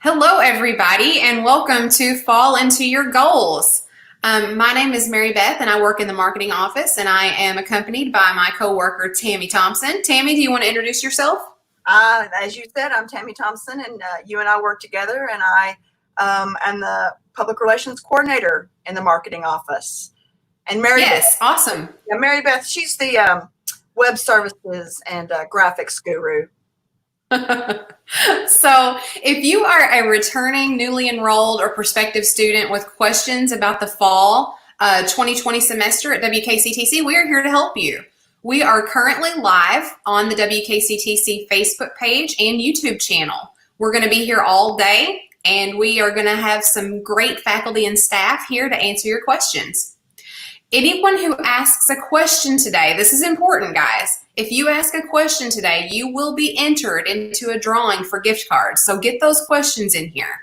Hello, everybody, and welcome to Fall Into Your Goals. My name is Mary Beth, and I work in the marketing office, and I am accompanied by my coworker, Tammy Thompson. Tammy, do you want to introduce yourself? As you said, I'm Tammy Thompson, and you and I work together, and I am the public relations coordinator in the marketing office. And Mary Yes, awesome. Yeah, Mary Beth, she's the web services and graphics guru. So, if you are a returning, newly enrolled, or prospective student with questions about the fall 2020 semester at WKCTC, we are here to help you. We are currently live on the WKCTC Facebook page and YouTube channel. We're going to be here all day, and we are going to have some great faculty and staff here to answer your questions. Anyone who asks a question today, this is important, guys. If you ask a question today, you will be entered into a drawing for gift cards. So get those questions in here.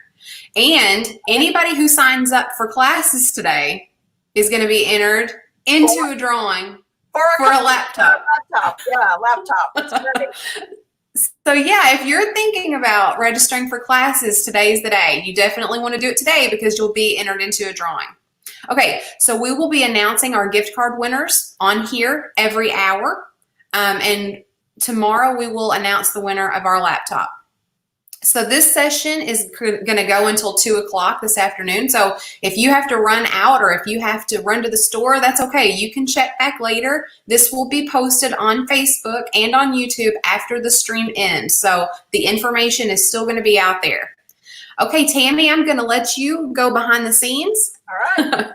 And anybody who signs up for classes today is going to be entered into a drawing for a laptop. Yeah, laptop. That's great. So yeah, if you're thinking about registering for classes, today's the day. You definitely want to do it today because you'll be entered into a drawing. Okay, so we will be announcing our gift card winners on here every hour. And tomorrow we will announce the winner of our laptop. So this session is going to go until 2 o'clock this afternoon. So if you have to run out or if you have to run to the store, that's okay. You can check back later. This will be posted on Facebook and on YouTube after the stream ends. So the information is still going to be out there. Okay, Tammy, I'm going to let you go behind the scenes. All right.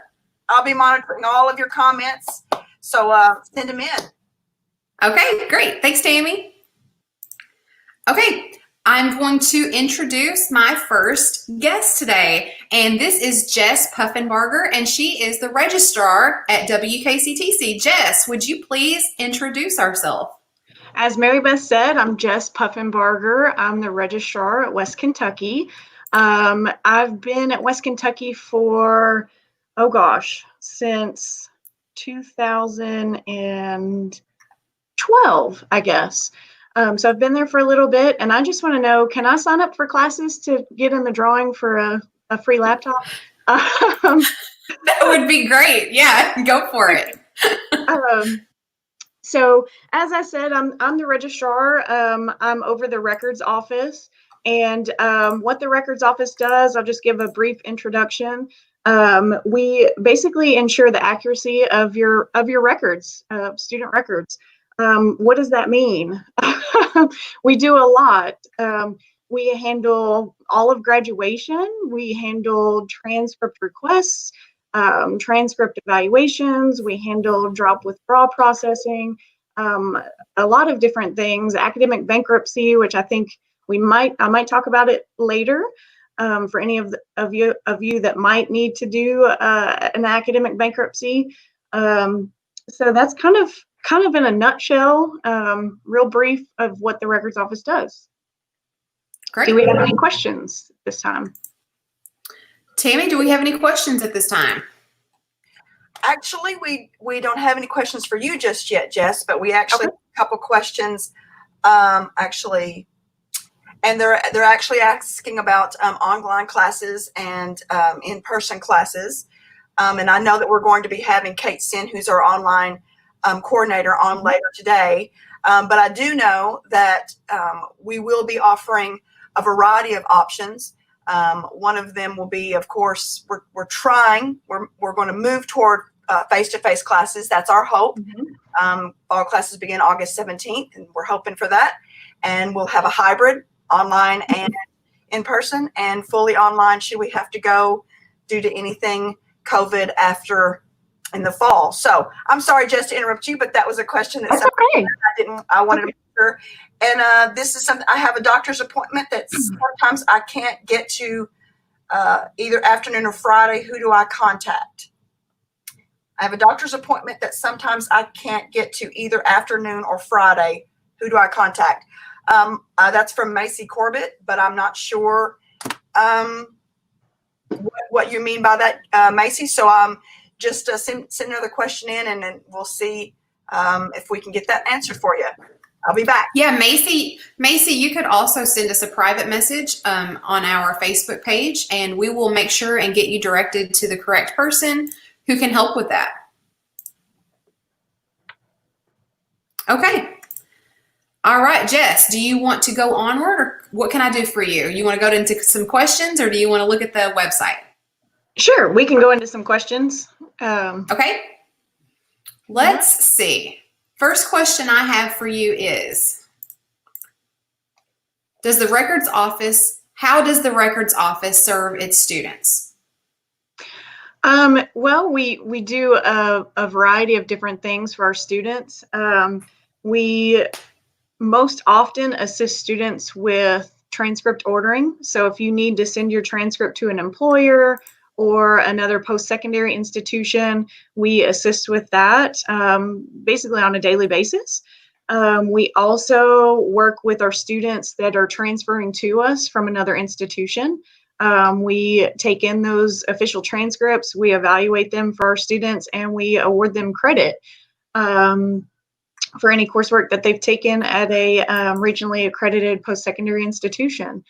I'll be monitoring all of your comments. So send them in. Okay, great. Thanks, Tammy. Okay, I'm going to introduce my first guest today, and this is Jess Puffenbarger, and she is the registrar at WKCTC. Jess, would you please introduce ourselves? As Mary Beth said, I'm Jess Puffenbarger. I'm the registrar at West Kentucky. I've been at West Kentucky for, since 2012, I guess. So I've been there for a little bit, and I just want to know, can I sign up for classes to get in the drawing for a free laptop? That would be great. Yeah, go for it. So as I said, I'm the registrar. I'm over the records office. And what the records office does, I'll just give a brief introduction. We basically ensure the accuracy of your records, student records. What does that mean? We do a lot. We handle all of graduation. We handle transcript requests, transcript evaluations. We handle drop withdraw processing, a lot of different things. Academic bankruptcy, which I think I might talk about it later. For any of you that might need to do an academic bankruptcy. So that's kind of in a nutshell, real brief of what the records office does. Great. Do we have any questions this time? Tammy, do we have any questions at this time? Actually, we don't have any questions for you just yet, Jess, but we actually have a couple questions actually. And they're actually asking about online classes and in-person classes. And I know that we're going to be having Kate Sin, who's our online coordinator, on later today. But I do know that we will be offering a variety of options. One of them will be, of course, we're going to move toward face-to-face classes. That's our hope. Mm-hmm. Fall classes begin August 17th, and we're hoping for that. And we'll have a hybrid, online and in person, and fully online should we have to go due to anything COVID after in the fall. So I'm sorry just to interrupt you, but that was a question that I wanted to make sure. And this is something, I have a doctor's appointment that sometimes I can't get to either afternoon or Friday. Who do I contact? I have a doctor's appointment that sometimes I can't get to either afternoon or Friday. Who do I contact? That's from Macy Corbett, but I'm not sure what you mean by that, Macy. So just send another question in, and then we'll see if we can get that answered for you. I'll be back. Yeah, Macy, you could also send us a private message on our Facebook page, and we will make sure and get you directed to the correct person who can help with that. Okay. All right, Jess, do you want to go onward, or what can I do for you? You want to go into some questions, or do you want to look at the website? Sure, we can go into some questions. Okay. Let's see. First question I have for you is, how does the records office serve its students? Well, we do a variety of different things for our students. We most often assist students with transcript ordering. So if you need to send your transcript to an employer or another post-secondary institution, we assist with that basically on a daily basis. We also work with our students that are transferring to us from another institution. We take in those official transcripts, we evaluate them for our students, and we award them credit for any coursework that they've taken at a regionally accredited post-secondary institution.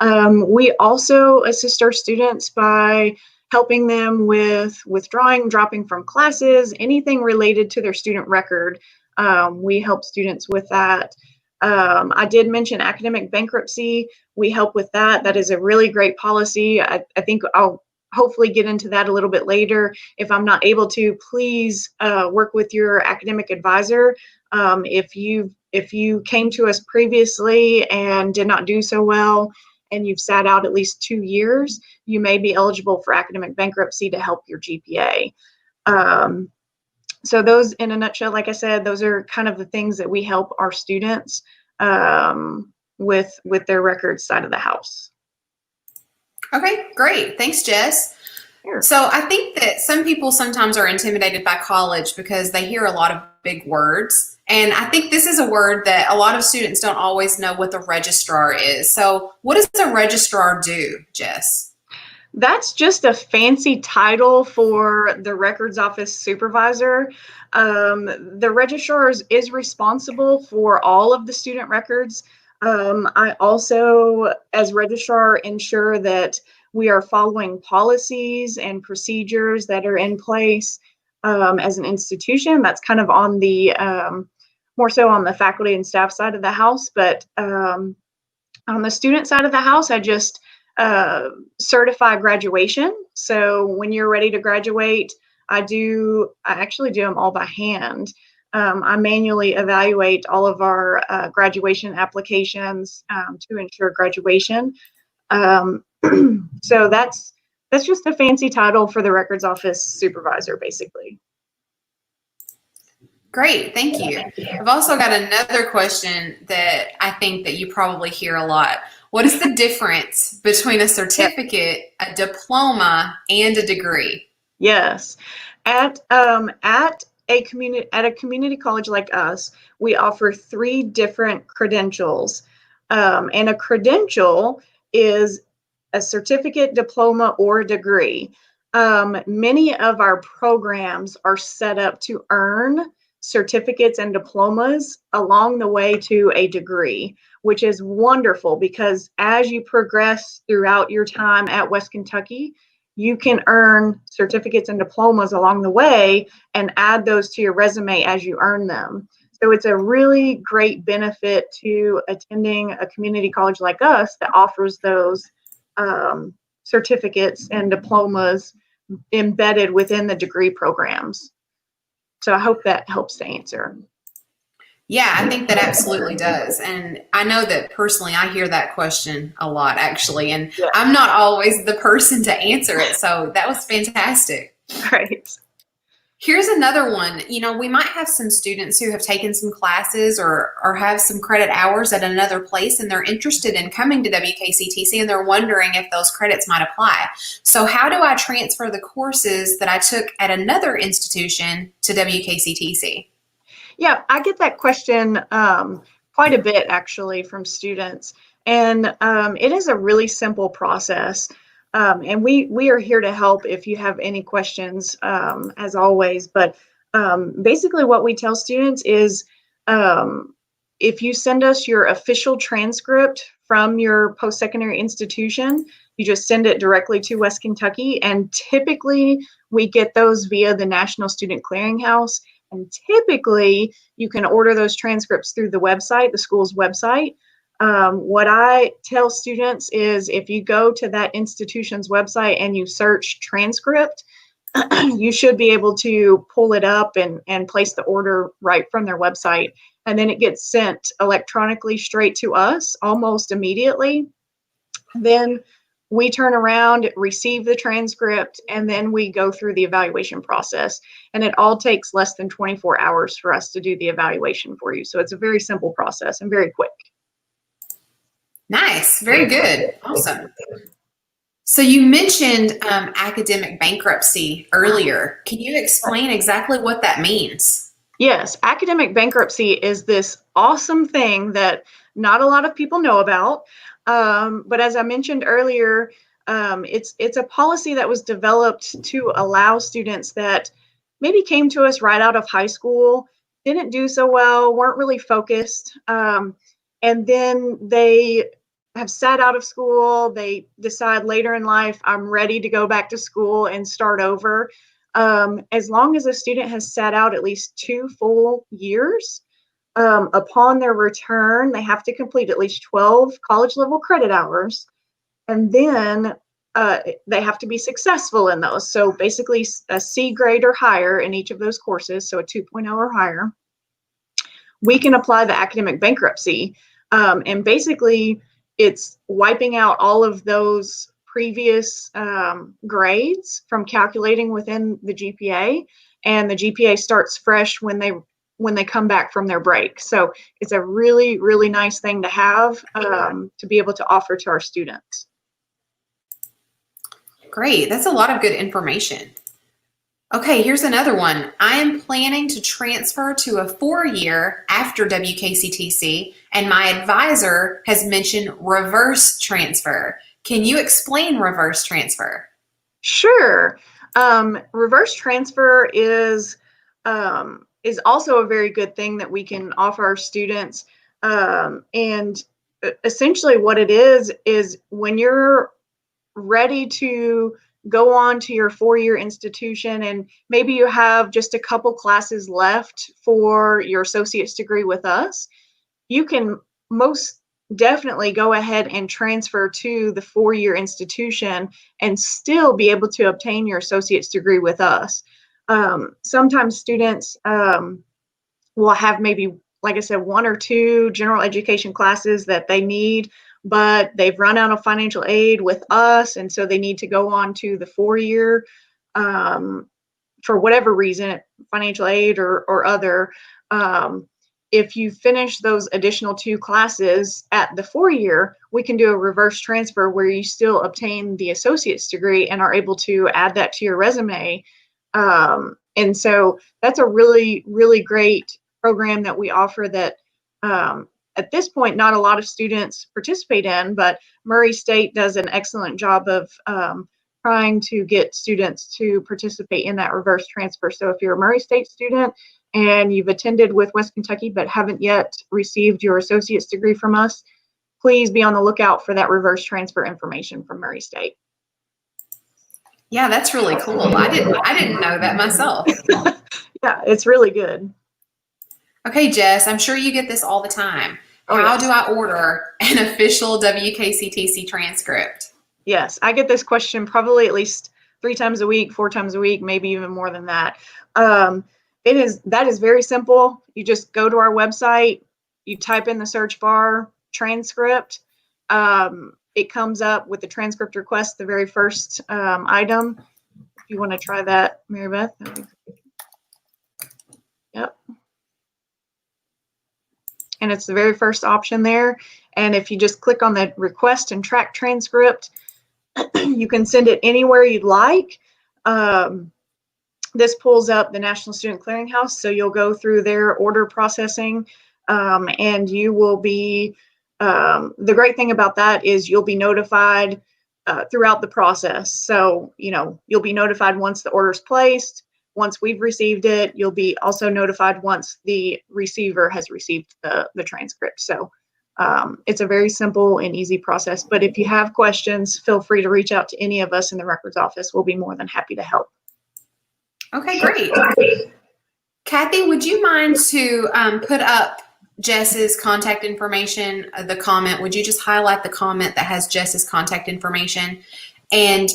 We also assist our students by helping them with withdrawing, dropping from classes, anything related to their student record. We help students with that. I did mention academic bankruptcy. We help with that. That is a really great policy. I think I'll hopefully get into that a little bit later. If I'm not able to, please work with your academic advisor. If you came to us previously and did not do so well, and you've sat out at least 2 years, you may be eligible for academic bankruptcy to help your GPA. So those, in a nutshell, like I said, those are kind of the things that we help our students with their records side of the house. Okay, great. Thanks, Jess. Sure. So I think that some people sometimes are intimidated by college because they hear a lot of big words. And I think this is a word that a lot of students don't always know what the registrar is. So what does the registrar do, Jess? That's just a fancy title for the records office supervisor. The registrar is responsible for all of the student records. I also, as registrar, ensure that we are following policies and procedures that are in place as an institution. That's kind of on the more so on the faculty and staff side of the house, but on the student side of the house, I just certify graduation. So when you're ready to graduate, I actually do them all by hand. I manually evaluate all of our graduation applications to ensure graduation. So that's just a fancy title for the records office supervisor, basically. Great, thank you. I've also got another question that I think that you probably hear a lot. What is the difference between a certificate, a diploma, and a degree? Yes, at a community college like us, we offer 3 different credentials, and a credential is a certificate, diploma, or a degree. Many of our programs are set up to earn certificates and diplomas along the way to a degree, which is wonderful because as you progress throughout your time at West Kentucky, you can earn certificates and diplomas along the way and add those to your resume as you earn them. So it's a really great benefit to attending a community college like us that offers those certificates and diplomas embedded within the degree programs. So I hope that helps to answer. Yeah, I think that absolutely does. And I know that personally, I hear that question a lot, actually, and Yeah. I'm not always the person to answer it. So that was fantastic. Right. Here's another one. You know, we might have some students who have taken some classes or have some credit hours at another place, and they're interested in coming to WKCTC, and they're wondering if those credits might apply. So how do I transfer the courses that I took at another institution to WKCTC? Yeah, I get that question quite a bit actually from students, and it is a really simple process. And we are here to help if you have any questions, as always. But basically, what we tell students is if you send us your official transcript from your post-secondary institution, you just send it directly to West Kentucky. And typically we get those via the National Student Clearinghouse. And typically you can order those transcripts through the website, the school's website. What I tell students is if you go to that institution's website and you search transcript, you should be able to pull it up and place the order right from their website. And then it gets sent electronically straight to us almost immediately. Then we turn around, receive the transcript, and then we go through the evaluation process. And it all takes less than 24 hours for us to do the evaluation for you. So it's a very simple process and very quick. Nice. Very good. Awesome. So you mentioned academic bankruptcy earlier. Can you explain exactly what that means? Yes, academic bankruptcy is this awesome thing that not a lot of people know about. But as I mentioned earlier, it's a policy that was developed to allow students that maybe came to us right out of high school, didn't do so well, weren't really focused, and then they have sat out of school. They decide later in life, I'm ready to go back to school and start over. As long as a student has sat out at least 2 full years, upon their return, they have to complete at least 12 college level credit hours. And then they have to be successful in those. So basically a C grade or higher in each of those courses, so a 2.0 or higher. We can apply the academic bankruptcy. And basically it's wiping out all of those previous grades from calculating within the GPA, and the GPA starts fresh when they come back from their break. So it's a really, really nice thing to have to be able to offer to our students. Great. That's a lot of good information. Okay, here's another one. I am planning to transfer to a 4-year after WKCTC, and my advisor has mentioned reverse transfer. Can you explain reverse transfer? Sure. Reverse transfer is also a very good thing that we can offer our students. And essentially what it is when you're ready to go on to your 4-year institution and maybe you have just a couple classes left for your associate's degree with us, you can most definitely go ahead and transfer to the 4-year institution and still be able to obtain your associate's degree with us. Sometimes students will have maybe, like I said, 1 or 2 general education classes that they need, but they've run out of financial aid with us, and so they need to go on to the 4-year for whatever reason, financial aid or other. If you finish those additional 2 classes at the 4-year, we can do a reverse transfer where you still obtain the associate's degree and are able to add that to your resume. And so that's a really, really great program that we offer that at this point, not a lot of students participate in, but Murray State does an excellent job of trying to get students to participate in that reverse transfer. So if you're a Murray State student and you've attended with West Kentucky but haven't yet received your associate's degree from us, please be on the lookout for that reverse transfer information from Murray State. Yeah, that's really cool. I didn't know that myself. Yeah, it's really good. Okay, Jess, I'm sure you get this all the time. How do I order an official WKCTC transcript? Yes, I get this question probably at least 3 times a week, 4 times a week, maybe even more than that. That is very simple. You just go to our website, you type in the search bar transcript. It comes up with the transcript request, the very first item. If you want to try that, Mary Beth. Yep. And it's the very first option there. And if you just click on the request and track transcript, you can send it anywhere you'd like. This pulls up the National Student Clearinghouse, so you'll go through their order processing, and you will be, the great thing about that is you'll be notified throughout the process. So, you'll be notified once the order is placed, once we've received it. You'll be also notified once the receiver has received the transcript. So it's a very simple and easy process. But if you have questions, feel free to reach out to any of us in the records office. We'll be more than happy to help. Okay, great. Kathy, would you mind to put up Jess's contact information, the comment? Would you just highlight the comment that has Jess's contact information? And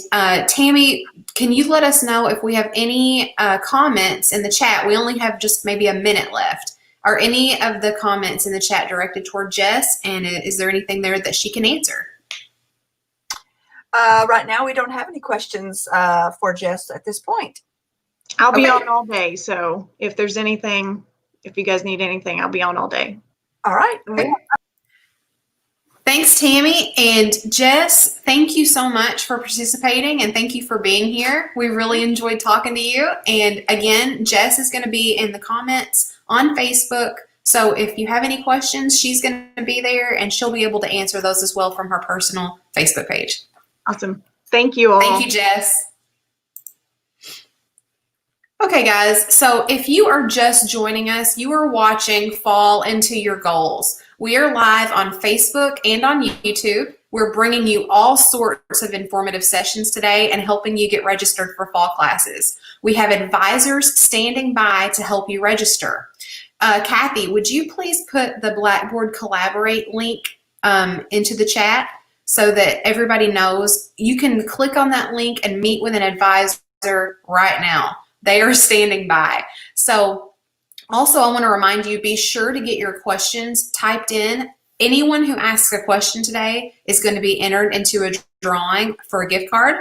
Tammy, can you let us know if we have any comments in the chat? We only have just maybe a minute left. Are any of the comments in the chat directed toward Jess? And is there anything there that she can answer? Right now, we don't have any questions for Jess at this point. I'll be Okay. on all day. So if there's anything, if you guys need anything, I'll be on all day. All right. Okay. Thanks, Tammy. And Jess, thank you so much for participating and thank you for being here. We really enjoyed talking to you. And again, Jess is going to be in the comments on Facebook. So if you have any questions, she's going to be there and she'll be able to answer those as well from her personal Facebook page. Awesome. Thank you all. Thank you, Jess. Okay, guys, so if you are just joining us, you are watching Fall Into Your Goals. We are live on Facebook and on YouTube. We're bringing you all sorts of informative sessions today and helping you get registered for fall classes. We have advisors standing by to help you register. Kathy, would you please put the Blackboard Collaborate link into the chat so that everybody knows? You can click on that link and meet with an advisor right now. They are standing by. So also, I want to remind you, be sure to get your questions typed in. Anyone who asks a question today is going to be entered into a drawing for a gift card.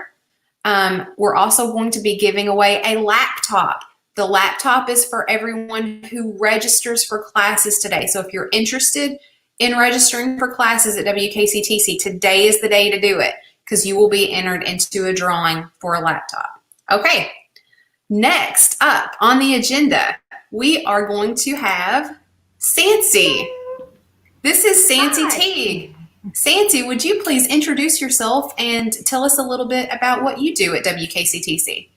We're also going to be giving away a laptop. The laptop is for everyone who registers for classes today. So if you're interested in registering for classes at WKCTC, today is the day to do it because you will be entered into a drawing for a laptop. Okay. Next up on the agenda, we are going to have Sancy. This is Sancy Teague. Sancy, would you please introduce yourself and tell us a little bit about what you do at WKCTC?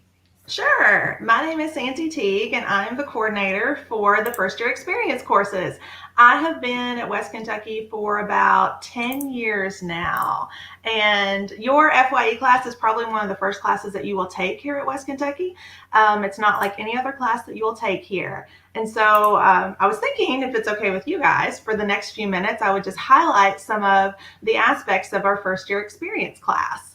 Sure. My name is Sancy Teague, and I'm the coordinator for the first year experience courses. I have been at West Kentucky for about 10 years now, and your FYE class is probably one of the first classes that you will take here at West Kentucky. It's not like any other class that you will take here. And so I was thinking, if it's okay with you guys, for the next few minutes, I would just highlight some of the aspects of our first year experience class.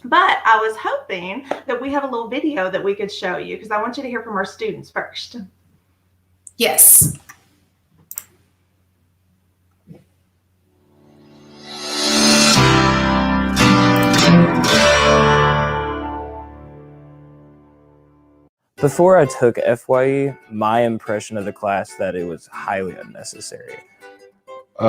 But I was hoping that we have a little video that we could show you because I want you to hear from our students first. Yes. Before I took FYE, my impression of the class that it was highly unnecessary.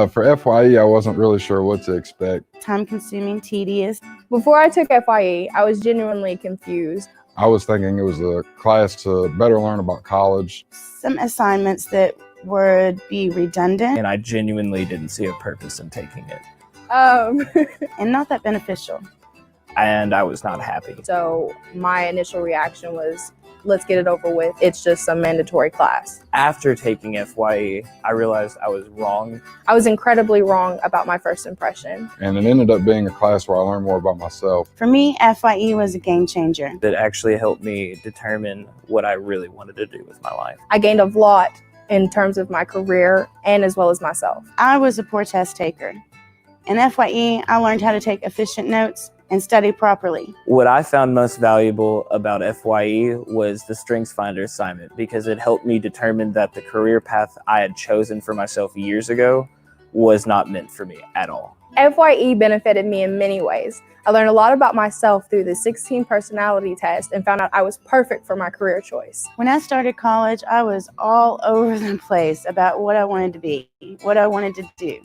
For FYE, I wasn't really sure what to expect. Time-consuming, tedious. Before I took FYE, I was genuinely confused. I was thinking it was a class to better learn about college. Some assignments that would be redundant And I genuinely didn't see a purpose in taking it. and not that beneficial. And I was not happy. So my initial reaction was, let's get it over with. It's just some mandatory class. After taking FYE, I realized I was wrong. I was incredibly wrong about my first impression. And it ended up being a class where I learned more about myself. For me, FYE was a game changer. That actually helped me determine what I really wanted to do with my life. I gained a lot in terms of my career and as well as myself. I was a poor test taker. In FYE, I learned how to take efficient notes and study properly. What I found most valuable about FYE was the Strengths Finder assignment because it helped me determine that the career path I had chosen for myself years ago was not meant for me at all. FYE benefited me in many ways. I learned a lot about myself through the 16 personality test and found out I was perfect for my career choice. When I started college, I was all over the place about what I wanted to be, what I wanted to do.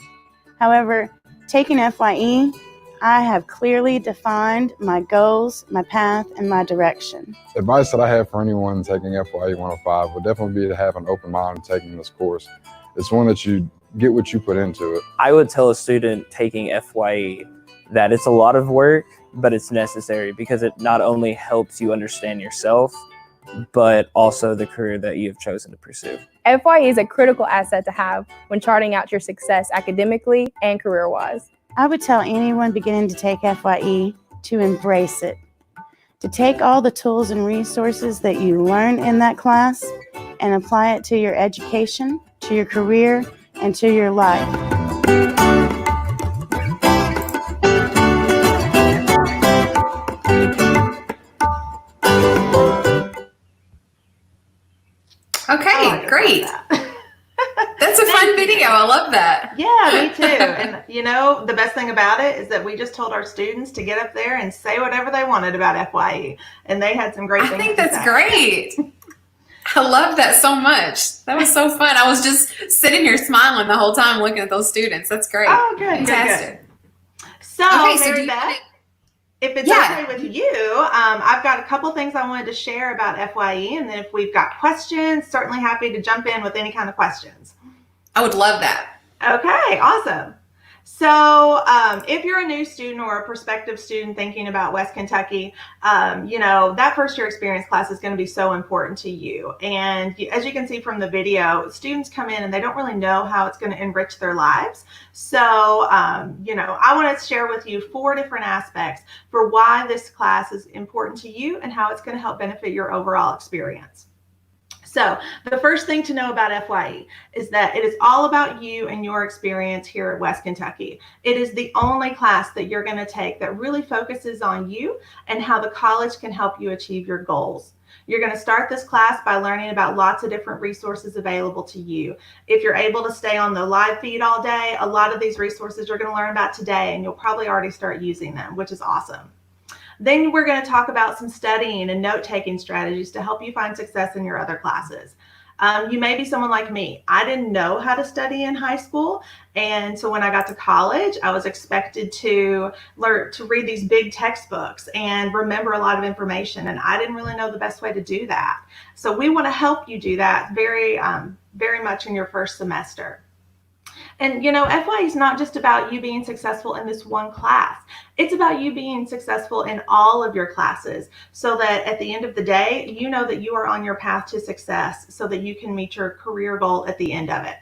However, taking FYE, I have clearly defined my goals, my path, and my direction. Advice that I have for anyone taking FYE 105 would definitely be to have an open mind taking this course. It's one that you get what you put into it. I would tell a student taking FYE that it's a lot of work, but it's necessary because it not only helps you understand yourself, but also the career that you have chosen to pursue. FYE is a critical asset to have when charting out your success academically and career-wise. I would tell anyone beginning to take FYE to embrace it, to take all the tools and resources that you learn in that class and apply it to your education, to your career, and to your life. Okay, great. That's a fun video. I love that. Yeah, me too. And you know, the best thing about it is that we just told our students to get up there and say whatever they wanted about FYE, and they had some great things. I think to that's say. great. I love that so much. That was so fun. I was just sitting here smiling the whole time looking at those students. That's great. Oh, good, Fantastic. good. So, Okay, so Mary do you Beth, think- if it's okay with you, I've got a couple things I wanted to share about FYE, and then if we've got questions, certainly happy to jump in with any kind of questions. I would love that. Okay, awesome. So if you're a new student or a prospective student thinking about West Kentucky, you know, that first year experience class is going to be so important to you. And as you can see from the video, students come in and they don't really know how it's going to enrich their lives. So, you know, I want to share with you 4 different aspects for why this class is important to you and how it's going to help benefit your overall experience. So the first thing to know about FYE is that it is all about you and your experience here at West Kentucky. It is the only class that you're going to take that really focuses on you and how the college can help you achieve your goals. You're going to start this class by learning about lots of different resources available to you. If you're able to stay on the live feed all day, a lot of these resources you're going to learn about today, and you'll probably already start using them, which is awesome. Then we're going to talk about some studying and note-taking strategies to help you find success in your other classes. You may be someone like me. I didn't know how to study in high school, and so when I got to college, I was expected to learn to read these big textbooks and remember a lot of information, and I didn't really know the best way to do that. So we want to help you do that very much in your first semester. And you know, FYE is not just about you being successful in this one class. It's about you being successful in all of your classes so that at the end of the day, you know that you are on your path to success so that you can meet your career goal at the end of it.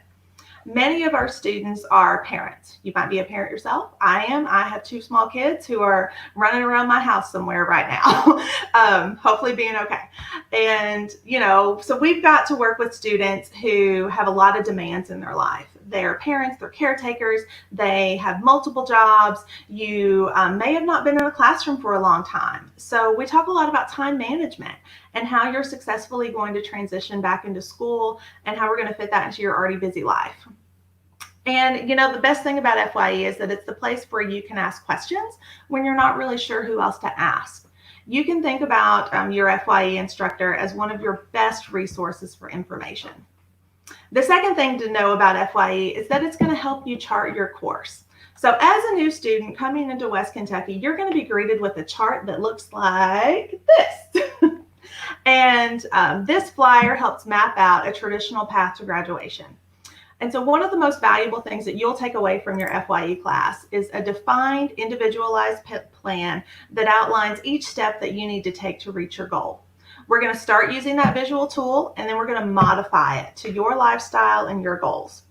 Many of our students are parents. You might be a parent yourself. I am. I have 2 small kids who are running around my house somewhere right now, hopefully being okay. And, you know, so we've got to work with students who have a lot of demands in their life. They're parents, they're caretakers, they have multiple jobs. You may have not been in a classroom for a long time. So we talk a lot about time management and how you're successfully going to transition back into school and how we're going to fit that into your already busy life. And, you know, the best thing about FYE is that it's the place where you can ask questions when you're not really sure who else to ask. You can think about your FYE instructor as one of your best resources for information. The second thing to know about FYE is that it's going to help you chart your course. So as a new student coming into West Kentucky, you're going to be greeted with a chart that looks like this. And this flyer helps map out a traditional path to graduation. And so one of the most valuable things that you'll take away from your FYE class is a defined, individualized plan that outlines each step that you need to take to reach your goal. We're going to start using that visual tool, and then we're going to modify it to your lifestyle and your goals.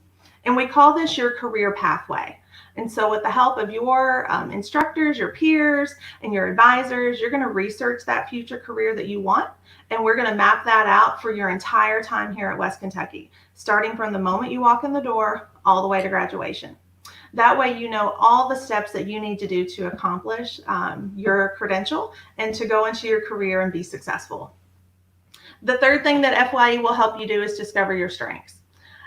And we call this your career pathway. And so with the help of your instructors, your peers, and your advisors, you're going to research that future career that you want, and we're going to map that out for your entire time here at West Kentucky, starting from the moment you walk in the door all the way to graduation. That way you know all the steps that you need to do to accomplish your credential and to go into your career and be successful. The third thing that FYE will help you do is discover your strengths.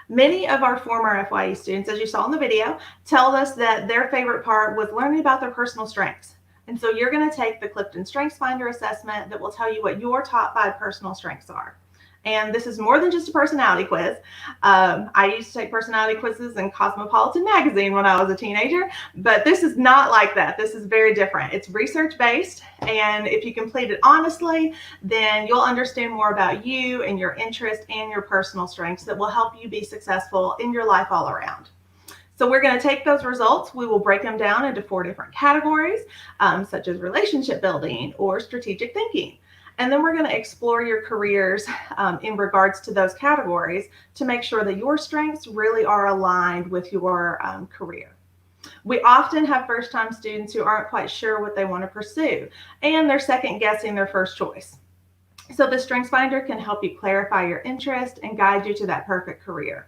Many of our former FYE students, as you saw in the video, tell us that their favorite part was learning about their personal strengths. And so you're going to take the Clifton Strengths Finder assessment that will tell you what your top 5 personal strengths are. And this is more than just a personality quiz. I used to take personality quizzes in Cosmopolitan magazine when I was a teenager, but this is not like that. This is very different. It's research-based, and if you complete it honestly, then you'll understand more about you and your interests and your personal strengths that will help you be successful in your life all around. So we're going to take those results. We will break them down into 4 different categories, such as relationship building or strategic thinking. And then we're going to explore your careers in regards to those categories to make sure that your strengths really are aligned with your career. We often have first-time students who aren't quite sure what they want to pursue, and they're second-guessing their first choice. So the Strengths Finder can help you clarify your interest and guide you to that perfect career.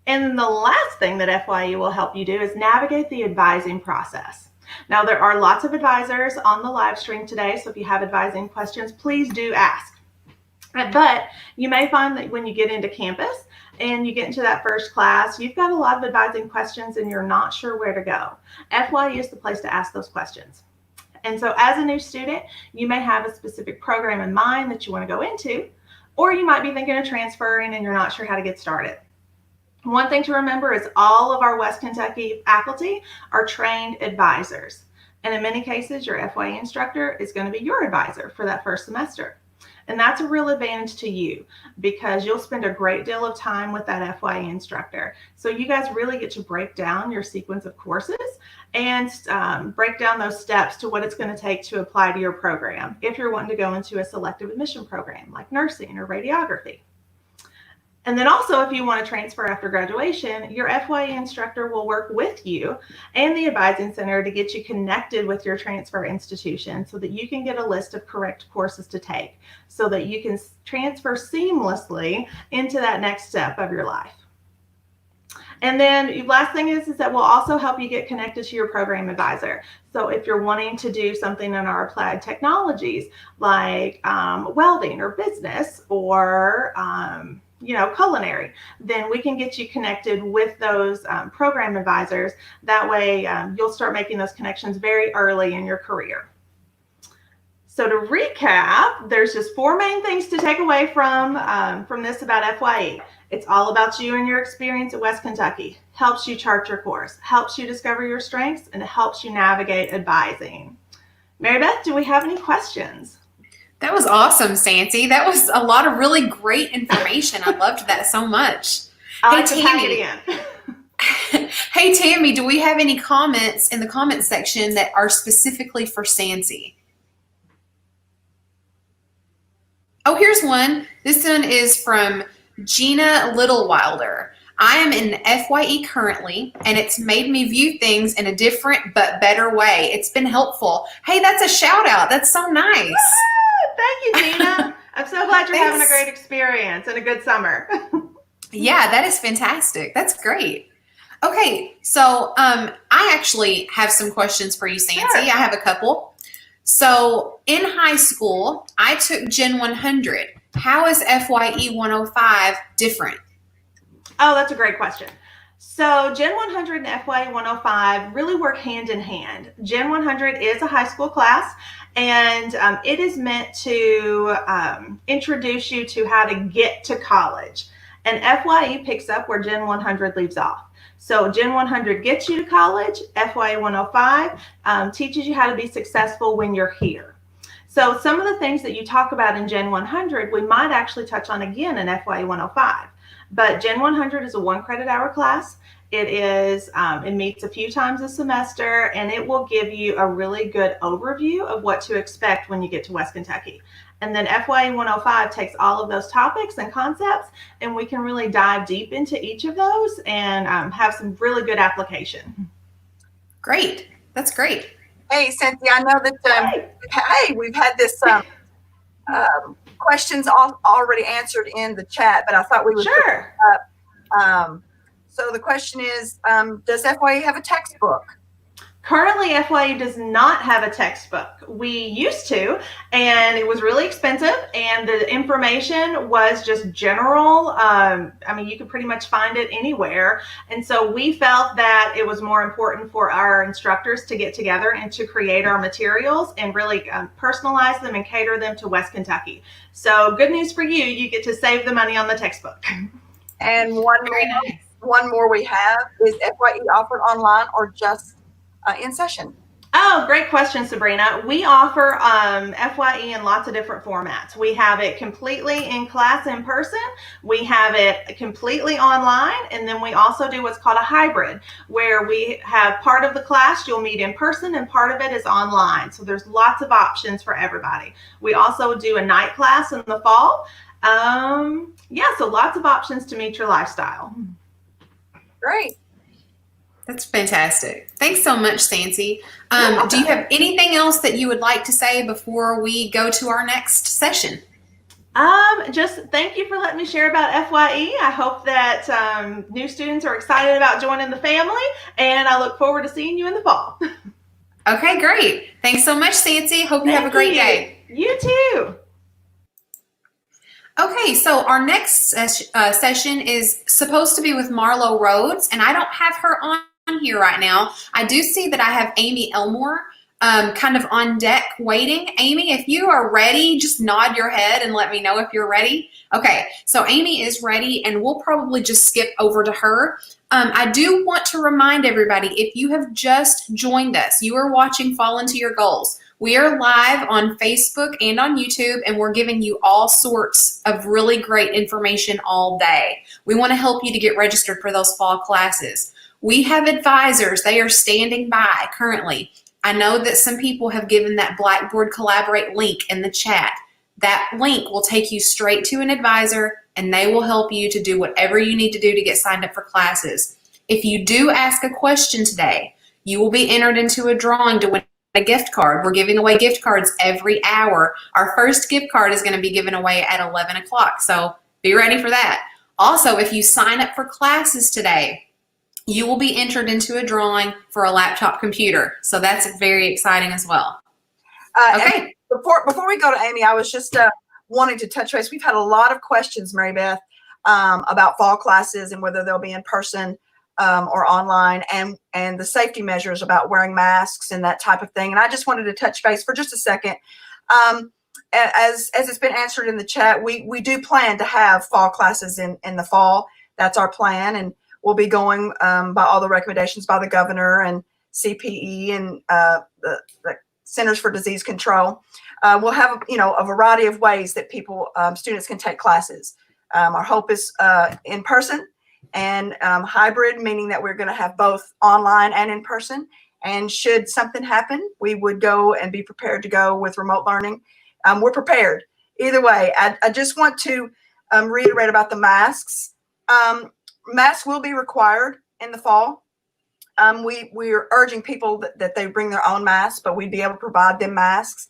And the last thing that FYE will help you do is navigate the advising process. Now, there are lots of advisors on the live stream today, so if you have advising questions, please do ask. But you may find that when you get into campus and you get into that first class, you've got a lot of advising questions and you're not sure where to go. FYE is the place to ask those questions. And so as a new student, you may have a specific program in mind that you want to go into, or you might be thinking of transferring and you're not sure how to get started. One thing to remember is all of our West Kentucky faculty are trained advisors. And in many cases, your FYE instructor is going to be your advisor for that first semester. And that's a real advantage to you because you'll spend a great deal of time with that FYE instructor. So you guys really get to break down your sequence of courses and break down those steps to what it's going to take to apply to your program if you're wanting to go into a selective admission program like nursing or radiography. And then also, if you want to transfer after graduation, your FYE instructor will work with you and the advising center to get you connected with your transfer institution so that you can get a list of correct courses to take so that you can transfer seamlessly into that next step of your life. And then last thing is that we'll also help you get connected to your program advisor. So if you're wanting to do something in our applied technologies like welding or business or culinary, then we can get you connected with those program advisors. That way you'll start making those connections very early in your career. So to recap, there's just 4 main things to take away from this about FYE. It's all about you and your experience at West Kentucky. Helps you chart your course, helps you discover your strengths, and it helps you navigate advising. Mary Beth, do we have any questions? That was awesome, Sancy. That was a lot of really great information. I loved that so much. Hey, Tammy. Hey, Tammy, do we have any comments in the comment section that are specifically for Sancy? Oh, here's one. This one is from Gina Littlewilder. I am in FYE currently, and it's made me view things in a different but better way. It's been helpful. Hey, that's a shout out. That's so nice. Thank you, Gina. I'm so glad you're having a great experience and a good summer. Yeah, that is fantastic. That's great. Okay, so I actually have some questions for you, Sancy. Sure. I have a couple. So in high school, I took Gen 100. How is FYE 105 different? Oh, that's a great question. So Gen 100 and FYE 105 really work hand in hand. Gen 100 is a high school class, and it is meant to introduce you to how to get to college. And FYE picks up where Gen 100 leaves off. So Gen 100 gets you to college. FYE 105 teaches you how to be successful when you're here. So some of the things that you talk about in Gen 100, we might actually touch on again in FYE 105. But Gen 100 is a 1 credit hour class. It meets a few times a semester, and it will give you a really good overview of what to expect when you get to West Kentucky. And then FYE 105 takes all of those topics and concepts, and we can really dive deep into each of those and have some really good application. Great. That's great. Hey, Cynthia, I know that we've had this questions already answered in the chat, but I thought we would Sure. put it up. So the question is, does FYE have a textbook? Currently, FYE does not have a textbook. We used to, and it was really expensive, and the information was just general. You could pretty much find it anywhere. And so we felt that it was more important for our instructors to get together and to create our materials and really personalize them and cater them to West Kentucky. So good news for you, you get to save the money on the textbook. And one more we have, is FYE offered online or just in session? Oh, great question, Sabrina. We offer FYE in lots of different formats. We have it completely in class in person. We have it completely online. And then we also do what's called a hybrid, where we have part of the class you'll meet in person and part of it is online. So there's lots of options for everybody. We also do a night class in the fall. Yeah, so lots of options to meet your lifestyle. Great. That's fantastic. Thanks so much, Sancy. Do you have anything else that you would like to say before we go to our next session? Just thank you for letting me share about FYE. I hope that new students are excited about joining the family, and I look forward to seeing you in the fall. Okay, great. Thanks so much, Sancy. Hope you have a great day. You too. Okay, so our next session is supposed to be with Marlo Rhodes, and I don't have her on here right now. I do see that I have Amy Elmore kind of on deck waiting. Amy, if you are ready, just nod your head and let me know if you're ready. Okay, so Amy is ready, and we'll probably just skip over to her. I do want to remind everybody, if you have just joined us, you are watching Fall Into Your Goals. We are live on Facebook and on YouTube, and we're giving you all sorts of really great information all day. We want to help you to get registered for those fall classes. We have advisors. They are standing by currently. I know that some people have given that Blackboard Collaborate link in the chat. That link will take you straight to an advisor, and they will help you to do whatever you need to do to get signed up for classes. If you do ask a question today, you will be entered into a drawing to win a gift card. We're giving away gift cards every hour. Our first gift card is going to be given away at 11 o'clock, so be ready for that. Also, if you sign up for classes today, you will be entered into a drawing for a laptop computer. So that's very exciting as well. Okay. Before we go to Amy, I was just wanting to touch base. We've had a lot of questions, Mary Beth, about fall classes and whether they'll be in person or online, and the safety measures about wearing masks and that type of thing. And I just wanted to touch base for just a second. As it's been answered in the chat, we do plan to have fall classes in the fall. That's our plan, and we'll be going by all the recommendations by the governor and CPE and the Centers for Disease Control. We'll have a variety of ways that students can take classes. Our hope is in person and hybrid, meaning that we're going to have both online and in person. And should something happen, we would go and be prepared to go with remote learning. We're prepared either way. I just want to reiterate about the masks. Masks will be required in the fall. We are urging people that they bring their own masks, but we'd be able to provide them masks.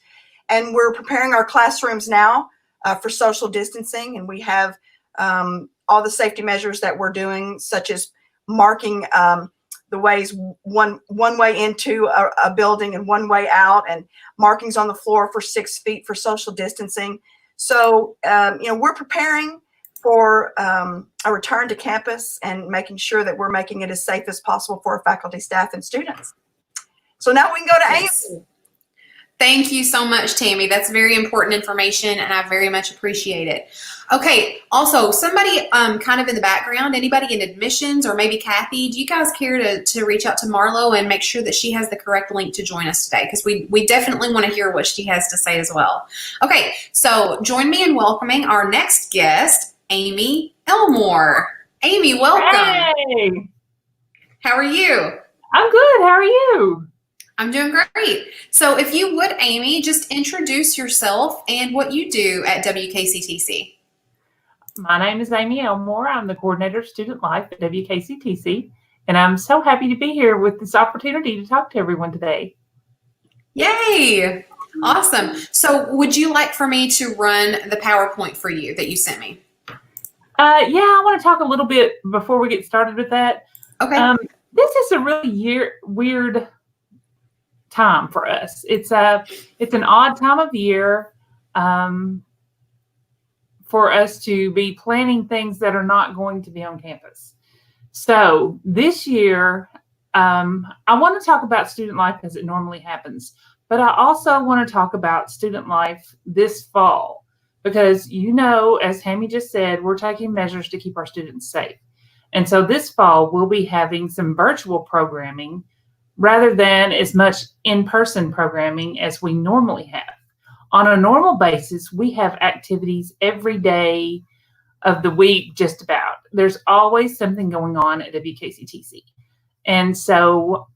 And we're preparing our classrooms now for social distancing, and we have all the safety measures that we're doing, such as marking the ways one way into a building and one way out, and markings on the floor for 6 feet for social distancing. So we're preparing for a return to campus and making sure that we're making it as safe as possible for our faculty, staff, and students. So now we can go to Amy. Thank you so much, Tammy. That's very important information, and I very much appreciate it. Okay, also, somebody kind of in the background, anybody in admissions or maybe Kathy, do you guys care to reach out to Marlo and make sure that she has the correct link to join us today? Because we definitely want to hear what she has to say as well. Okay, so join me in welcoming our next guest, Amy Elmore. Amy, welcome. Hey. How are you? I'm good. How are you? I'm doing great. So if you would, Amy, just introduce yourself and what you do at WKCTC. My name is Amy Elmore. I'm the coordinator of student life at WKCTC, and I'm so happy to be here with this opportunity to talk to everyone today. Yay! Awesome. So would you like for me to run the PowerPoint for you that you sent me? Yeah, I want to talk a little bit before we get started with that. Okay. This is a really weird time for us. It's an odd time of year for us to be planning things that are not going to be on campus. So this year, I want to talk about student life as it normally happens, but I also want to talk about student life this fall because, as Tammy just said, we're taking measures to keep our students safe. And so this fall, we'll be having some virtual programming rather than as much in-person programming as we normally have. On a normal basis, we have activities every day of the week, just about. There's always something going on at WKCTC. And so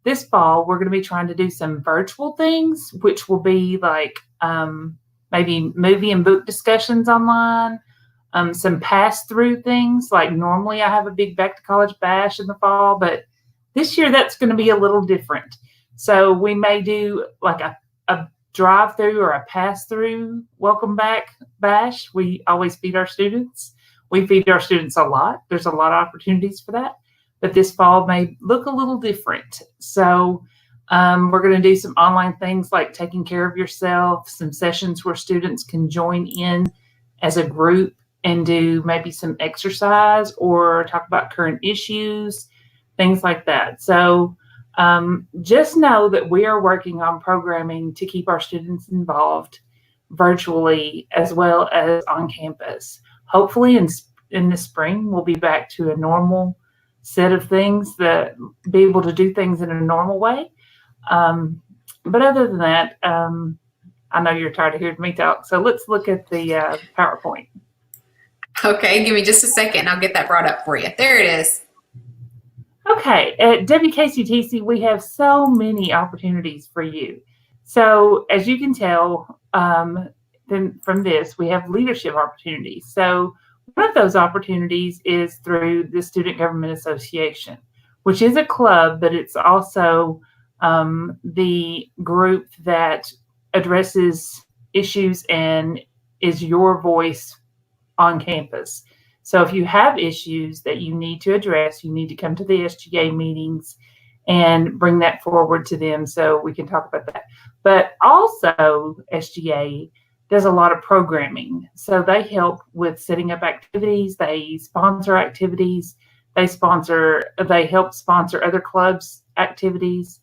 this fall, we're going to be trying to do some virtual things, which will be like maybe movie and book discussions online, some pass-through things. Like normally I have a big back to college bash in the fall, but this year that's going to be a little different. So we may do like a drive-through or a pass-through welcome back bash. We always feed our students. We feed our students a lot. There's a lot of opportunities for that. But this fall may look a little different. So we're going to do some online things like taking care of yourself, some sessions where students can join in as a group and do maybe some exercise or talk about current issues, things like that. So just know that we are working on programming to keep our students involved virtually as well as on campus. Hopefully in the spring, we'll be back to a normal set of things, that be able to do things in a normal way. But other than that, I know you're tired of hearing me talk, so let's look at the PowerPoint. Okay, give me just a second. I'll get that brought up for you. There it is. Okay, at WKCTC, we have so many opportunities for you. So as you can tell then from this, we have leadership opportunities. So one of those opportunities is through the Student Government Association, which is a club, but it's also the group that addresses issues and is your voice on campus. So if you have issues that you need to address, you need to come to the SGA meetings and bring that forward to them so we can talk about that. But also SGA does a lot of programming. So they help with setting up activities, they sponsor activities, they help sponsor other clubs' activities,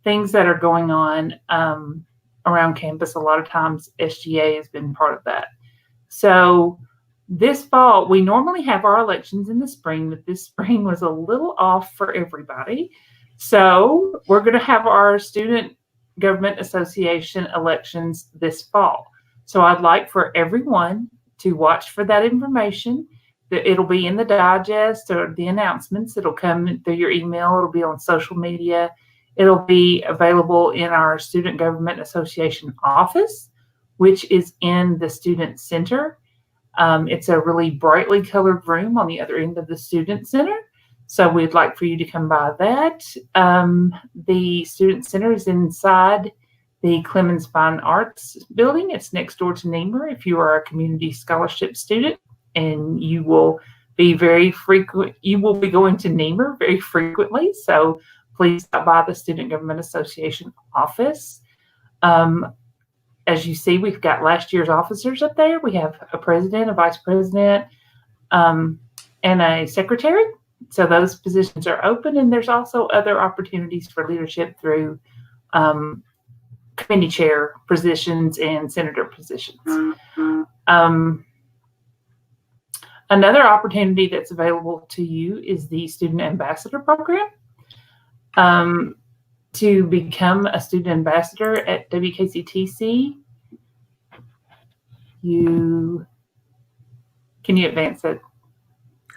things that are going on around campus. A lot of times SGA has been part of that. So this fall, we normally have our elections in the spring, but this spring was a little off for everybody. So we're going to have our Student Government Association elections this fall. So I'd like for everyone to watch for that information. It'll be in the digest or the announcements. It'll come through your email. It'll be on social media. It'll be available in our Student Government Association office, which is in the Student Center. It's a really brightly colored room on the other end of the Student Center. So we'd like for you to come by that. The Student Center is inside the Clemens Fine Arts building. It's next door to Nehmer if you are a community scholarship student, and you will be going to Nehmer very frequently. So please stop by the Student Government Association office. As you see, we've got last year's officers up there. We have a president, a vice president, and a secretary. So those positions are open, and there's also other opportunities for leadership through committee chair positions and senator positions. Another opportunity that's available to you is the Student Ambassador Program. To become a student ambassador at WKCTC, can you advance it?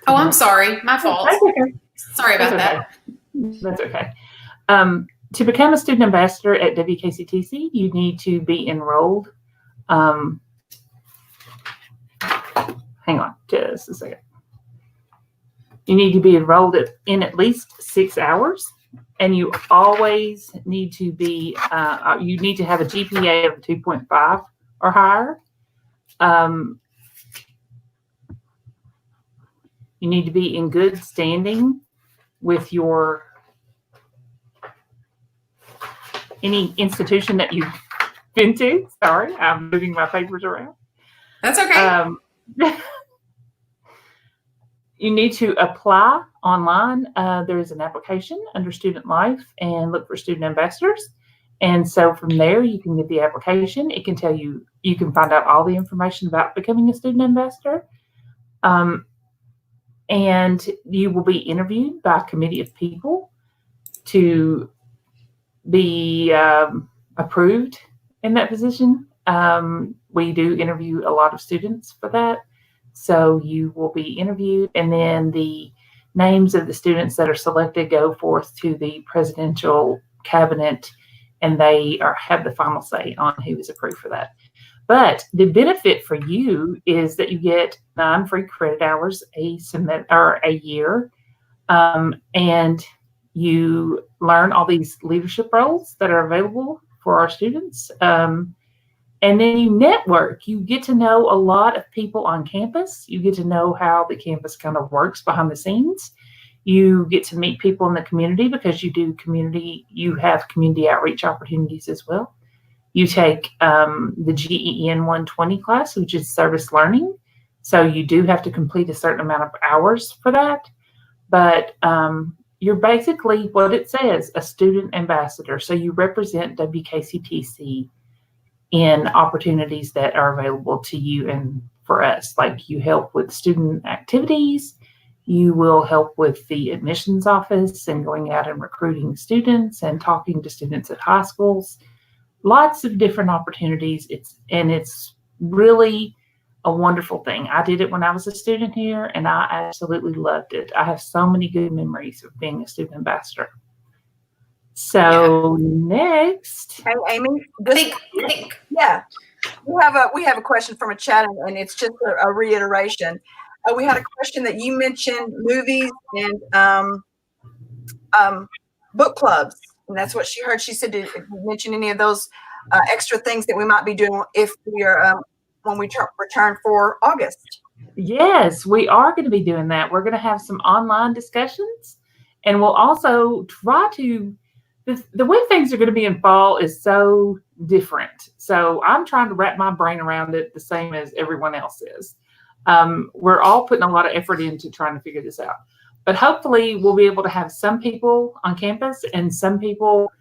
Oh, I'm sorry. My fault. That's okay. Sorry about that. That's okay. To become a student ambassador at WKCTC, you need to be enrolled. Hang on just a second. You need to be enrolled in at least 6 hours, and you always need to be, you need to have a GPA of 2.5 or higher. You need to be in good standing with any institution that you've been to. Sorry, I'm moving my papers around. That's okay. You need to apply online. There is an application under Student Life and look for student ambassadors. And so from there, you can get the application. It can tell you, you can find out all the information about becoming a student ambassador. And you will be interviewed by a committee of people to be approved in that position. We do interview a lot of students for that. So you will be interviewed, and then the names of the students that are selected go forth to the presidential cabinet, and they have the final say on who is approved for that. But the benefit for you is that you get 9 free credit hours a year, and you learn all these leadership roles that are available for our students. And then you network. You get to know a lot of people on campus. You get to know how the campus kind of works behind the scenes. You get to meet people in the community because you have community outreach opportunities as well. You take the GEN 120 class, which is service learning. So you do have to complete a certain amount of hours for that. But you're basically, what it says, a student ambassador. So you represent WKCTC in opportunities that are available to you and for us. Like, you help with student activities, you will help with the admissions office and going out and recruiting students and talking to students at high schools. Lots of different opportunities. It's really a wonderful thing. I did it when I was a student here, and I absolutely loved it. I have so many good memories of being a student ambassador. So next, Hey, Amy, Think. yeah, we have a question from a chat, and it's just a reiteration. We had a question that you mentioned movies and book clubs, and that's what she heard. She said, did you mention any of those extra things that we might be doing if we are when we return for August? Yes, we are going to be doing that. We're going to have some online discussions, and we'll also try to. The way things are going to be in fall is so different. So I'm trying to wrap my brain around it the same as everyone else is. We're all putting a lot of effort into trying to figure this out. But hopefully we'll be able to have some people on campus and some people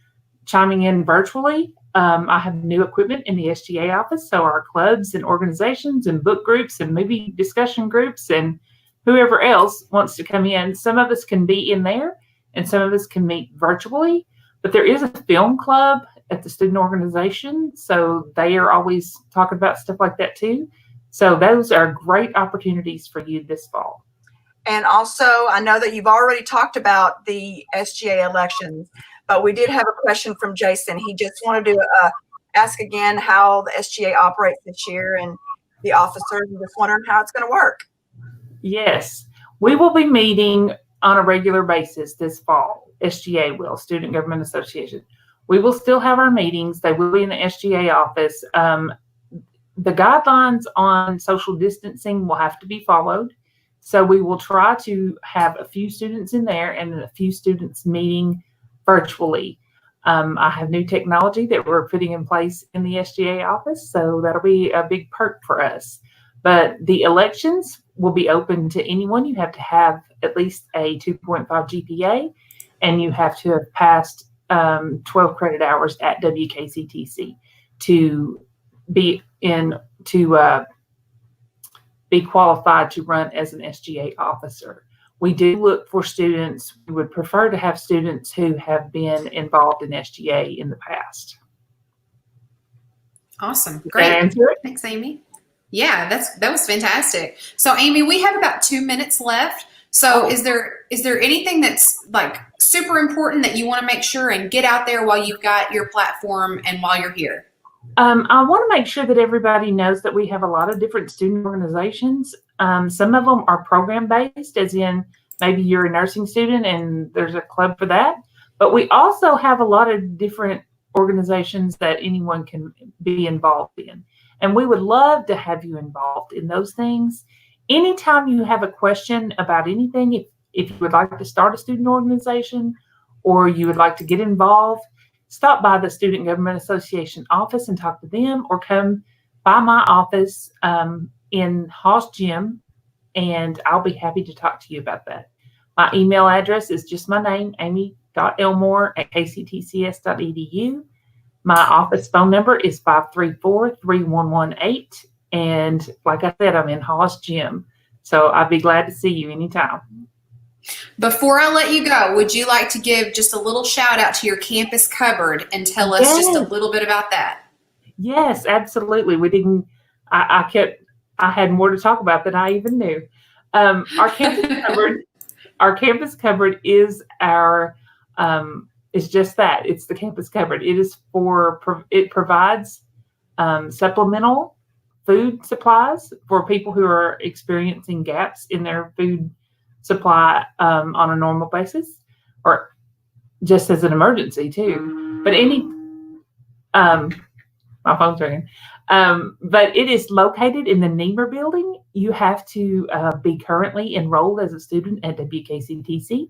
chiming in virtually. I have new equipment in the SGA office. So our clubs and organizations and book groups and maybe discussion groups and whoever else wants to come in, some of us can be in there and some of us can meet virtually. But there is a film club at the student organization, so they are always talking about stuff like that too. So those are great opportunities for you this fall. And also, I know that you've already talked about the SGA elections, but we did have a question from Jason. He just wanted to ask again how the SGA operates this year and the officers, and just wondering how it's going to work. Yes, we will be meeting on a regular basis this fall. SGA will, Student Government Association. We will still have our meetings. They will be in the SGA office. The guidelines on social distancing will have to be followed. So we will try to have a few students in there and a few students meeting virtually. I have new technology that we're putting in place in the SGA office, so that'll be a big perk for us. But the elections will be open to anyone. You have to have at least a 2.5 GPA, and you have to have passed 12 credit hours at WKCTC to be qualified to run as an SGA officer. We do look for students. We would prefer to have students who have been involved in SGA in the past. Awesome. Great. Thanks, Amy. Yeah, that was fantastic. So, Amy, we have about 2 minutes left. So is there anything that's like super important that you want to make sure and get out there while you've got your platform and while you're here? I want to make sure that everybody knows that we have a lot of different student organizations. Some of them are program based, as in maybe you're a nursing student and there's a club for that. But we also have a lot of different organizations that anyone can be involved in. And we would love to have you involved in those things. Anytime you have a question about anything, if you would like to start a student organization or you would like to get involved, stop by the Student Government Association office and talk to them, or come by my office in Hall's Gym, and I'll be happy to talk to you about that. My email address is just my name, amy.elmore@kctcs.edu. My office phone number is 534-3118. And like I said, I'm in Hall's Gym. So I'd be glad to see you anytime. Before I let you go, would you like to give just a little shout out to your campus cupboard and tell us just a little bit about that? Yes, absolutely. We didn't. I had more to talk about than I even knew. Our campus cupboard. Our campus cupboard is our. It's just that. It's the campus cupboard. It is it provides supplemental food supplies for people who are experiencing gaps in their food supply on a normal basis, or just as an emergency too. But my phone's ringing. But it is located in the Niemer building. You have to be currently enrolled as a student at WKCTC,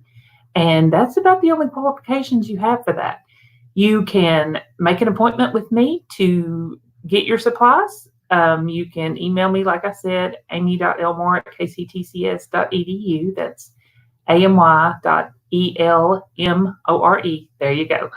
and that's about the only qualifications you have for that. You can make an appointment with me to get your supplies. You can email me, like I said, amy.elmore@kctcs.edu. That's amy.elmore. There you go.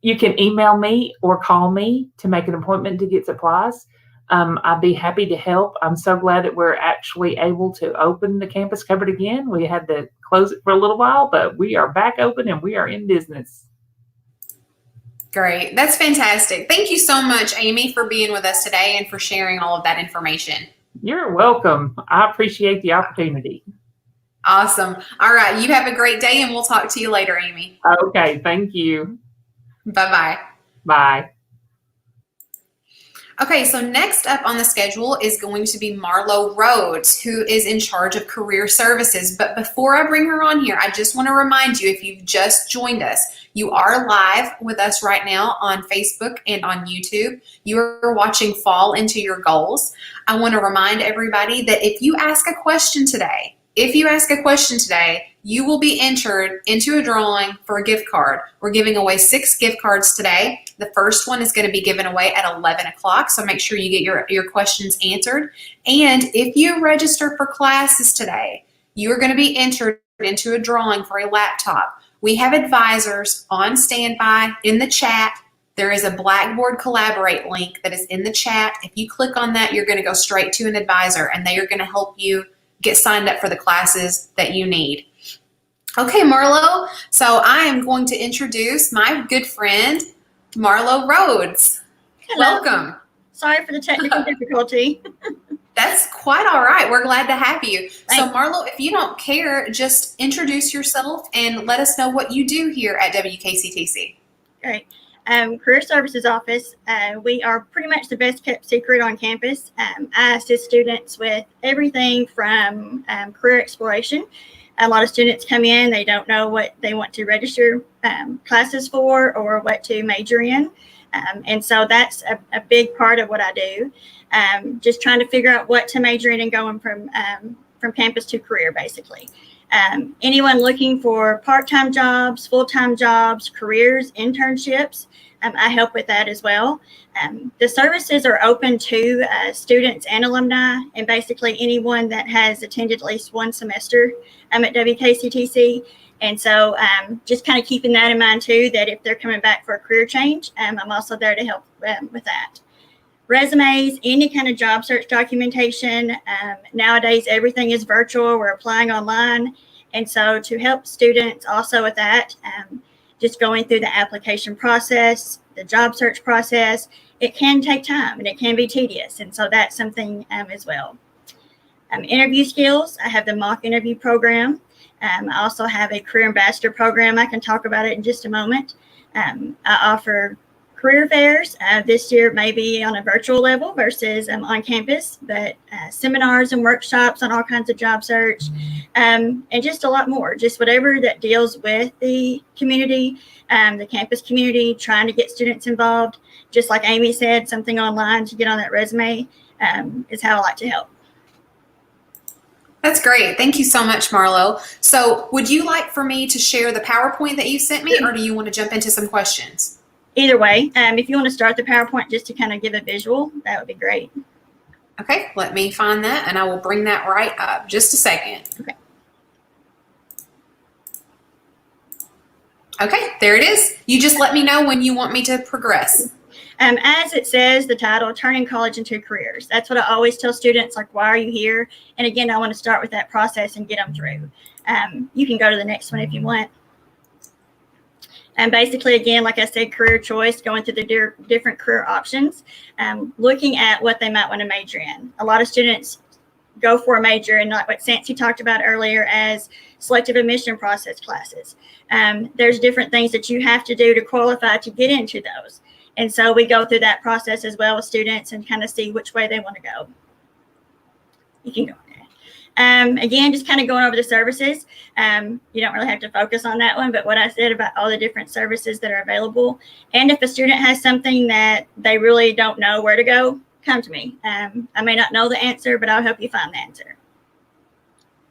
You can email me or call me to make an appointment to get supplies. I'd be happy to help. I'm so glad that we're actually able to open the campus cupboard again. We had to close it for a little while, but we are back open and we are in business. Great. That's fantastic. Thank you so much, Amy, for being with us today and for sharing all of that information. You're welcome. I appreciate the opportunity. Awesome. All right. You have a great day, and we'll talk to you later, Amy. Okay. Thank you. Bye-bye. Bye. Okay, so next up on the schedule is going to be Marlo Rhodes, who is in charge of career services. But before I bring her on here, I just want to remind you, if you've just joined us, you are live with us right now on Facebook and on YouTube. You are watching Fall Into Your Goals. I want to remind everybody that if you ask a question today, you will be entered into a drawing for a gift card. We're giving away 6 gift cards today. The first one is going to be given away at 11 o'clock, so make sure you get your questions answered. And if you register for classes today, you are going to be entered into a drawing for a laptop. We have advisors on standby in the chat. There is a Blackboard Collaborate link that is in the chat. If you click on that, you're going to go straight to an advisor, and they are going to help you get signed up for the classes that you need. Okay, Marlo, so I am going to introduce my good friend, Marlo Rhodes. Hello. Welcome. Sorry for the technical difficulty. That's quite all right. We're glad to have you. Thanks. So Marlo, if you don't care, just introduce yourself and let us know what you do here at WKCTC. Great. Career Services Office. We are pretty much the best kept secret on campus. I assist students with everything from career exploration. A lot of students come in, they don't know what they want to register classes for or what to major in. And so that's a big part of what I do. Just trying to figure out what to major in and going from campus to career, basically. Anyone looking for part-time jobs, full-time jobs, careers, internships, I help with that as well. The services are open to students and alumni, and basically anyone that has attended at least one semester at WKCTC. And so just kind of keeping that in mind too, that if they're coming back for a career change, I'm also there to help with that. Resumes, any kind of job search documentation. Nowadays, everything is virtual. We're applying online. And so to help students also with that, just going through the application process, the job search process, it can take time and it can be tedious. And so that's something as well. Interview skills, I have the mock interview program. I also have a career ambassador program. I can talk about it in just a moment. I offer career fairs. This year may be on a virtual level versus on campus, but seminars and workshops on all kinds of job search, and just a lot more, just whatever that deals with the community, the campus community, trying to get students involved. Just like Amy said, something online to get on that resume is how I like to help. That's great. Thank you so much, Marlo. So would you like for me to share the PowerPoint that you sent me, or do you want to jump into some questions? Either way, if you want to start the PowerPoint just to kind of give a visual, that would be great. Okay, let me find that and I will bring that right up. Just a second. Okay. Okay, there it is. You just let me know when you want me to progress. As it says, the title, Turning College into Careers. That's what I always tell students, like, why are you here? And again, I want to start with that process and get them through. You can go to the next one if you want. And basically, again, like I said, career choice, going through the different career options, looking at what they might want to major in. A lot of students go for a major in like what Sancy talked about earlier as selective admission process classes. There's different things that you have to do to qualify to get into those. And so we go through that process as well with students and kind of see which way they want to go. You can go on there. Again, just kind of going over the services. You don't really have to focus on that one, but what I said about all the different services that are available. And if a student has something that they really don't know where to go, come to me. I may not know the answer, but I'll help you find the answer.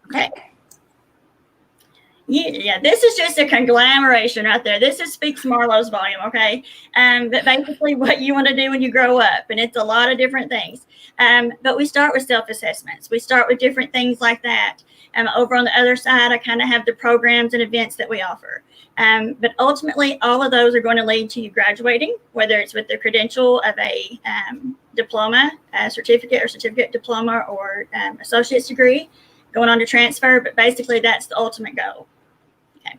Okay. Yeah, this is just a conglomeration right there. This speaks Marlowe's volume, okay? But basically what you want to do when you grow up, and it's a lot of different things. But we start with self-assessments. We start with different things like that. Over on the other side, I kind of have the programs and events that we offer. But ultimately, all of those are going to lead to you graduating, whether it's with the credential of a diploma, a certificate or certificate diploma, or associate's degree, going on to transfer. But basically, that's the ultimate goal. Okay.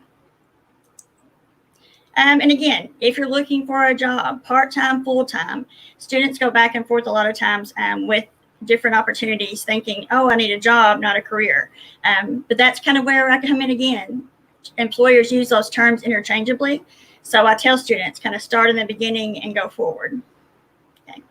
And again, if you're looking for a job, part-time, full-time, students go back and forth a lot of times with different opportunities thinking, oh, I need a job, not a career. But that's kind of where I come in again. Employers use those terms interchangeably. So I tell students kind of start in the beginning and go forward. Okay.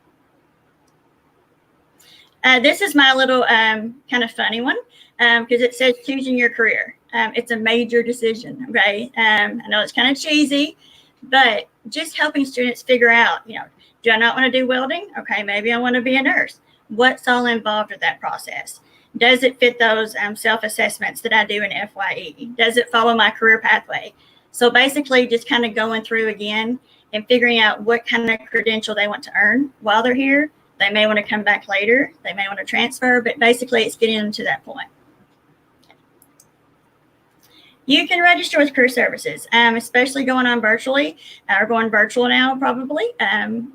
This is my little kind of funny one because it says choosing your career. It's a major decision, okay? I know it's kind of cheesy, but just helping students figure out, do I not want to do welding? Okay, maybe I want to be a nurse. What's all involved with that process? Does it fit those self-assessments that I do in FYE? Does it follow my career pathway? So basically just kind of going through again and figuring out what kind of credential they want to earn while they're here. They may want to come back later. They may want to transfer, but basically it's getting them to that point. You can register with Career Services, especially going on virtually or going virtual now, probably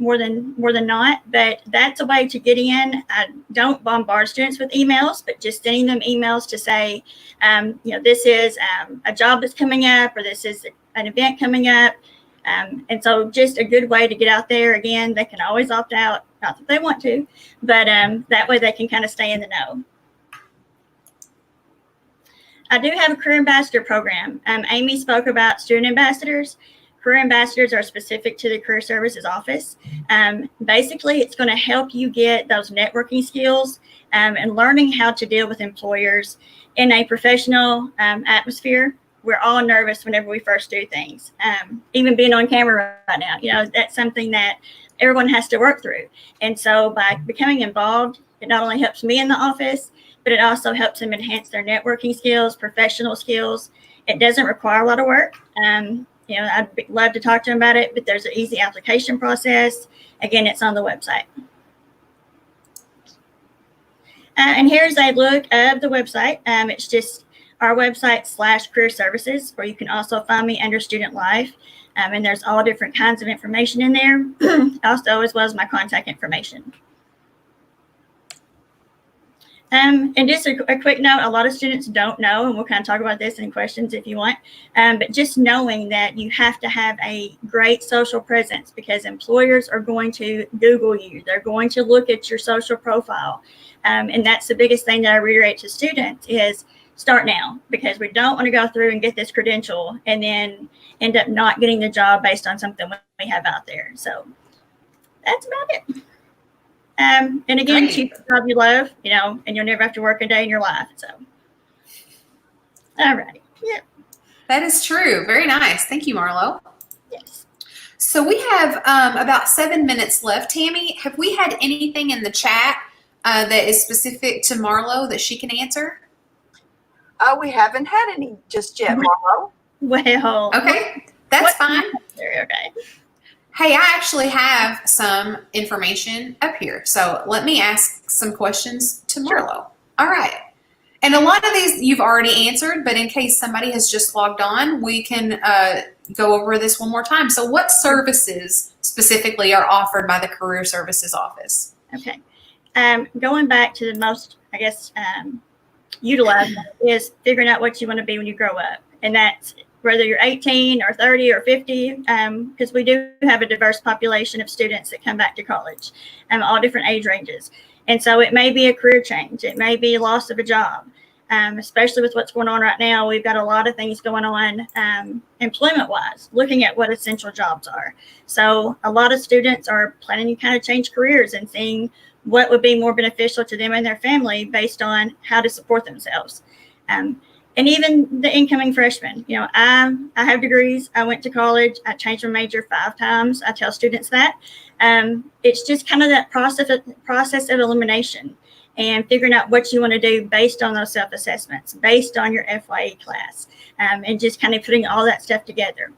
more than not. But that's a way to get in. I don't bombard students with emails, but just sending them emails to say, this is a job that's coming up, or this is an event coming up. And so just a good way to get out there. Again, they can always opt out, not that they want to, but that way they can kind of stay in the know. I do have a career ambassador program. Amy spoke about student ambassadors. Career ambassadors are specific to the Career Services office. Basically, it's going to help you get those networking skills and learning how to deal with employers in a professional atmosphere. We're all nervous whenever we first do things. Even being on camera right now, that's something that everyone has to work through. And so by becoming involved, it not only helps me in the office, but it also helps them enhance their networking skills, professional skills. It doesn't require a lot of work. I'd love to talk to them about it, but there's an easy application process. Again, it's on the website. And here's a look of the website. It's just our website /career services, where you can also find me under student life. And there's all different kinds of information in there, also as well as my contact information. And just a quick note, a lot of students don't know, and we'll kind of talk about this in questions if you want, but just knowing that you have to have a great social presence, because employers are going to Google you. They're going to look at your social profile. And that's the biggest thing that I reiterate to students is start now, because we don't want to go through and get this credential and then end up not getting the job based on something we have out there. So that's about it. And again, choose a job you love, and you'll never have to work a day in your life. So, all right. Yeah. That is true. Very nice. Thank you, Marlo. Yes. So we have about 7 minutes left. Tammy, have we had anything in the chat that is specific to Marlo that she can answer? We haven't had any just yet, Marlo. Well. Okay. That's fine. Okay. Hey, I actually have some information up here. So let me ask some questions to Marlo. All right. And a lot of these you've already answered, but in case somebody has just logged on, we can go over this one more time. So what services specifically are offered by the Career Services Office? Okay. Going back to the most, I guess, utilized is figuring out what you want to be when you grow up. And that's whether you're 18 or 30 or 50, because we do have a diverse population of students that come back to college, all different age ranges. And so it may be a career change. It may be loss of a job, especially with what's going on right now. We've got a lot of things going on employment-wise, looking at what essential jobs are. So a lot of students are planning to kind of change careers and seeing what would be more beneficial to them and their family based on how to support themselves. And even the incoming freshmen, you know, I have degrees. I went to college. I changed my major 5 times. I tell students that. It's just kind of that process of elimination and figuring out what you want to do based on those self-assessments, based on your FYE class, and just kind of putting all that stuff together.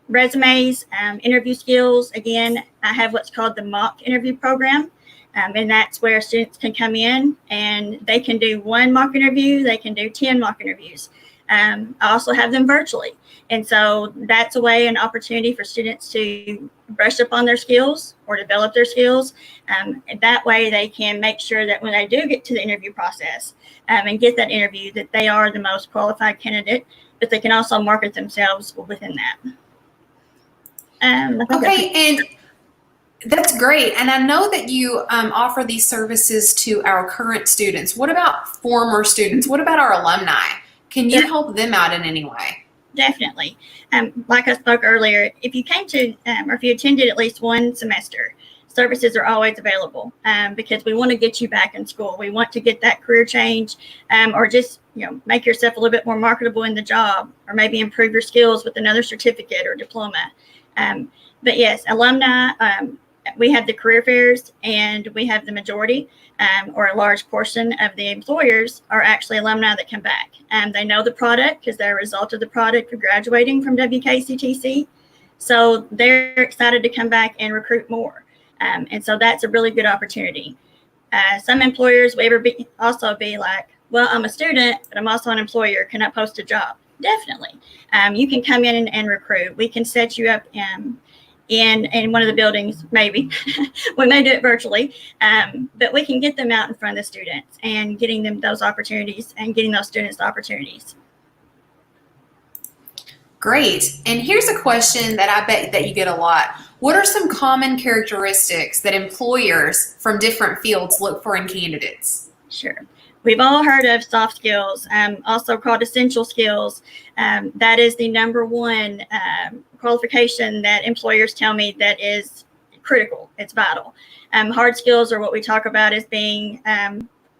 Resumes, interview skills. Again, I have what's called the mock interview program. And that's where students can come in and they can do 1 mock interview, they can do 10 mock interviews. I also have them virtually. And so that's a way, an opportunity for students to brush up on their skills or develop their skills. And that way they can make sure that when they do get to the interview process and get that interview, that they are the most qualified candidate, but they can also market themselves within that. Okay, and that's great. And I know that you offer these services to our current students. What about former students? What about our alumni? Can you help them out in any way? Definitely. Like I spoke earlier, if you came to or if you attended at least 1 semester, services are always available because we want to get you back in school. We want to get that career change or just, you know, make yourself a little bit more marketable in the job or maybe improve your skills with another certificate or diploma. But yes, alumni, we have the career fairs and we have the majority or a large portion of the employers are actually alumni that come back. They know the product because they're a result of the product of graduating from WKCTC. So they're excited to come back and recruit more. And so that's a really good opportunity. Some employers will also be like, well, I'm a student, but I'm also an employer. Can I post a job? Definitely. You can come in and recruit. We can set you up in one of the buildings, maybe. We may do it virtually, but we can get them out in front of the students and getting them those opportunities and getting those students the opportunities. Great. And here's a question that I bet that you get a lot. What are some common characteristics that employers from different fields look for in candidates? Sure. We've all heard of soft skills, also called essential skills. That is the #1 qualification that employers tell me that is critical. It's vital. Hard skills are what we talk about as being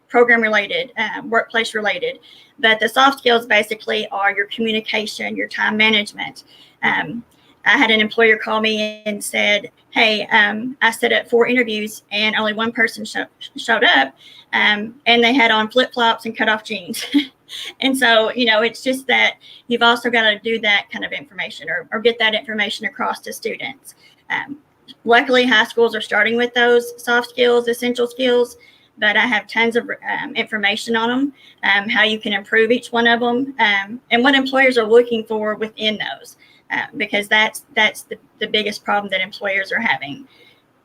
program related, workplace related. But the soft skills basically are your communication, your time management. I had an employer call me and said, hey, I set up 4 interviews and only 1 person showed up and they had on flip-flops and cut off jeans. And so, you know, it's just that you've also got to do that kind of information or get that information across to students. Luckily, high schools are starting with those soft skills, essential skills, but I have tons of information on them, how you can improve each one of them, and what employers are looking for within those. Because that's the biggest problem that employers are having.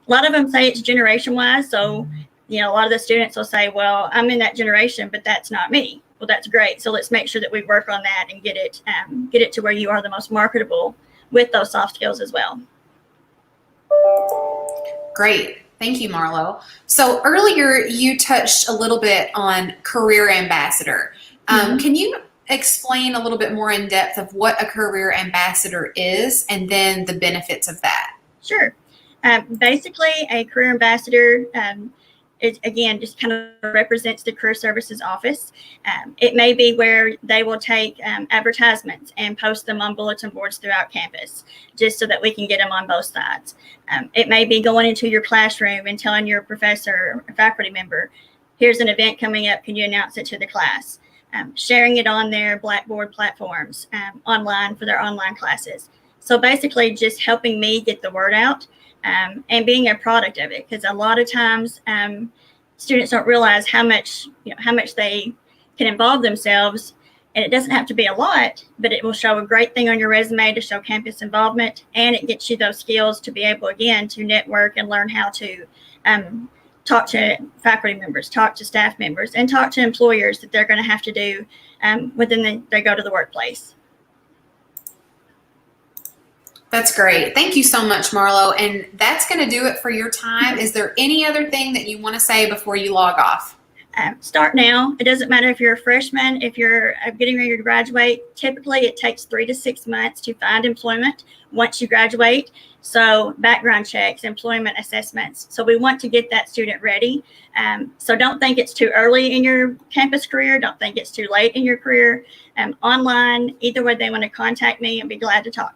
A lot of them say it's generation wise. So, you know, a lot of the students will say, well, I'm in that generation, but that's not me. Well, that's great. So let's make sure that we work on that and get it to where you are the most marketable with those soft skills as well. Great. Thank you, Marlo. So earlier you touched a little bit on career ambassador. Can you explain a little bit more in depth of what a career ambassador is and then the benefits of that? Sure. Basically, a career ambassador it again just kind of represents the Career Services Office. It may be where they will take advertisements and post them on bulletin boards throughout campus, just so that we can get them on both sides. It may be going into your classroom and telling your professor or faculty member, here's an event coming up, can you announce it to the class? Sharing it on their Blackboard platforms online for their online classes. So basically just helping me get the word out and being a product of it, because a lot of times students don't realize how much they can involve themselves And it doesn't have to be a lot, but it will show a great thing on your resume to show campus involvement, and it gets you those skills to be able, again, to network and learn how to talk to faculty members, talk to staff members, and talk to employers that they're going to have to do they go to the workplace. That's great. Thank you so much, Marlo. And that's going to do it for your time. Is there any other thing that you want to say before you log off? Start now. It doesn't matter if you're a freshman, if you're getting ready to graduate. Typically, it takes 3 to 6 months to find employment once you graduate. So background checks, employment assessments. So we want to get that student ready. So don't think it's too early in your campus career. Don't think it's too late in your career. Online, either way they want to contact me and be glad to talk.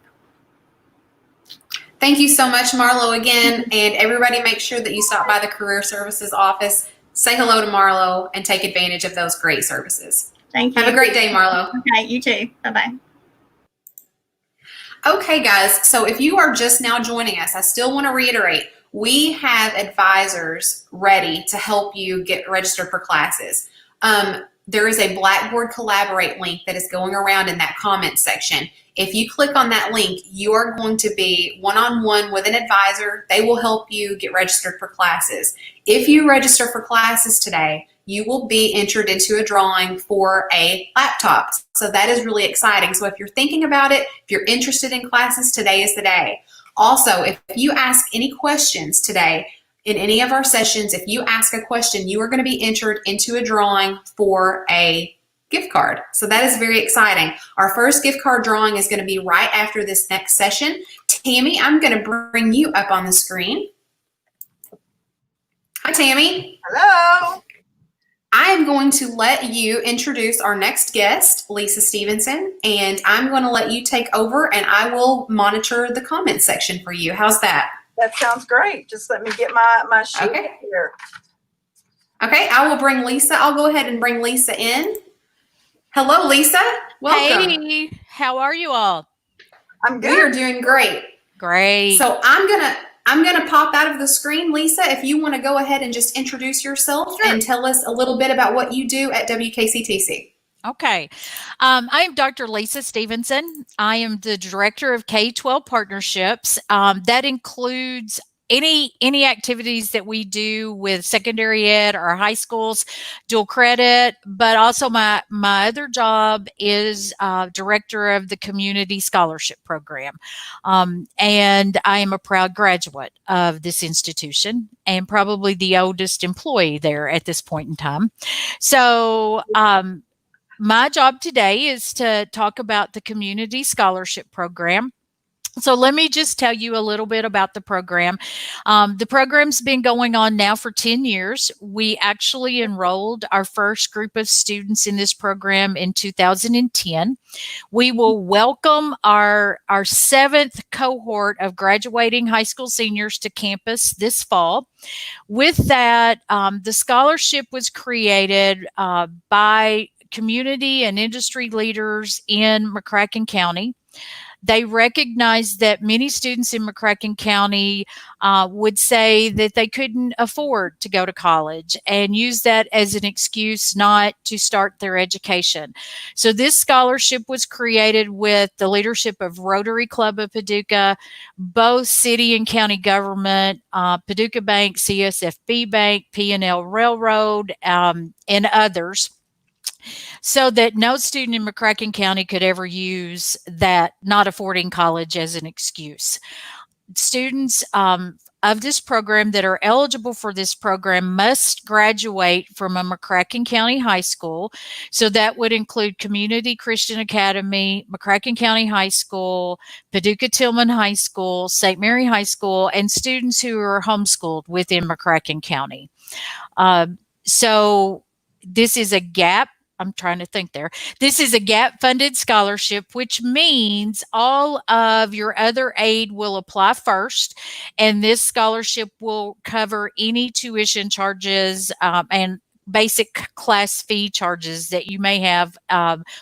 Thank you so much, Marlo, again. And everybody make sure that you stop by the Career Services office, say hello to Marlo, and take advantage of those great services. Thank you. Have a great day, Marlo. Okay, you too. Bye-bye. Okay, guys, so if you are just now joining us, I still want to reiterate, we have advisors ready to help you get registered for classes. There is a Blackboard Collaborate link that is going around in that comment section. If you click on that link, you are going to be one-on-one with an advisor. They will help you get registered for classes. If you register for classes today, you will be entered into a drawing for a laptop. So that is really exciting. So if you're thinking about it, if you're interested in classes, today is the day. Also, if you ask any questions today in any of our sessions, if you ask a question, you are going to be entered into a drawing for a gift card. So that is very exciting. Our first gift card drawing is going to be right after this next session. Tammy, I'm going to bring you up on the screen. Hi, Tammy. Hello. I am going to let you introduce our next guest, Lisa Stevenson, and I'm going to let you take over and I will monitor the comment section for you. How's that? That sounds great. Just let me get my sheet here. Okay, I will bring Lisa. I'll go ahead and bring Lisa in. Hello, Lisa. Welcome. Hey, how are you all? I'm good. We are doing great. Great. So I'm gonna pop out of the screen, Lisa. If you want to go ahead and just introduce yourself and tell us a little bit about what you do at WKCTC. Okay. I am Dr. Lisa Stevenson. I am the Director of K-12 Partnerships. That includes any activities that we do with secondary ed or high schools, dual credit, but also my other job is Director of the Community Scholarship Program. And I am a proud graduate of this institution and probably the oldest employee there at this point in time. So, my job today is to talk about the Community Scholarship Program. So let me just tell you a little bit about the program. The program's been going on now for 10 years. We actually enrolled our first group of students in this program in 2010. We will welcome our 7th cohort of graduating high school seniors to campus this fall. With that, the scholarship was created by community and industry leaders in McCracken County. They recognize that many students in McCracken County would say that they couldn't afford to go to college and use that as an excuse not to start their education. So this scholarship was created with the leadership of Rotary Club of Paducah, both city and county government, Paducah Bank, CSFB Bank, P&L Railroad, and others, so that no student in McCracken County could ever use that not affording college as an excuse. Students of this program that are eligible for this program must graduate from a McCracken County high school. So that would include Community Christian Academy, McCracken County High School, Paducah Tillman High School, St. Mary High School, and students who are homeschooled within McCracken County. So this is a gap. I'm trying to think there. This is a gap-funded scholarship, which means all of your other aid will apply first, and this scholarship will cover any tuition charges and basic class fee charges that you may have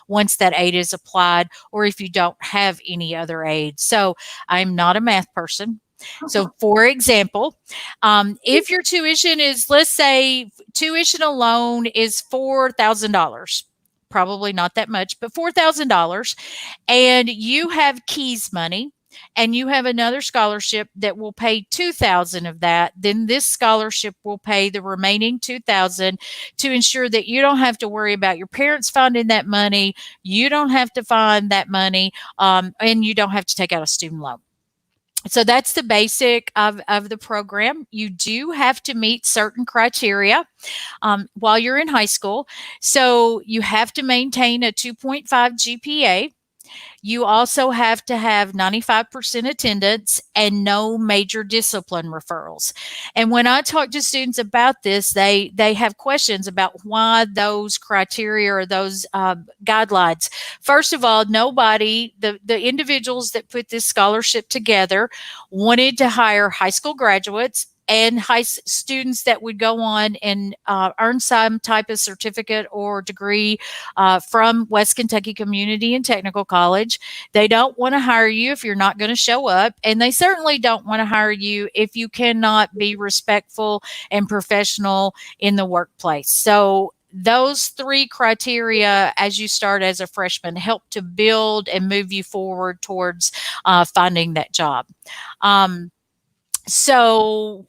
once that aid is applied, or if you don't have any other aid. So I'm not a math person. So for example, if your tuition is, let's say tuition alone is $4,000 probably not that much, but $4,000, and you have Keys money, and you have another scholarship that will pay 2,000 of that, then this scholarship will pay the remaining 2,000 to ensure that you don't have to worry about your parents finding that money, you don't have to find that money, and you don't have to take out a student loan. So that's the basic of the program. You do have to meet certain criteria while you're in high school. So you have to maintain a 2.5 GPA. You also have to have 95% attendance and no major discipline referrals. And when I talk to students about this, they have questions about why those criteria or those guidelines. First of all, the individuals that put this scholarship together wanted to hire high school graduates and students that would go on and earn some type of certificate or degree from West Kentucky Community and Technical College. They don't want to hire you if you're not going to show up, and they certainly don't want to hire you if you cannot be respectful and professional in the workplace. So those three criteria as you start as a freshman help to build and move you forward towards finding that job. So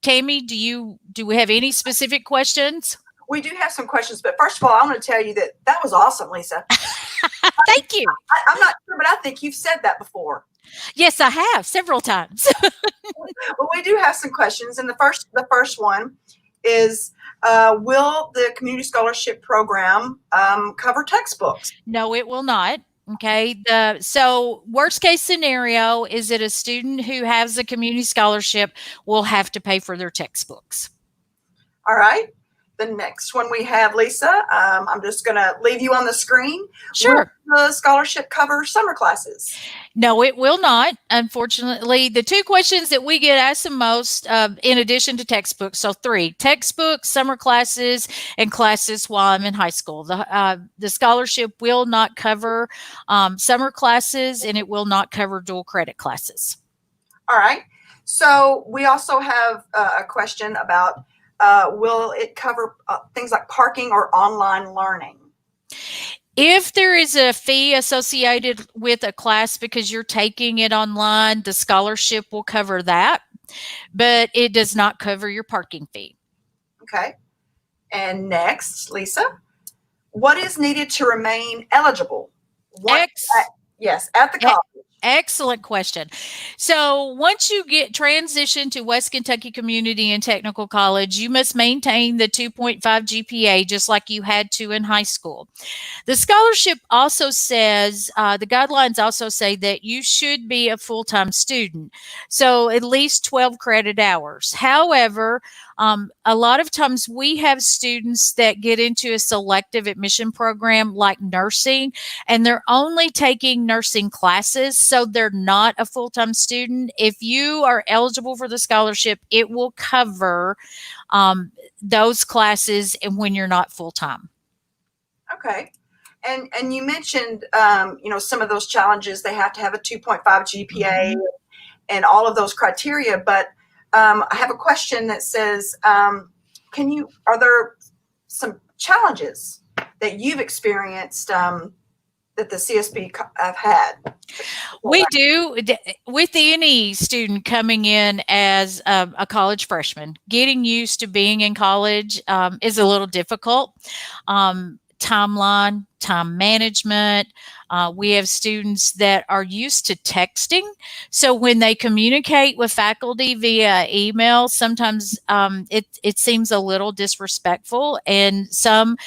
Tammy, do we have any specific questions? We do have some questions, but first of all, I want to tell you that was awesome, Lisa. Thank you. I'm not sure, but I think you've said that before. Yes, I have several times. Well, we do have some questions, and the first one is, will the community scholarship program cover textbooks? No, it will not. Okay. So worst case scenario is that a student who has a community scholarship will have to pay for their textbooks. All right. The next one we have, Lisa, I'm just going to leave you on the screen. Sure. Will the scholarship cover summer classes? No, it will not. Unfortunately, the two questions that we get asked the most, in addition to textbooks, so 3 textbooks, summer classes, and classes while I'm in high school. The scholarship will not cover summer classes, and it will not cover dual credit classes. All right. So we also have a question about, will it cover things like parking or online learning? If there is a fee associated with a class because you're taking it online, the scholarship will cover that, but it does not cover your parking fee. Okay. And next, Lisa, what is needed to remain eligible? Yes, at the college. Excellent question. So once you get transitioned to West Kentucky Community and Technical College, you must maintain the 2.5 GPA just like you had to in high school. The scholarship also says, the guidelines also say that you should be a full-time student, so at least 12 credit hours. However, a lot of times we have students that get into a selective admission program like nursing, and they're only taking nursing classes, so they're not a full-time student. If you are eligible for the scholarship, it will cover those classes and when you're not full-time. Okay. And you mentioned, some of those challenges, they have to have a 2.5 GPA and all of those criteria, but I have a question that says, are there some challenges that you've experienced that the CSB have had? We do. With any student coming in as a college freshman, getting used to being in college is a little difficult. Timeline, time management. We have students that are used to texting. So when they communicate with faculty via email, sometimes it seems a little disrespectful, and some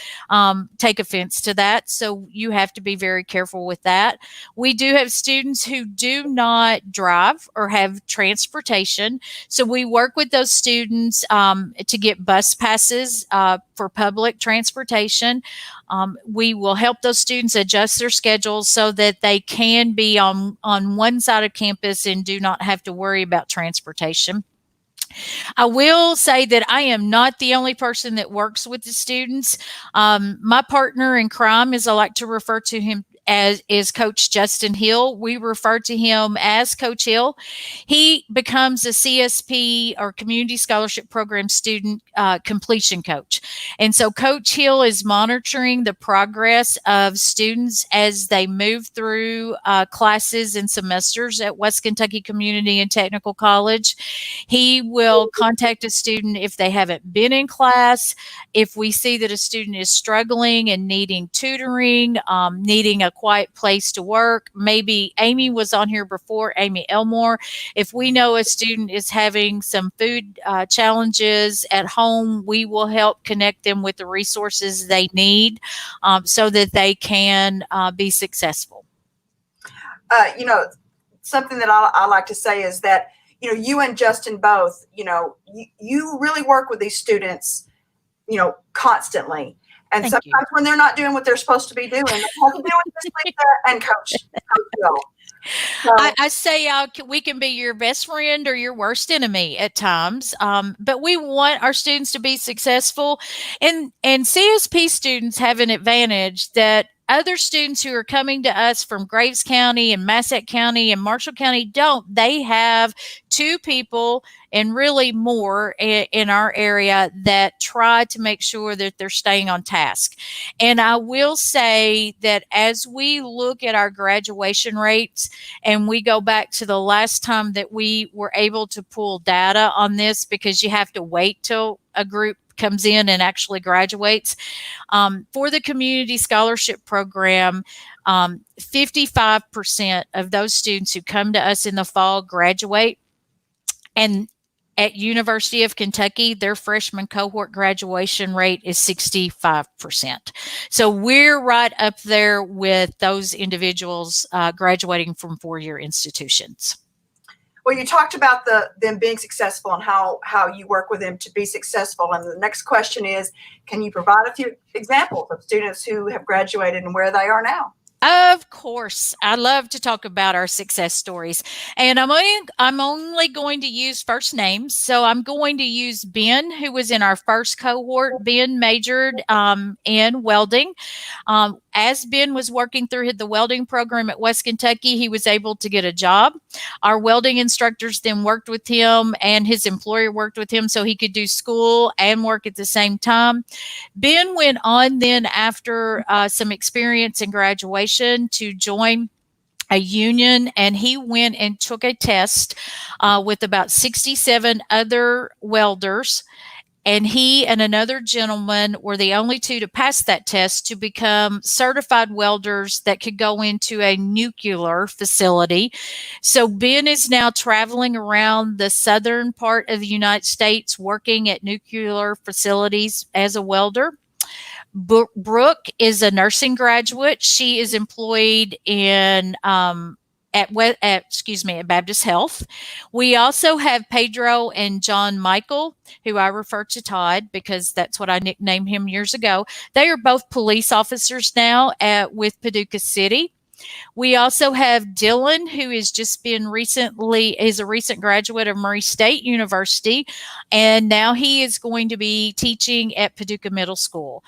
take offense to that. So you have to be very careful with that. We do have students who do not drive or have transportation. So we work with those students to get bus passes for public transportation. We will help those students adjust their schedules so that they can be on one side of campus and do not have to worry about transportation. I will say that I am not the only person that works with the students. My partner in crime, as I like to refer to him is Coach Justin Hill. We refer to him as Coach Hill. He becomes a CSP or Community Scholarship Program student completion coach. And so Coach Hill is monitoring the progress of students as they move through classes and semesters at West Kentucky Community and Technical College. He will contact a student if they haven't been in class, if we see that a student is struggling and needing tutoring, needing a quiet place to work. Maybe Amy was on here before, Amy Elmore. If we know a student is having some food challenges at home, we will help connect them with the resources they need so that they can be successful. Something that I like to say is that, you and Justin both, you really work with these students, constantly. And Thank sometimes you. when they're not doing what they're supposed to be doing, they have to deal with Miss Lisa and Coach Bill. So, I say we can be your best friend or your worst enemy at times, but we want our students to be successful. And CSP students have an advantage that other students who are coming to us from Graves County and Massac County and Marshall County don't. They have two people and really more in our area that try to make sure that they're staying on task. And I will say that as we look at our graduation rates and we go back to the last time that we were able to pull data on this, because you have to wait till a group comes in and actually graduates. For the Community Scholarship Program, 55% of those students who come to us in the fall graduate. And at University of Kentucky, their freshman cohort graduation rate is 65%. So we're right up there with those individuals graduating from four-year institutions. well, you talked about them being successful and how you work with them to be successful. And the next question is, can you provide a few examples of students who have graduated and where they are now? Of course, I love to talk about our success stories, and I'm only going to use first names. So I'm going to use Ben, who was in our first cohort. Ben majored in welding. As Ben was working through the welding program at West Kentucky, he was able to get a job. Our welding instructors then worked with him, and his employer worked with him so he could do school and work at the same time. Ben went on then after some experience in graduation to join a union, and he went and took a test with about 67 other welders. And he and another gentleman were the only two to pass that test to become certified welders that could go into a nuclear facility. So Ben is now traveling around the southern part of the United States working at nuclear facilities as a welder. Brooke is a nursing graduate. She is employed in at Baptist Health. We also have Pedro and John Michael, who I refer to Todd because that's what I nicknamed him years ago. They are both police officers now with Paducah City. We also have Dylan, who has just been is a recent graduate of Murray State University, and now he is going to be teaching at Paducah Middle School.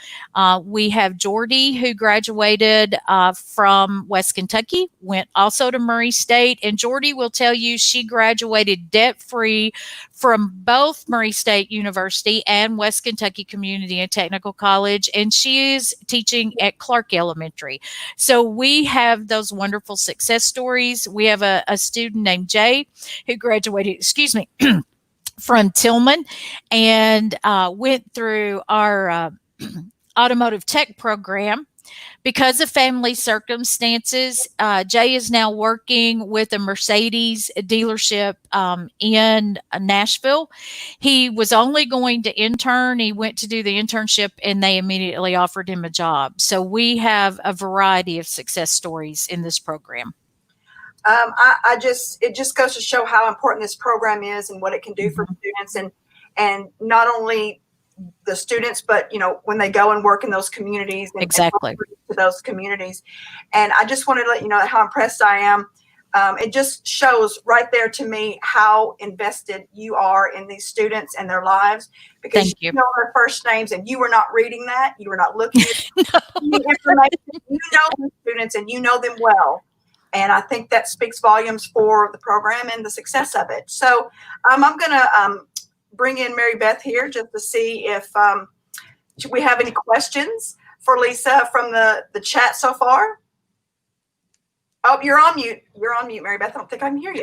We have Jordy, who graduated from West Kentucky, went also to Murray State, and Jordy will tell you she graduated debt-free from both Murray State University and West Kentucky Community and Technical College, and she is teaching at Clark Elementary. So we have those wonderful success stories. We have a student named Jay who graduated, from Tillman and went through our automotive tech program. Because of family circumstances, Jay is now working with a Mercedes dealership in Nashville. He was only going to intern. He went to do the internship and they immediately offered him a job. So we have a variety of success stories in this program. It just goes to show how important this program is and what it can do for students, and not only the students, but when they go and work in those communities, and exactly to those communities. And I just wanted to let you know how impressed I am it just shows right there to me how invested you are in these students and their lives, because Thank you. know their first names and you were not reading that. You were not looking at the information. You know the students and you know them well. And I think that speaks volumes for the program and the success of it. So I'm going to bring in Mary Beth here just to see if we have any questions for Lisa from the chat so far. Oh, you're on mute. You're on mute, Mary Beth. I don't think I can hear you.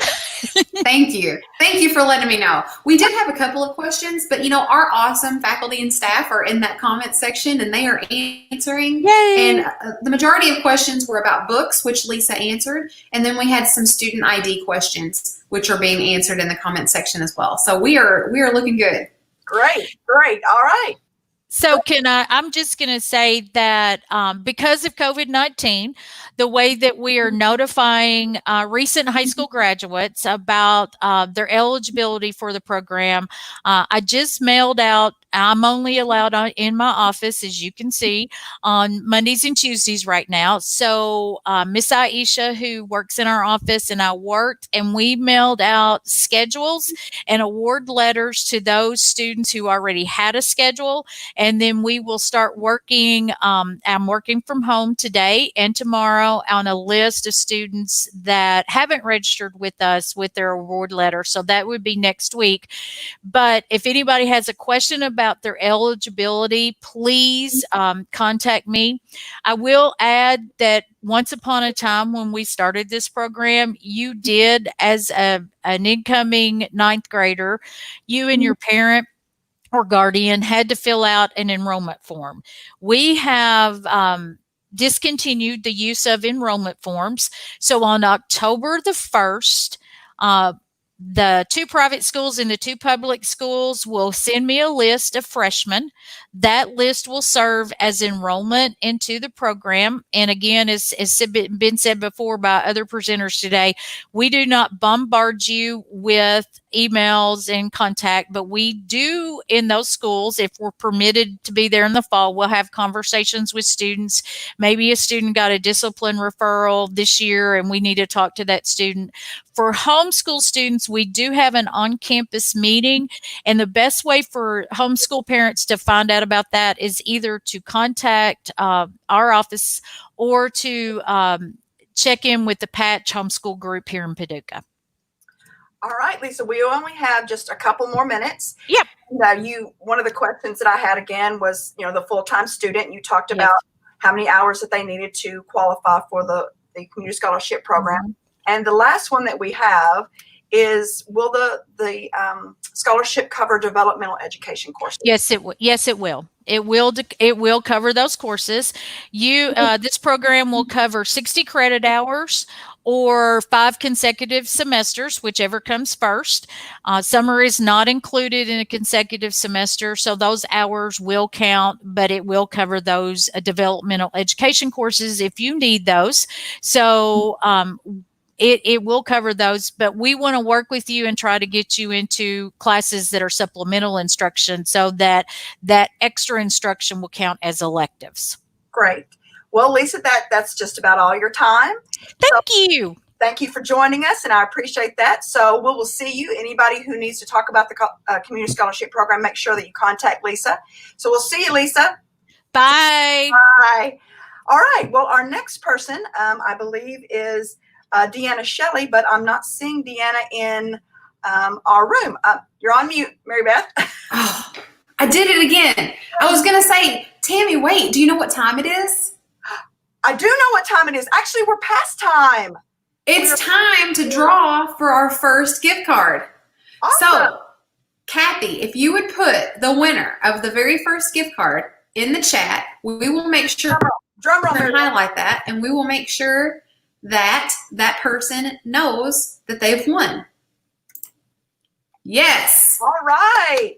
Thank you. Thank you for letting me know. We did have a couple of questions, but our awesome faculty and staff are in that comment section and they are answering. Yay! And the majority of questions were about books, which Lisa answered. And then we had some student ID questions, which are being answered in the comment section as well. So we are looking good. Great. All right. So I'm just going to say that because of COVID-19, the way that we are notifying recent high school graduates about their eligibility for the program, I just mailed out, I'm only allowed in my office, as you can see, on Mondays and Tuesdays right now. So Miss Aisha, who works in our office, and I worked, and we mailed out schedules and award letters to those students who already had a schedule. And then we will start working. I'm working from home today and tomorrow on a list of students that haven't registered with us with their award letter. So that would be next week. But if anybody has a question about their eligibility, please contact me. I will add that once upon a time when we started this program, you did, as an incoming ninth grader, you and your parent or guardian had to fill out an enrollment form. We have discontinued the use of enrollment forms. So on October the 1st, the 2 private schools and the 2 public schools will send me a list of freshmen. That list will serve as enrollment into the program. And again, as been said before by other presenters today, we do not bombard you with emails and contact, but we do in those schools, if we're permitted to be there in the fall, we'll have conversations with students. Maybe a student got a discipline referral this year and we need to talk to that student. For homeschool students, we do have an on-campus meeting, and the best way for homeschool parents to find out about that is either to contact our office or to check in with the Patch Homeschool Group here in Paducah. All right, Lisa, we only have just a couple more minutes. Yep. One of the questions that I had again was, the full-time student. You talked about how many hours that they needed to qualify for the community scholarship program. Mm-hmm. And the last one that we have is, will the scholarship cover developmental education courses? Yes, it will. Yes, it will. It will cover those courses. This program will cover 60 credit hours or 5 consecutive semesters, whichever comes first. Summer is not included in a consecutive semester, so those hours will count, but it will cover those developmental education courses if you need those. So it will cover those, but we want to work with you and try to get you into classes that are supplemental instruction so that extra instruction will count as electives. Great. Well, Lisa, that's just about all your time. Thank you. Thank you for joining us, and I appreciate that. So we will see you. Anybody who needs to talk about the community scholarship program, make sure that you contact Lisa. So we'll see you, Lisa. Bye. Bye. All right. Well, our next person, I believe, is Deanna Shelley, but I'm not seeing Deanna in our room. You're on mute, Mary Beth. Oh, I did it again. I was going to say, Tammy, wait, do you know what time it is? I do know what time it is. Actually, we're past time. It's time to draw for our first gift card. Awesome. So, Kathy, if you would put the winner of the very first gift card in the chat, we will make sure drum roll, to highlight that, and we will make sure that that person knows that they've won. Yes. All right.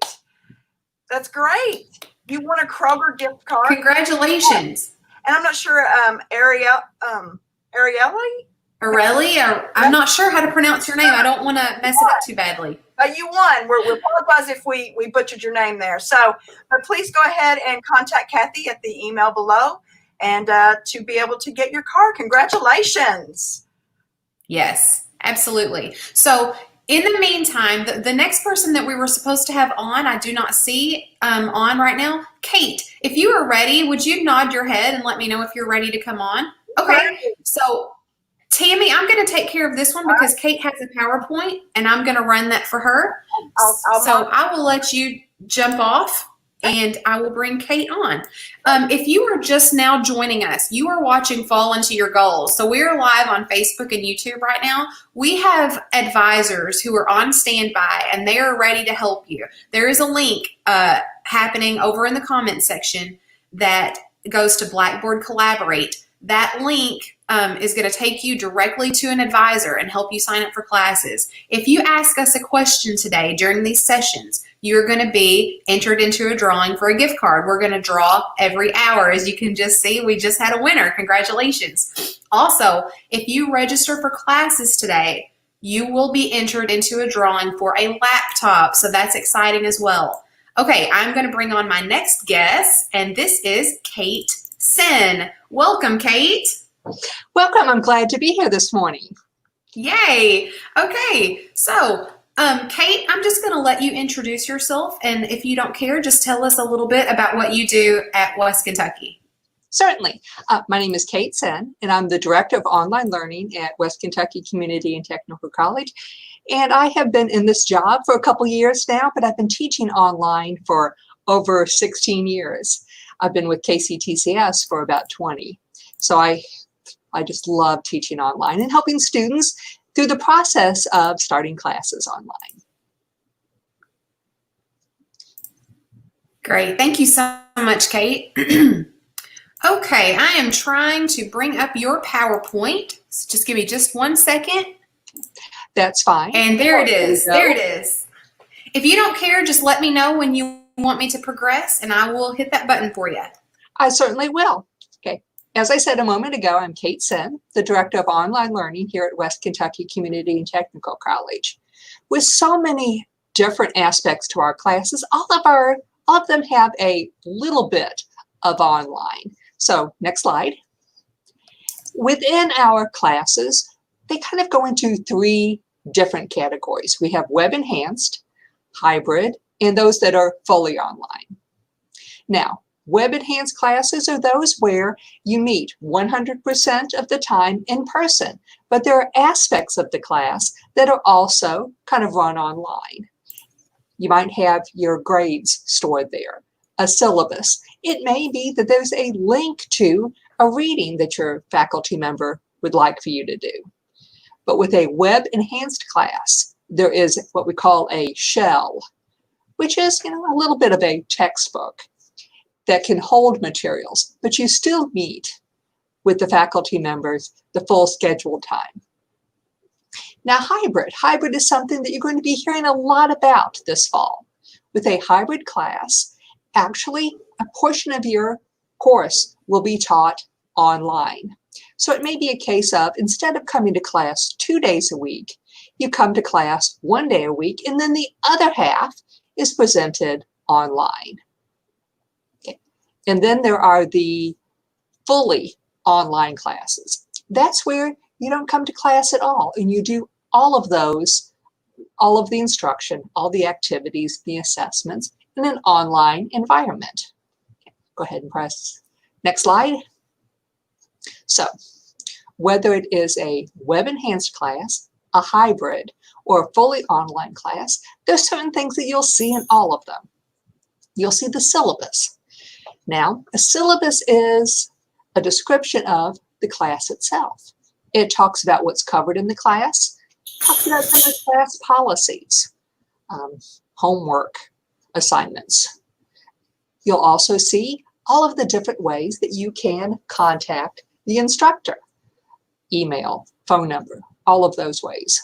That's great. You won a Kroger gift card. Congratulations. And I'm not sure, Arielli? I'm not sure how to pronounce your name. I don't want to mess it up too badly. You won. We apologize if we butchered your name there. So, but please go ahead and contact Kathy at the email below and to be able to get your card. Congratulations. Yes, absolutely. So in the meantime, the next person that we were supposed to have on, I do not see on right now. Kate, if you are ready, would you nod your head and let me know if you're ready to come on? Okay, so Tammy, I'm going to take care of this one because Kate has a PowerPoint and I'm going to run that for her. So I will let you jump off and I will bring Kate on. If you are just now joining us, you are watching Fall Into Your Goals. So we are live on Facebook and YouTube right now. We have advisors who are on standby and they are ready to help you. There is a link happening over in the comment section that goes to Blackboard Collaborate. That link is going to take you directly to an advisor and help you sign up for classes. If you ask us a question today during these sessions, you're going to be entered into a drawing for a gift card. We're going to draw every hour. As you can just see, we just had a winner. Congratulations. Also, if you register for classes today, you will be entered into a drawing for a laptop. So that's exciting as well. Okay, I'm going to bring on my next guest, and this is Kate Sen. Welcome, Kate. Welcome. I'm glad to be here this morning. Yay. Okay, so Kate, I'm just going to let you introduce yourself, and if you don't care, just tell us a little bit about what you do at West Kentucky. Certainly. My name is Kate Sen, and I'm the Director of Online Learning at West Kentucky Community and Technical College. And I have been in this job for a couple years now, but I've been teaching online for over 16 years. I've been with KCTCS for about 20. So I just love teaching online and helping students through the process of starting classes online. Great. Thank you so much, Kate. Okay, I am trying to bring up your PowerPoint. So just give me just 1 second. That's fine. And there it is. There it is. If you don't care, just let me know when you want me to progress, and I will hit that button for you. I certainly will. Okay. As I said a moment ago, I'm Kate Sen, the Director of Online Learning here at West Kentucky Community and Technical College. With so many different aspects to our classes, all of them have a little bit of online. So next slide. Within our classes, they kind of go into 3 different categories. We have web enhanced, hybrid, and those that are fully online. Now, web enhanced classes are those where you meet 100% of the time in person, but there are aspects of the class that are also kind of run online. You might have your grades stored there, a syllabus. It may be that there's a link to a reading that your faculty member would like for you to do. But with a web enhanced class, there is what we call a shell, which is, a little bit of a textbook that can hold materials, but you still meet with the faculty members the full scheduled time. Now, hybrid is something that you're going to be hearing a lot about this fall. With a hybrid class, actually a portion of your course will be taught online. So it may be a case of, instead of coming to class 2 days a week, you come to class 1 day a week, and then the other half is presented online. Okay. And then there are the fully online classes. That's where you don't come to class at all, and you do all of those, all of the instruction, all the activities, the assessments, in an online environment. Okay. Go ahead and press next slide. So whether it is a web-enhanced class, a hybrid, or a fully online class, there's certain things that you'll see in all of them. You'll see the syllabus. Now, a syllabus is a description of the class itself. It talks about what's covered in the class, talks about some of the class policies, homework assignments. You'll also see all of the different ways that you can contact the instructor, email, phone number, all of those ways.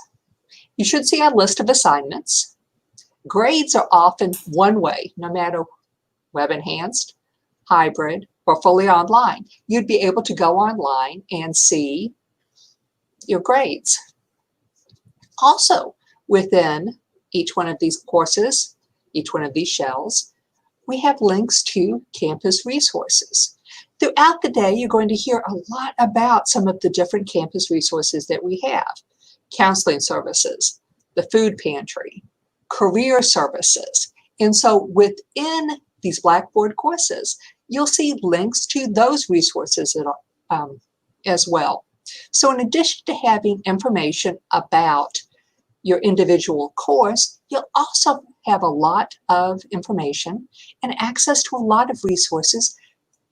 You should see a list of assignments. Grades are often one way, no matter web enhanced, hybrid, or fully online. You'd be able to go online and see your grades. Also, within each one of these courses, each one of these shells, we have links to campus resources. Throughout the day, you're going to hear a lot about some of the different campus resources that we have. counseling services, the food pantry, career services. And so within these Blackboard courses, you'll see links to those resources as well. So in addition to having information about your individual course, you'll also have a lot of information and access to a lot of resources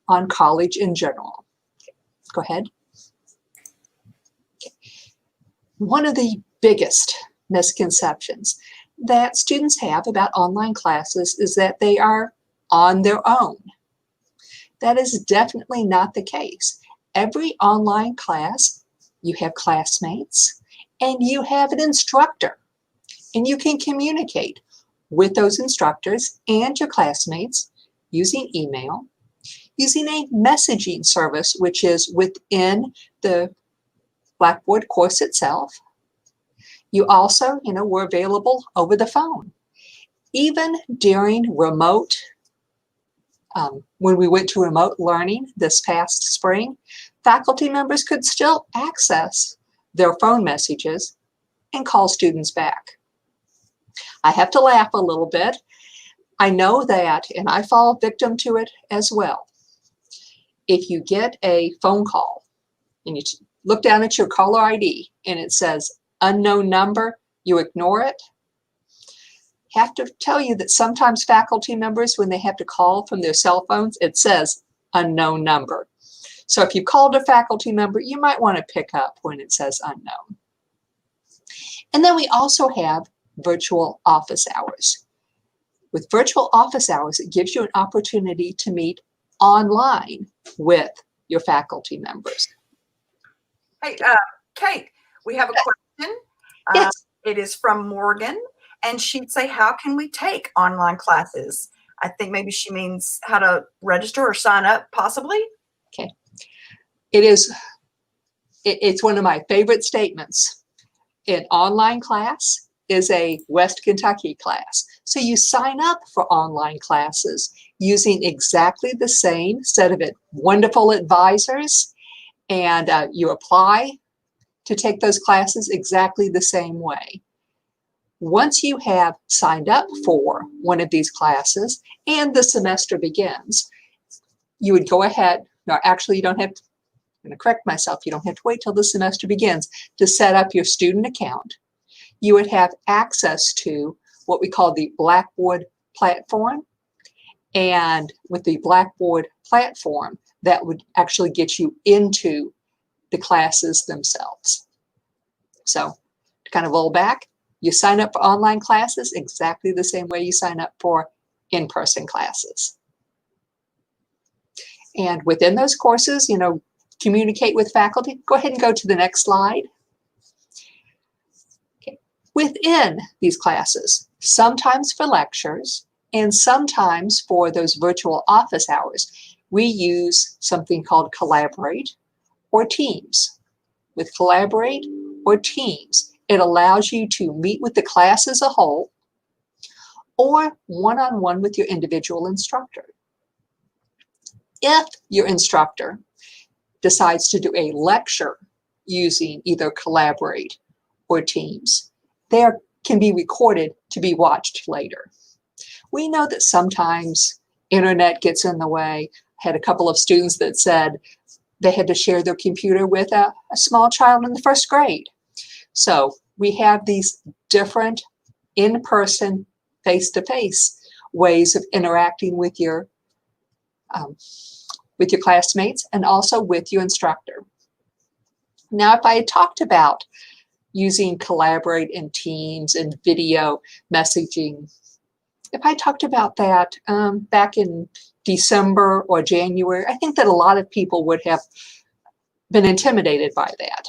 on college in general. Go ahead. One of the biggest misconceptions that students have about online classes is that they are on their own. That is definitely not the case. Every online class, you have classmates and you have an instructor, and you can communicate with those instructors and your classmates using email, using a messaging service, which is within the Blackboard course itself. You also, were available over the phone. Even during remote, when we went to remote learning this past spring, faculty members could still access their phone messages and call students back. I have to laugh a little bit. I know that, and I fall victim to it as well. If you get a phone call and you look down at your caller ID and it says unknown number, you ignore it. Have to tell you that sometimes faculty members, when they have to call from their cell phones, it says unknown number. So if you called a faculty member, you might want to pick up when it says unknown. And then we also have virtual office hours. With virtual office hours, it gives you an opportunity to meet online with your faculty members. Hey, Kate, we have a question. Yes. It is from Morgan, and she'd say, how can we take online classes? I think maybe she means how to register or sign up, possibly. Okay. It's one of my favorite statements. An online class is a West Kentucky class. So you sign up for online classes using exactly the same set of wonderful advisors, and you apply to take those classes exactly the same way. Once you have signed up for one of these classes and the semester begins, you would go ahead. No, actually, you don't have to. I'm going to correct myself. You don't have to wait till the semester begins to set up your student account. You would have access to what we call the Blackboard platform. And with the Blackboard platform, that would actually get you into the classes themselves. So to kind of roll back, you sign up for online classes exactly the same way you sign up for in-person classes. And within those courses, communicate with faculty. Go ahead and go to the next slide. Okay. Within these classes, sometimes for lectures and sometimes for those virtual office hours, we use something called Collaborate or Teams. With Collaborate or Teams, it allows you to meet with the class as a whole or one-on-one with your individual instructor. If your instructor decides to do a lecture using either Collaborate or Teams, they can be recorded to be watched later. We know that sometimes internet gets in the way. I had a couple of students that said they had to share their computer with a small child in the first grade. So we have these different in-person, face-to-face ways of interacting with your classmates and also with your instructor. Now, if I had talked about using Collaborate and Teams and video messaging, if I talked about that back in December or January, I think that a lot of people would have been intimidated by that.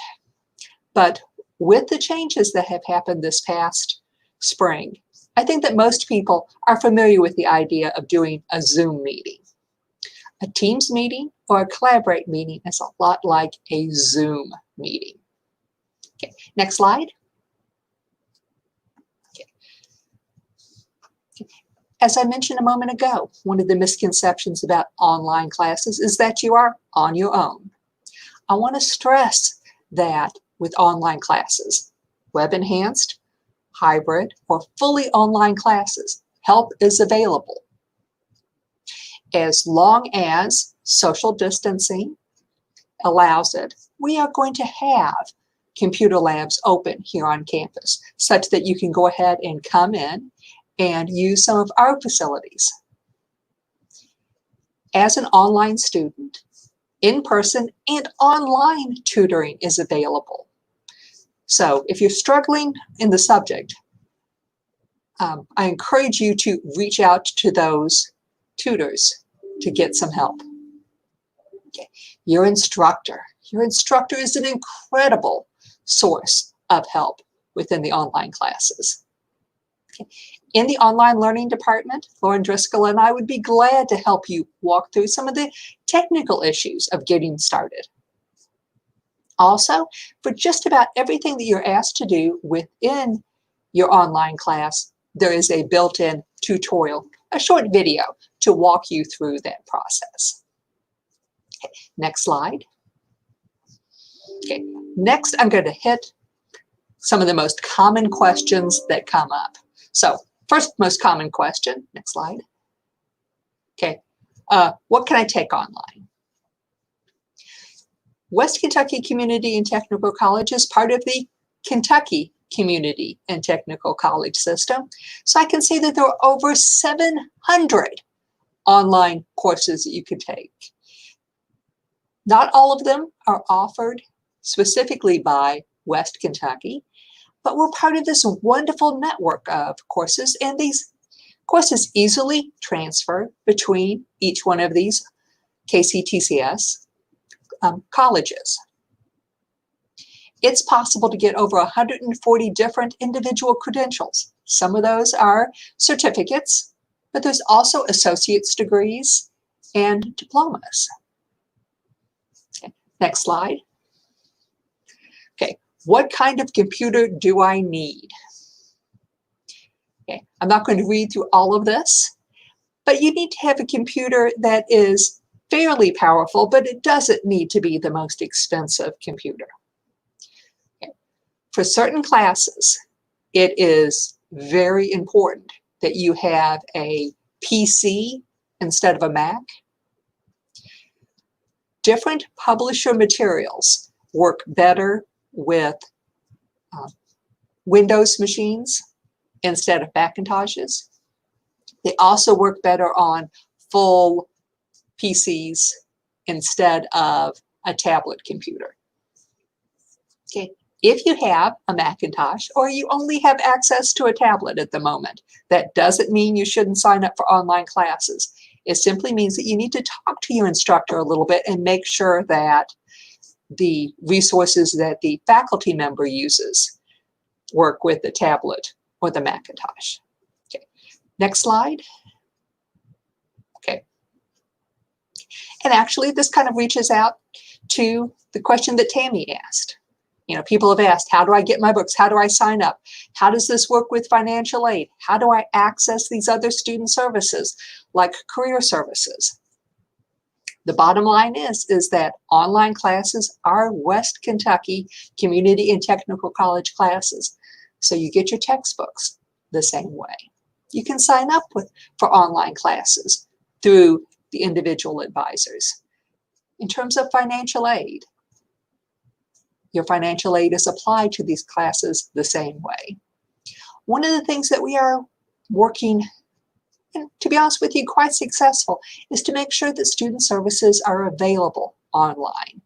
But with the changes that have happened this past spring, I think that most people are familiar with the idea of doing a Zoom meeting. A Teams meeting or a Collaborate meeting is a lot like a Zoom meeting. Okay, next slide. Okay. As I mentioned a moment ago, one of the misconceptions about online classes is that you are on your own. I want to stress that with online classes, web enhanced, hybrid, or fully online classes, help is available. As long as social distancing allows it, we are going to have computer labs open here on campus such that you can go ahead and come in and use some of our facilities. As an online student, in-person and online tutoring is available. So if you're struggling in the subject, I encourage you to reach out to those tutors to get some help. Okay. Your instructor is an incredible source of help within the online classes. Okay. In the online learning department, Lauren Driscoll and I would be glad to help you walk through some of the technical issues of getting started. Also, for just about everything that you're asked to do within your online class, there is a built-in tutorial, a short video to walk you through that process. Okay, next slide. Okay, next I'm going to hit some of the most common questions that come up. So, first most common question, next slide. Okay, what can I take online? West Kentucky Community and Technical College is part of the Kentucky Community and Technical College system. So I can see that there are over 700 online courses that you could take. Not all of them are offered specifically by West Kentucky, but we're part of this wonderful network of courses, and these courses easily transfer between each one of these KCTCS colleges. It's possible to get over 140 different individual credentials. Some of those are certificates, but there's also associate's degrees and diplomas. Okay, next slide. Okay, what kind of computer do I need? Okay, I'm not going to read through all of this, but you need to have a computer that is fairly powerful, but it doesn't need to be the most expensive computer. Okay. For certain classes, it is very important that you have a PC instead of a Mac. Different publisher materials work better with Windows machines instead of Macintoshes. They also work better on full PCs instead of a tablet computer. Okay, if you have a Macintosh or you only have access to a tablet at the moment, that doesn't mean you shouldn't sign up for online classes. It simply means that you need to talk to your instructor a little bit and make sure that the resources that the faculty member uses work with the tablet or the Macintosh. Okay, next slide. And actually, this kind of reaches out to the question that Tammy asked. You know, people have asked, how do I get my books? How do I sign up? How does this work with financial aid? How do I access these other student services like career services? The bottom line is that online classes are West Kentucky Community and Technical College classes. So you get your textbooks the same way. You can sign up for online classes through the individual advisors. In terms of financial aid, your financial aid is applied to these classes the same way. One of the things that we are working, and to be honest with you, quite successful, is to make sure that student services are available online.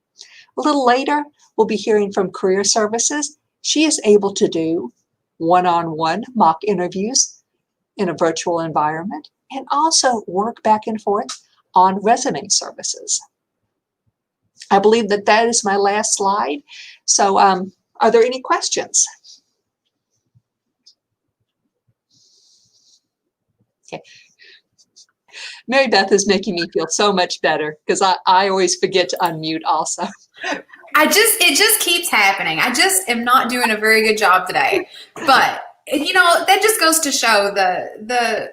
A little later, we'll be hearing from Career Services. She is able to do one-on-one mock interviews in a virtual environment and also work back and forth on resume services. I believe that that is my last slide. So are there any questions? Okay. Mary Beth is making me feel so much better because I always forget to unmute also. It just keeps happening. I just am not doing a very good job today. But, you know, that just goes to show the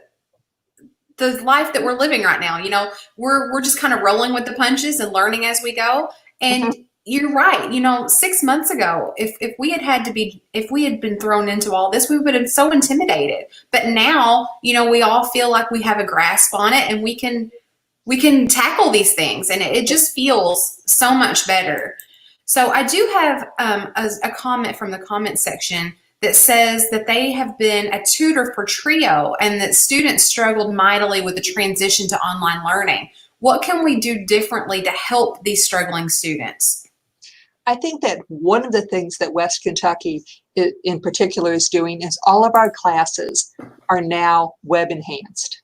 life that we're living right now. You know, we're just kind of rolling with the punches and learning as we go. And you're right. 6 months ago, if we had been thrown into all this, we would have been so intimidated. But now, we all feel like we have a grasp on it, and we can tackle these things, and it just feels so much better. So I do have a comment from the comment section that says that they have been a tutor for TRIO and that students struggled mightily with the transition to online learning. What can we do differently to help these struggling students? I think that one of the things that West Kentucky in particular is doing is all of our classes are now web enhanced,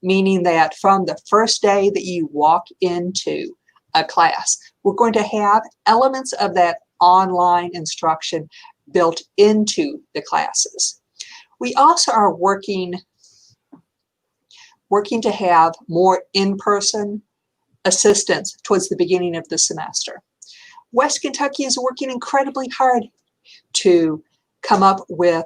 meaning that from the first day that you walk into a class, we're going to have elements of that online instruction built into the classes. We also are working to have more in-person assistance towards the beginning of the semester. West Kentucky is working incredibly hard to come up with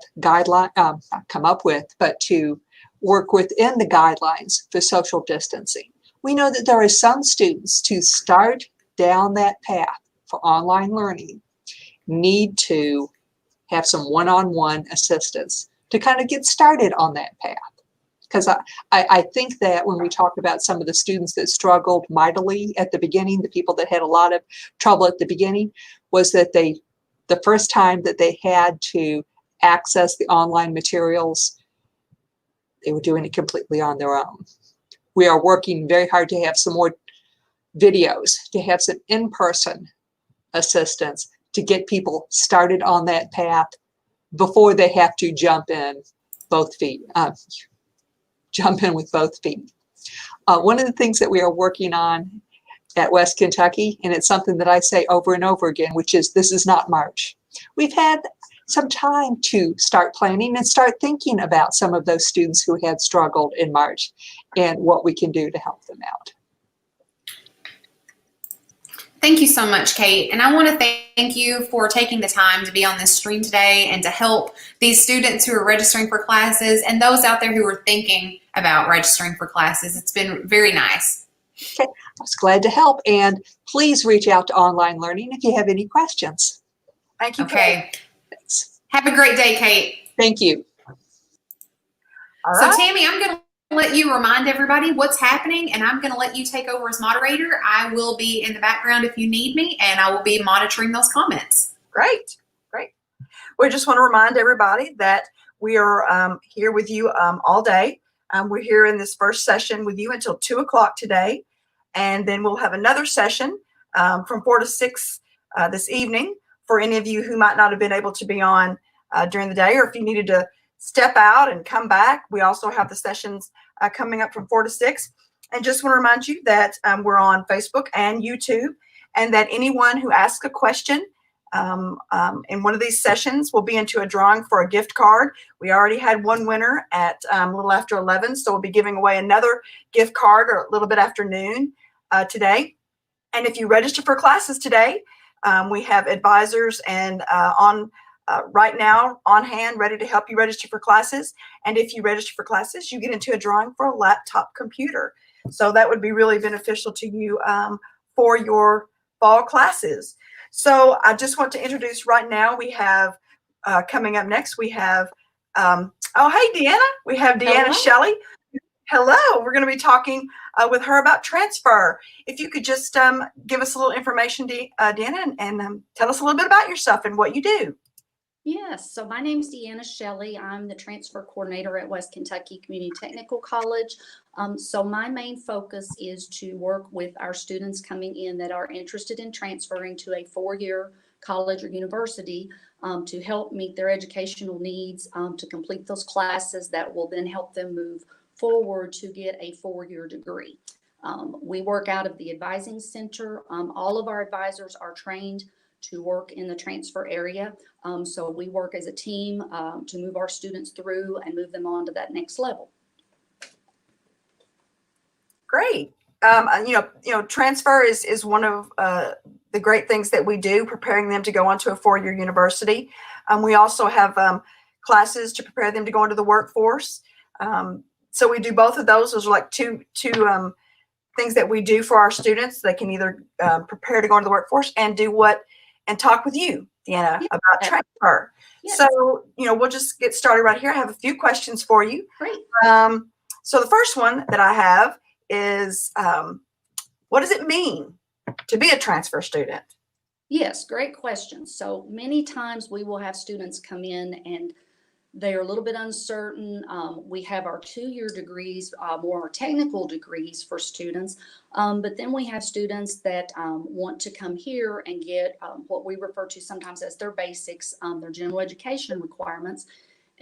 to work within the guidelines for social distancing. We know that there are some students to start down that path for online learning need to have some one-on-one assistance to kind of get started on that path. Because I think that when we talk about some of the students that struggled mightily at the beginning, the people that had a lot of trouble at the beginning, was that the first time that they had to access the online materials, they were doing it completely on their own. We are working very hard to have some more videos, to have some in-person assistance to get people started on that path before they have to jump in with both feet. One of the things that we are working on at West Kentucky, and it's something that I say over and over again, which is this is not March. We've had some time to start planning and start thinking about some of those students who had struggled in March and what we can do to help them out. Thank you so much, Kate. And I want to thank you for taking the time to be on this stream today and to help these students who are registering for classes and those out there who are thinking about registering for classes. It's been very nice. Okay, I was glad to help. And please reach out to Online Learning if you have any questions. Thank you, Okay. Kate. Thanks. Have a great day, Kate. Thank you. All So right. Tammy, I'm going to let you remind everybody what's happening, and I'm going to let you take over as moderator. I will be in the background if you need me, and I will be monitoring those comments. Great. We just want to remind everybody that we are here with you all day. We're here in this first session with you until 2 o'clock today, and then we'll have another session from 4 to 6 this evening for any of you who might not have been able to be on during the day, or if you needed to step out and come back. We also have the sessions coming up from 4 to 6. And just want to remind you that we're on Facebook and YouTube, and that anyone who asks a question in one of these sessions will be into a drawing for a gift card. We already had one winner at a little after 11, so we'll be giving away another gift card or a little bit after noon today. And if you register for classes today, we have advisors and right now on hand, ready to help you register for classes. And if you register for classes, you get into a drawing for a laptop computer. So that would be really beneficial to you for your fall classes. So I just want to introduce right now, we have coming up next, we have, oh, hey, Deanna. We have Deanna Shelley. Hello. We're going to be talking with her about transfer. If you could just give us a little information, Deanna, and tell us a little bit about yourself and what you do. Yes, so my name is Deanna Shelley. I'm the transfer coordinator at West Kentucky Community Technical College. So my main focus is to work with our students coming in that are interested in transferring to a four-year college or university to help meet their educational needs, to complete those classes that will then help them move forward to get a four-year degree. We work out of the advising center. All of our advisors are trained to work in the transfer area. So we work as a team to move our students through and move them on to that next level. Great. Transfer is one of the great things that we do, preparing them to go on to a four-year university. We also have classes to prepare them to go into the workforce. So we do both of those. Those are like two things that we do for our students. They can either prepare to go into the workforce and talk with you, Deanna, about transfer. Yes. So, we'll just get started right here. I have a few questions for you. Great. So the first one that I have is, what does it mean to be a transfer student? Yes, great question. So many times we will have students come in and they're a little bit uncertain. We have our 2-year degrees, more technical degrees for students, but then we have students that want to come here and get what we refer to sometimes as their basics, their general education requirements,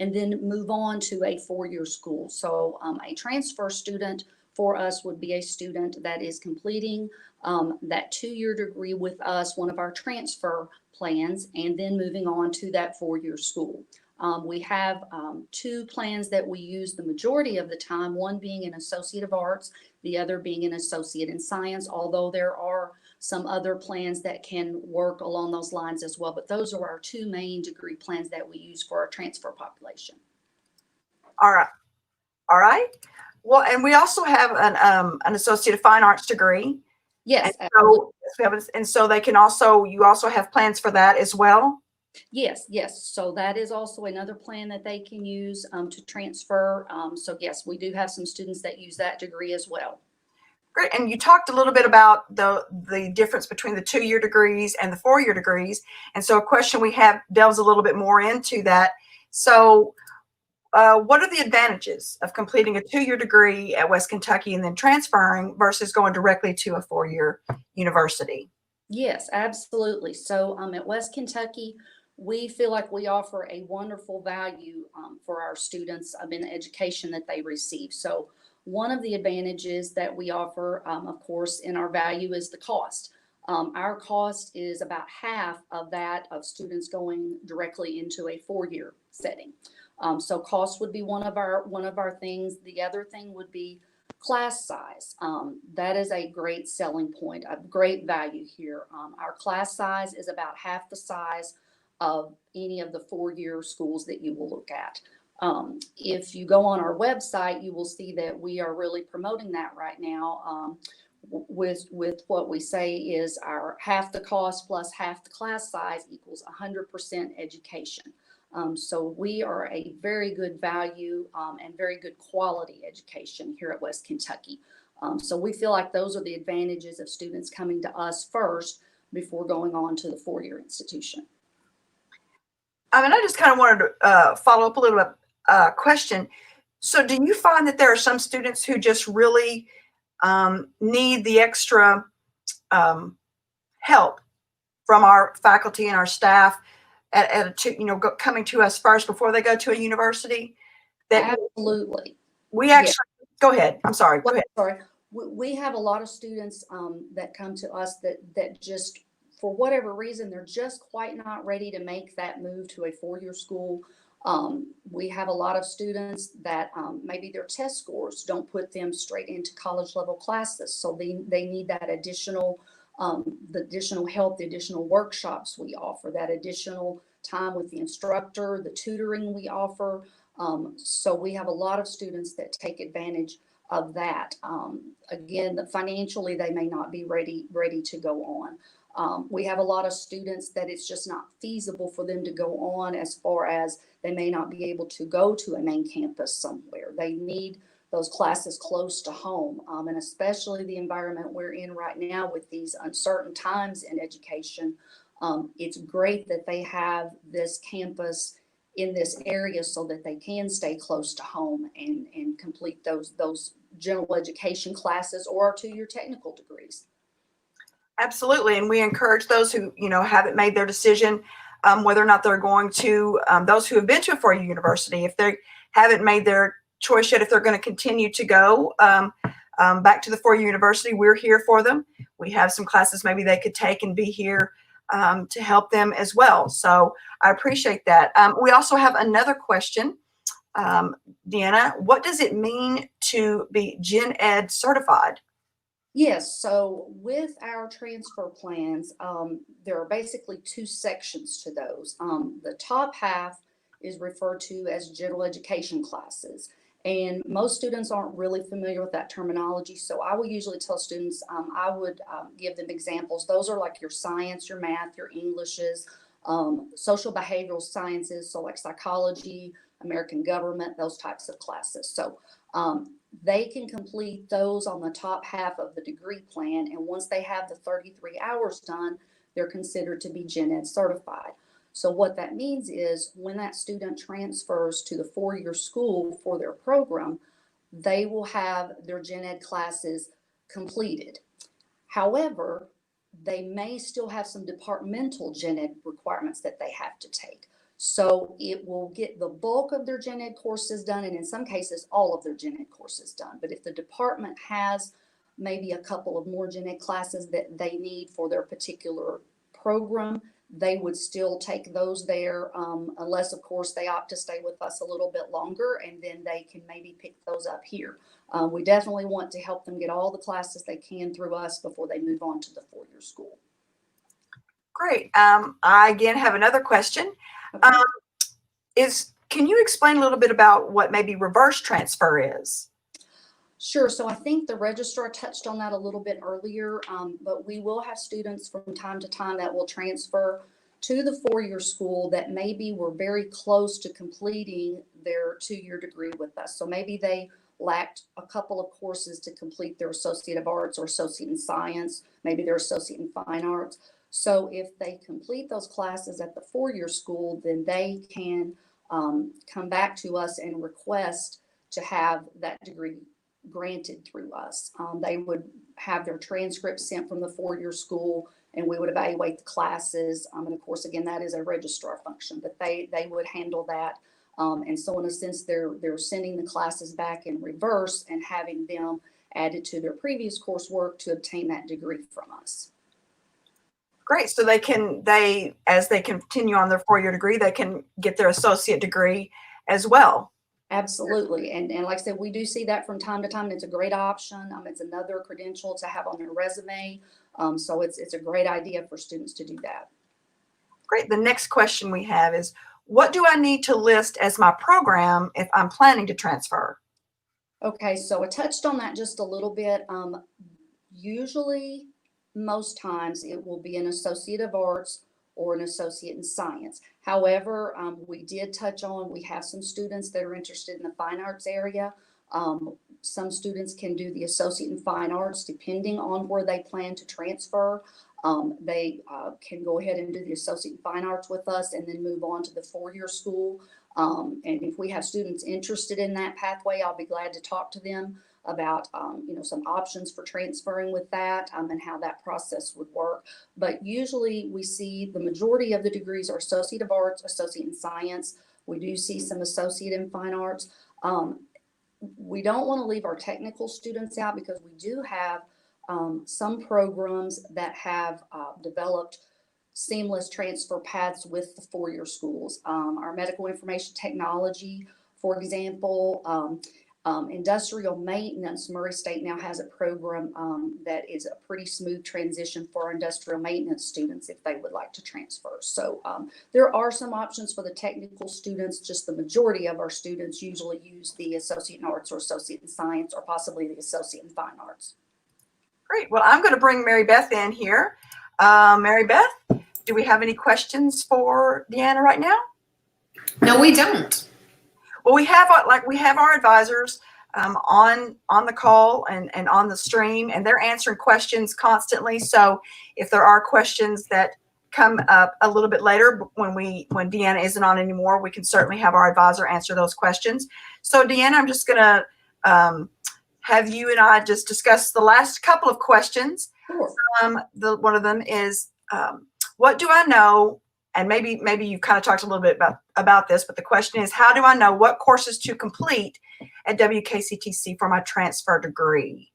and then move on to a 4-year school. So a transfer student for us would be a student that is completing that 2-year degree with us, one of our transfer plans, and then moving on to that 4-year school. We have 2 plans that we use the majority of the time, one being an Associate of Arts, the other being an Associate in Science, although there are some other plans that can work along those lines as well. But those are our 2 main degree plans that we use for our transfer population. All right. Well, and we also have an Associate of Fine Arts degree. Yes. And so they can also, you also have plans for that as well? Yes. So that is also another plan that they can use to transfer. So yes, we do have some students that use that degree as well. Great. And you talked a little bit about the difference between the 2-year degrees and the 4-year degrees. And so a question we have delves a little bit more into that. So what are the advantages of completing a 2-year degree at West Kentucky and then transferring versus going directly to a 4-year university? Yes, absolutely. So at West Kentucky, we feel like we offer a wonderful value for our students in the education that they receive. So one of the advantages that we offer, of course, in our value is the cost. Our cost is about half of that of students going directly into a 4-year setting. So cost would be one of our things. The other thing would be class size. That is a great selling point, a great value here. Our class size is about half the size of any of the 4-year schools that you will look at. If you go on our website, you will see that we are really promoting that right now with what we say is our half the cost plus half the class size equals 100% education. So we are a very good value and very good quality education here at West Kentucky. So we feel like those are the advantages of students coming to us first before going on to the 4-year institution. I just kind of wanted to follow up a little bit question. So do you find that there are some students who just really need the extra help from our faculty and our staff coming to us first before they go to a university? Absolutely. We actually, go ahead. I'm sorry. Go ahead. Sorry. We have a lot of students that come to us that just, for whatever reason, they're just quite not ready to make that move to a 4-year school. We have a lot of students that maybe their test scores don't put them straight into college level classes. So they need that additional the additional help, the additional workshops we offer, that additional time with the instructor, the tutoring we offer. So we have a lot of students that take advantage of that. Again, financially, they may not be ready to go on. We have a lot of students that it's just not feasible for them to go on, as far as they may not be able to go to a main campus somewhere. They need those classes close to home, and especially the environment we're in right now with these uncertain times in education. It's great that they have this campus in this area so that they can stay close to home and complete those general education classes or our 2-year technical degrees. Absolutely. And we encourage those who, haven't made their decision whether or not they're going to, those who have been to a 4-year university, if they haven't made their choice yet, if they're going to continue to go back to the 4-year university, we're here for them. We have some classes maybe they could take and be here to help them as well. So I appreciate that. We also have another question. Deanna, what does it mean to be Gen Ed certified? Yes, so with our transfer plans, there are basically 2 sections to those. The top half is referred to as general education classes, And most students aren't really familiar with that terminology. So I will usually tell students, I would give them examples. Those are like your science, your math, your Englishes, social behavioral sciences, so like psychology, American government, those types of classes. So they can complete those on the top half of the degree plan. And once they have the 33 hours done, they're considered to be Gen Ed certified. So what that means is when that student transfers to the four-year school for their program, they will have their Gen Ed classes completed. However, they may still have some departmental Gen Ed requirements that they have to take. So it will get the bulk of their Gen Ed courses done, and in some cases, all of their Gen Ed courses done. But if the department has maybe a couple of more Gen Ed classes that they need for their particular program, they would still take those there, unless, of course, they opt to stay with us a little bit longer, and then they can maybe pick those up here. We definitely want to help them get all the classes they can through us before they move on to the four-year school. Great. I again have another question. Okay. Can you explain a little bit about what maybe reverse transfer is? Sure. So I think the registrar touched on that a little bit earlier, but we will have students from time to time that will transfer to the four-year school that maybe were very close to completing their two-year degree with us. So maybe they lacked a couple of courses to complete their Associate of Arts or Associate in Science, maybe their Associate in Fine Arts. So if they complete those classes at the four-year school, then they can come back to us and request to have that degree granted through us. They would have their transcripts sent from the four-year school, and we would evaluate the classes. And of course, again, that is a registrar function, but they would handle that. And so in a sense, they're sending the classes back in reverse and having them added to their previous coursework to obtain that degree from us. Great. So as they continue on their four-year degree, they can get their associate degree as well. Absolutely. And like I said, we do see that from time to time. And it's a great option. It's another credential to have on their resume. So it's a great idea for students to do that. Great. The next question we have is, what do I need to list as my program if I'm planning to transfer? Okay, so I touched on that just a little bit. Usually, most times, it will be an Associate of Arts or an Associate in Science. However, we did touch on, we have some students that are interested in the Fine Arts area. Some students can do the Associate in Fine Arts depending on where they plan to transfer. They can go ahead and do the Associate in Fine Arts with us and then move on to the four-year school. And if we have students interested in that pathway, I'll be glad to talk to them about some options for transferring with that and how that process would work. But usually we see the majority of the degrees are Associate of Arts, Associate in Science. We do see some Associate in Fine Arts. We don't want to leave our technical students out because we do have some programs that have developed seamless transfer paths with the four-year schools. Our medical information technology, for example, industrial maintenance, Murray State now has a program that is a pretty smooth transition for our industrial maintenance students if they would like to transfer. So there are some options for the technical students, just the majority of our students usually use the Associate in Arts or Associate in Science or possibly the Associate in Fine Arts. Great. Well, I'm going to bring Mary Beth in here. Mary Beth, do we have any questions for Deanna right now? No, we don't. Well, we have our advisors on the call and on the stream, and they're answering questions constantly. So if there are questions that come up a little bit later when Deanna isn't on anymore, we can certainly have our advisor answer those questions. So Deanna, I'm just going to have you and I just discuss the last couple of questions. Sure. One of them is, what do I know? And maybe you kind of talked a little bit about this, but the question is, how do I know what courses to complete at WKCTC for my transfer degree?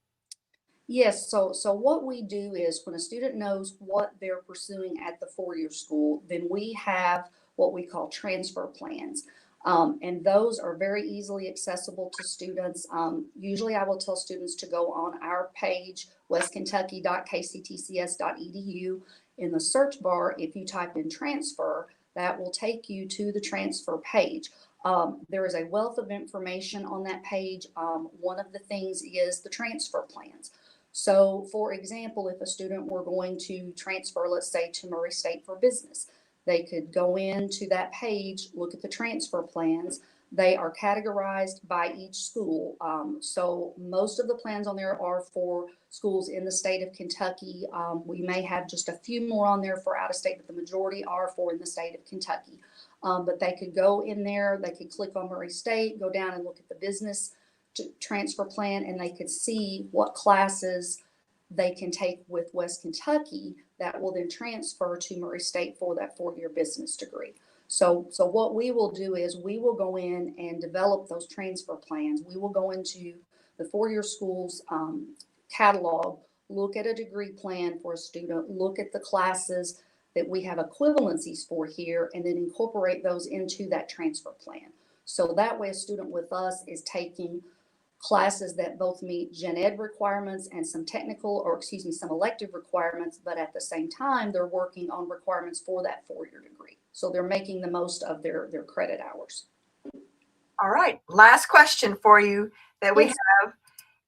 Yes, so what we do is when a student knows what they're pursuing at the four-year school, then we have what we call transfer plans. And those are very easily accessible to students. Usually I will tell students to go on our page, westkentucky.kctcs.edu. In the search bar, if you type in transfer, that will take you to the transfer page. There is a wealth of information on that page. One of the things is the transfer plans. So, for example, if a student were going to transfer, let's say, to Murray State for business, they could go into that page, look at the transfer plans. They are categorized by each school. So most of the plans on there are for schools in the state of Kentucky. We may have just a few more on there for out of state, but the majority are for in the state of Kentucky. But they could go in there, they could click on Murray State, go down and look at the business transfer plan, and they could see what classes they can take with West Kentucky that will then transfer to Murray State for that 4-year business degree. So what we will do is we will go in and develop those transfer plans. We will go into the 4-year school's catalog, look at a degree plan for a student, look at the classes that we have equivalencies for here, and then incorporate those into that transfer plan. So that way a student with us is taking classes that both meet gen ed requirements and some some elective requirements, but at the same time, they're working on requirements for that 4-year degree. So they're making the most of their credit hours. All right, last question for you that we have,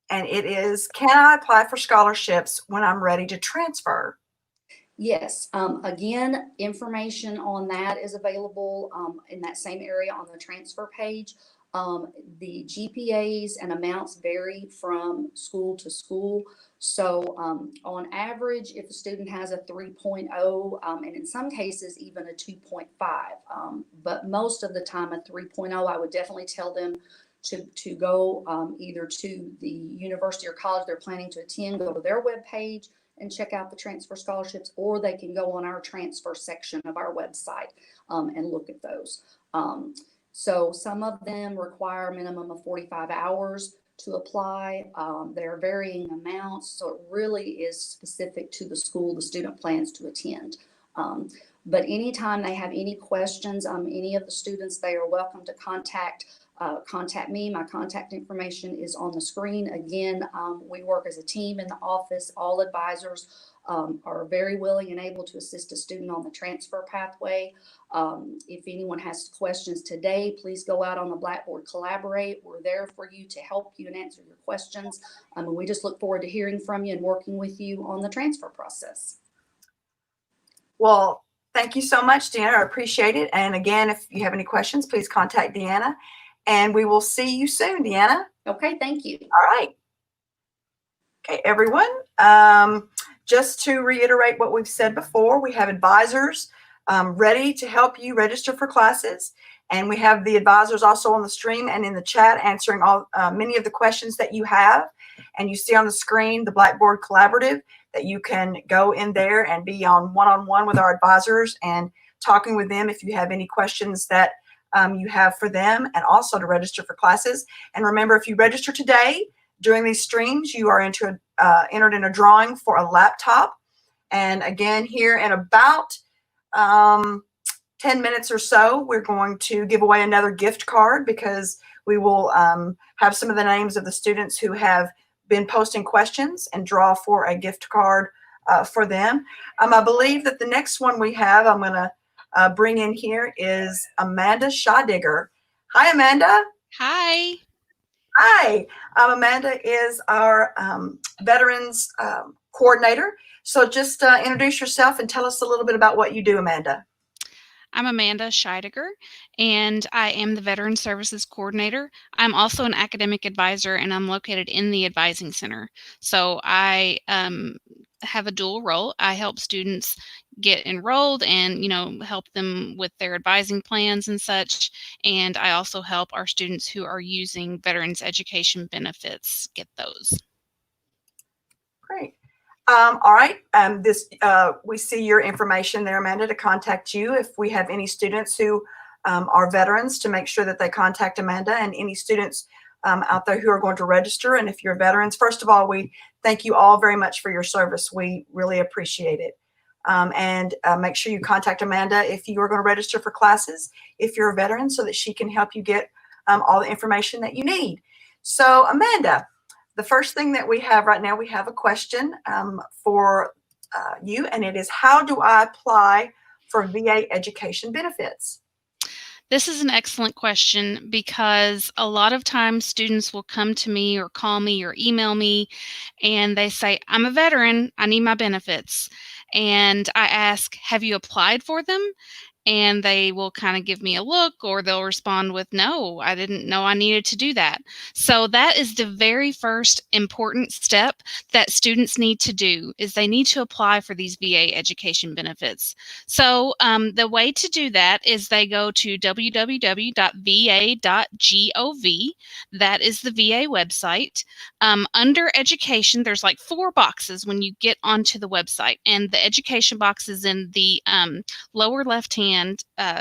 and it is, can I apply for scholarships when I'm ready to transfer? Yes. Again, information on that is available in that same area on the transfer page. The GPAs and amounts vary from school to school. So on average, if a student has a 3.0, and in some cases even a 2.5, but most of the time a 3.0, I would definitely tell them to go either to the university or college they're planning to attend, go to their webpage and check out the transfer scholarships, or they can go on our transfer section of our website and look at those. So some of them require a minimum of 45 hours to apply. There are varying amounts, so it really is specific to the school the student plans to attend. But anytime they have any questions, any of the students, they are welcome to contact me. My contact information is on the screen. Again, we work as a team in the office. All advisors are very willing and able to assist a student on the transfer pathway. If anyone has questions today, please go out on the Blackboard Collaborate. We're there for you to help you and answer your questions. And we just look forward to hearing from you and working with you on the transfer process. Well, thank you so much, Deanna. I appreciate it. And again, if you have any questions, please contact Deanna. And we will see you soon, Deanna. Okay, thank you. All right. Okay, everyone. Just to reiterate what we've said before, we have advisors ready to help you register for classes. And we have the advisors also on the stream and in the chat answering many of the questions that you have. And you see on the screen the Blackboard Collaborative that you can go in there and be on one-on-one with our advisors and talking with them if you have any questions that you have for them, and also to register for classes. And remember, if you register today during these streams, you are entered in a drawing for a laptop. And again, here in about 10 minutes or so, we're going to give away another gift card, because we will have some of the names of the students who have been posting questions and draw for a gift card for them. I believe that the next one we have, I'm going to bring in here, is Amanda Schadiger. Hi, Amanda. Hi. Hi. Amanda is our veterans coordinator. So just introduce yourself and tell us a little bit about what you do, Amanda. I'm Amanda Scheidiger, and I am the Veteran Services Coordinator. I'm also an academic advisor, and I'm located in the Advising Center. So I have a dual role. I help students get enrolled and, help them with their advising plans and such. And I also help our students who are using veterans education benefits get those. Great. All right. We see your information there, Amanda, to contact you if we have any students who are veterans, to make sure that they contact Amanda, and any students out there who are going to register. And if you're veterans, first of all, we thank you all very much for your service. We really appreciate it. And make sure you contact Amanda if you are going to register for classes, if you're a veteran, so that she can help you get all the information that you need. So, Amanda, the first thing that we have right now, we have a question for you, and it is, how do I apply for VA education benefits? This is an excellent question because a lot of times students will come to me or call me or email me and they say, I'm a veteran, I need my benefits. And I ask, have you applied for them? And they will kind of give me a look, or they'll respond with, no, I didn't know I needed to do that. So that is the very first important step that students need to do, is they need to apply for these VA education benefits. So the way to do that is they go to www.va.gov. That is the VA website. Under education, there's like 4 boxes when you get onto the website, and the education box is in the lower left-hand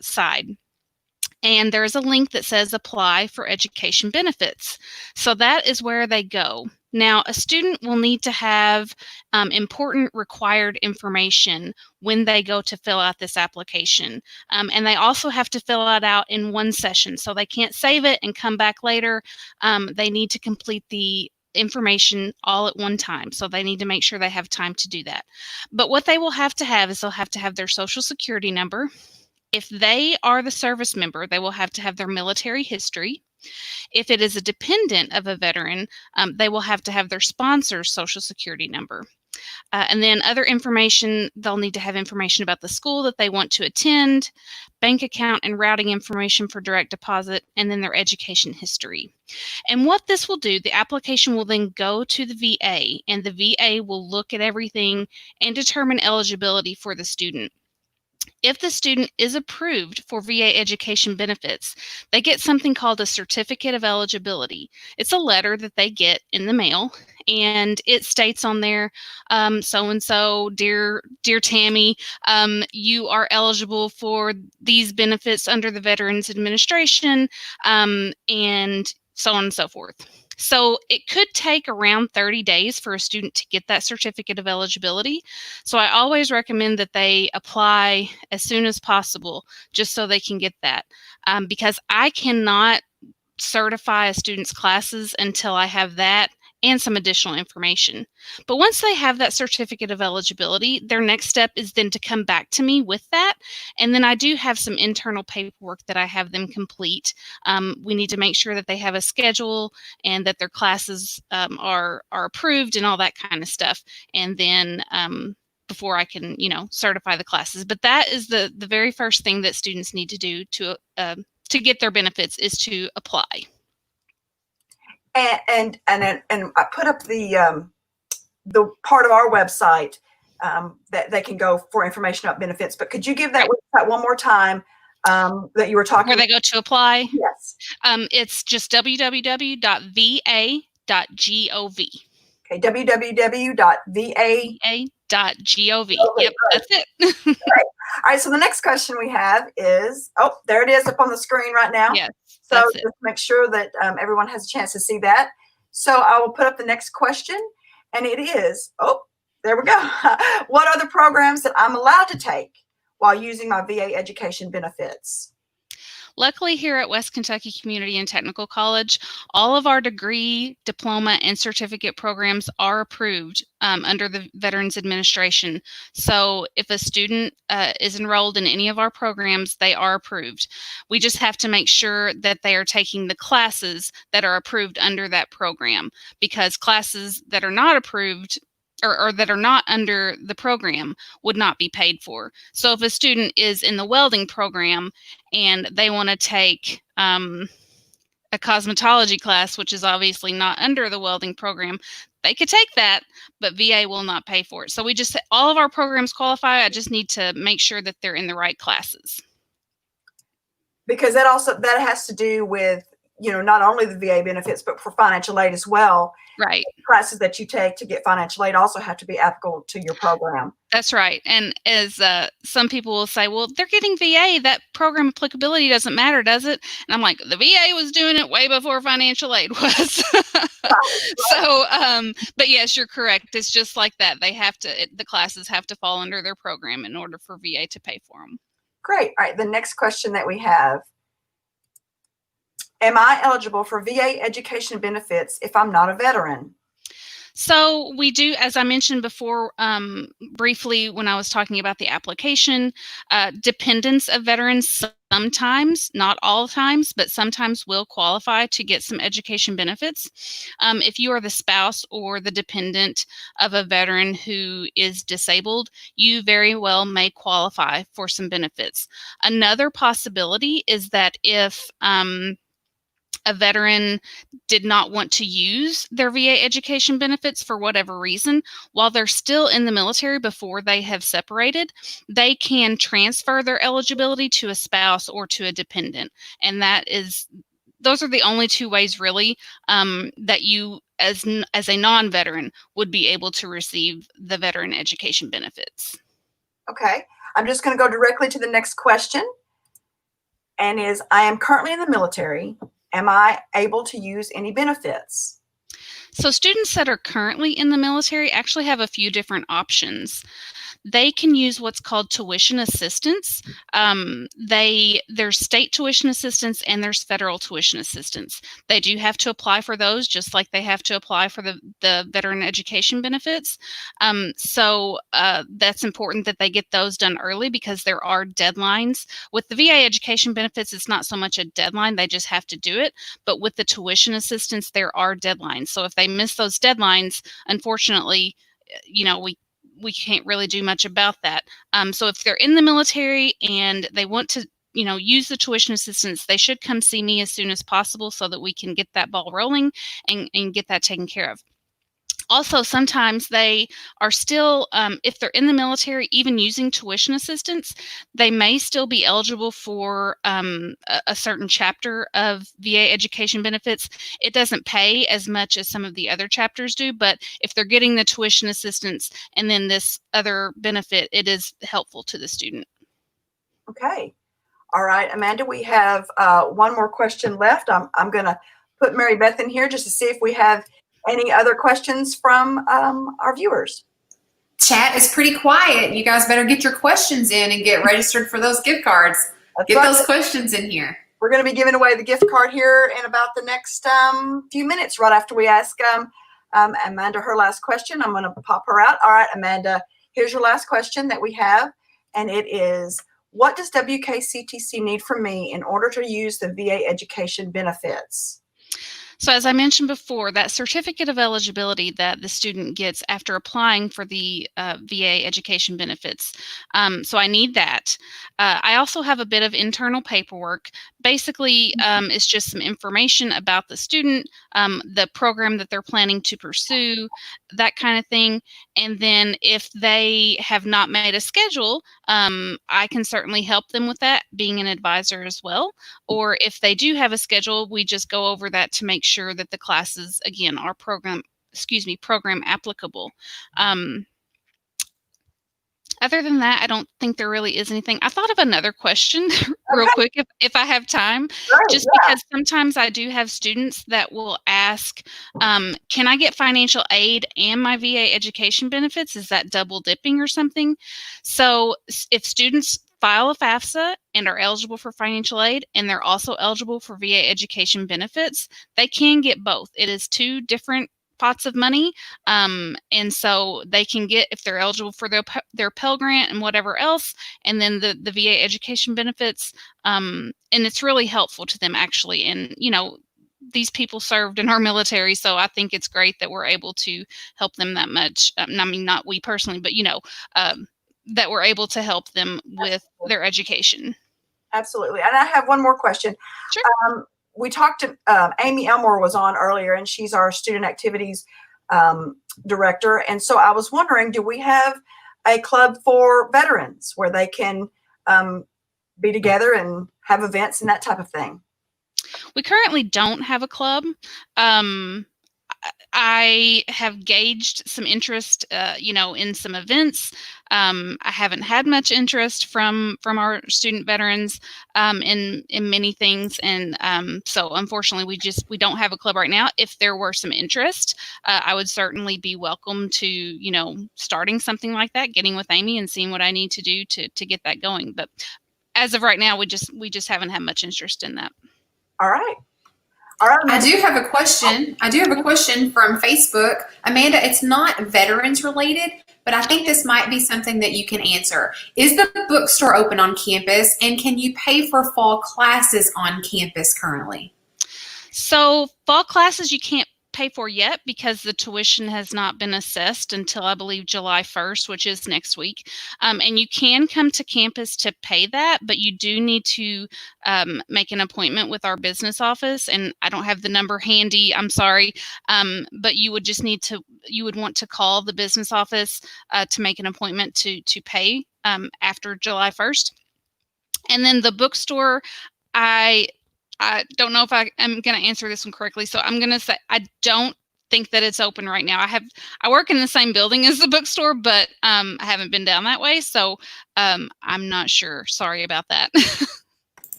side. And there's a link that says apply for education benefits. So that is where they go. Now, a student will need to have important required information when they go to fill out this application. And they also have to fill it out in one session. So they can't save it and come back later. They need to complete the information all at one time. So they need to make sure they have time to do that. But what they will have to have is they'll have to have their social security number. If they are the service member, they will have to have their military history. If it is a dependent of a veteran, they will have to have their sponsor's social security number. And then other information, they'll need to have information about the school that they want to attend, bank account and routing information for direct deposit, and then their education history. And what this will do, the application will then go to the VA, and the VA will look at everything and determine eligibility for the student. If the student is approved for VA education benefits, they get something called a certificate of eligibility. It's a letter that they get in the mail, and it states on there, so-and-so, dear Tammy, you are eligible for these benefits under the Veterans Administration, and so on and so forth. So it could take around 30 days for a student to get that certificate of eligibility. So I always recommend that they apply as soon as possible, just so they can get that. Because I cannot certify a student's classes until I have that and some additional information. But once they have that certificate of eligibility, their next step is then to come back to me with that. And then I do have some internal paperwork that I have them complete. We need to make sure that they have a schedule and that their classes are approved and all that kind of stuff. And then before I can, certify the classes. But that is the very first thing that students need to do to get their benefits, is to apply. And I put up the part of our website that they can go for information about benefits. But could you give that website one more time that you were talking where they go to apply? Yes. It's just www.va.gov. Okay, www.va.gov. Yep, that's it. All right, so the next question we have is, there it is up on the screen right now. Yes. So just make sure that everyone has a chance to see that. So I will put up the next question, and it is, there we go. What are the programs that I'm allowed to take while using my VA education benefits? Luckily, here at West Kentucky Community and Technical College, all of our degree, diploma, and certificate programs are approved under the Veterans Administration. So if a student is enrolled in any of our programs, they are approved. We just have to make sure that they are taking the classes that are approved under that program, because classes that are not approved or that are not under the program would not be paid for. So if a student is in the welding program and they want to take a cosmetology class, which is obviously not under the welding program, they could take that, but VA will not pay for it. So all of our programs qualify. I just need to make sure that they're in the right classes. Because that has to do with, not only the VA benefits, but for financial aid as well. Right. Classes that you take to get financial aid also have to be applicable to your program. That's right. And as some people will say, well, they're getting VA, that program applicability doesn't matter, does it? And I'm like, the VA was doing it way before financial aid was. So, but yes, you're correct. It's just like that. The classes have to fall under their program in order for VA to pay for them. Great. All right. The next question that we have. Am I eligible for VA education benefits if I'm not a veteran? So we do, as I mentioned before, briefly when I was talking about the application, dependents of veterans, sometimes, not all times, but sometimes will qualify to get some education benefits. If you are the spouse or the dependent of a veteran who is disabled, you very well may qualify for some benefits. Another possibility is that if a veteran did not want to use their VA education benefits for whatever reason, while they're still in the military before they have separated, they can transfer their eligibility to a spouse or to a dependent. And those are the only two ways really that you as a non-veteran would be able to receive the veteran education benefits. Okay, I'm just going to go directly to the next question, and I am currently in the military. Am I able to use any benefits? So students that are currently in the military actually have a few different options. They can use what's called tuition assistance. There's state tuition assistance and there's federal tuition assistance. They do have to apply for those just like they have to apply for the veteran education benefits. So that's important that they get those done early because there are deadlines. With the VA education benefits, it's not so much a deadline, they just have to do it. But with the tuition assistance, there are deadlines. So if they miss those deadlines, unfortunately, we can't really do much about that. So if they're in the military and they want to, use the tuition assistance, they should come see me as soon as possible so that we can get that ball rolling and get that taken care of. Also, sometimes they are still, if they're in the military, even using tuition assistance, they may still be eligible for a certain chapter of VA education benefits. It doesn't pay as much as some of the other chapters do, but if they're getting the tuition assistance and then this other benefit, it is helpful to the student. Okay. All right, Amanda, we have one more question left. I'm going to put Mary Beth in here just to see if we have any other questions from our viewers. Chat is pretty quiet. You guys better get your questions in and get registered for those gift cards. That's Get right. those questions in here. We're going to be giving away the gift card here in about the next few minutes, right after we ask Amanda her last question. I'm going to pop her out. All right, Amanda, here's your last question that we have, and it is, what does WKCTC need from me in order to use the VA education benefits? So as I mentioned before, that certificate of eligibility that the student gets after applying for the VA education benefits. So I need that. I also have a bit of internal paperwork. Basically, it's just some information about the student, the program that they're planning to pursue, that kind of thing. And then if they have not made a schedule, I can certainly help them with that, being an advisor as well. Or if they do have a schedule, we just go over that to make sure that the classes, again, are program applicable. Other than that, I don't think there really is anything. I thought of another question real quick if I have time, because sometimes I do have students that will ask, can I get financial aid and my VA education benefits? Is that double dipping or something? So if students file a FAFSA and are eligible for financial aid and they're also eligible for VA education benefits, they can get both. It is two different pots of money, and so they can get, if they're eligible for their Pell Grant and whatever else, and then the VA education benefits, and it's really helpful to them actually. And these people served in our military, so I think it's great that we're able to help them that much. I mean, not we personally, but that we're able to help them with their education. Absolutely. And I have one more question. Sure. We talked to Amy Elmore was on earlier, and she's our student activities director. And so I was wondering, do we have a club for veterans where they can be together and have events and that type of thing? We currently don't have a club. I have gauged some interest, in some events. I haven't had much interest from our student veterans in many things, and so unfortunately, we don't have a club right now. If there were some interest, I would certainly be welcome to starting something like that, getting with Amy and seeing what I need to do to get that going. But as of right now, we just haven't had much interest in that. All right. I do have a question. from Facebook. Amanda, it's not veterans related, but I think this might be something that you can answer. Is the bookstore open on campus, and can you pay for fall classes on campus currently? So fall classes you can't pay for yet because the tuition has not been assessed until I believe July 1st, which is next week. And you can come to campus to pay that, but you do need to make an appointment with our business office. And I don't have the number handy, I'm sorry, but you would just need to, you would want to call the business office to make an appointment to pay after July 1st. And then the bookstore, I don't know if I'm going to answer this one correctly. So I'm going to say I don't think that it's open right now. I work in the same building as the bookstore, but I haven't been down that way. So I'm not sure. Sorry about that.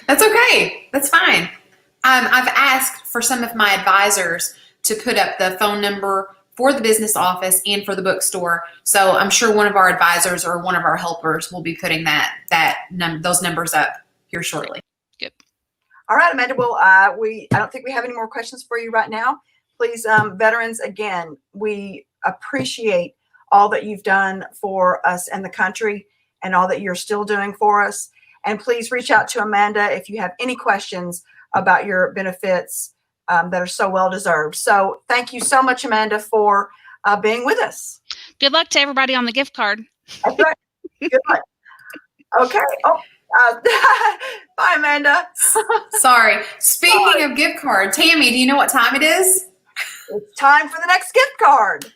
That's okay. That's fine. I've asked for some of my advisors to put up the phone number for the business office and for the bookstore. So I'm sure one of our advisors or one of our helpers will be putting those numbers up here shortly. Good. All right, Amanda. Well, I don't think we have any more questions for you right now. Please, veterans, again, we appreciate all that you've done for us and the country and all that you're still doing for us. And please reach out to Amanda if you have any questions about your benefits that are so well deserved. So thank you so much, Amanda, for being with us. Good luck to everybody on the gift card. That's right. Good luck. Okay. Oh. Bye, Amanda. Sorry. Speaking of gift card, Tammy, do you know what time it is? It's time for the next gift card.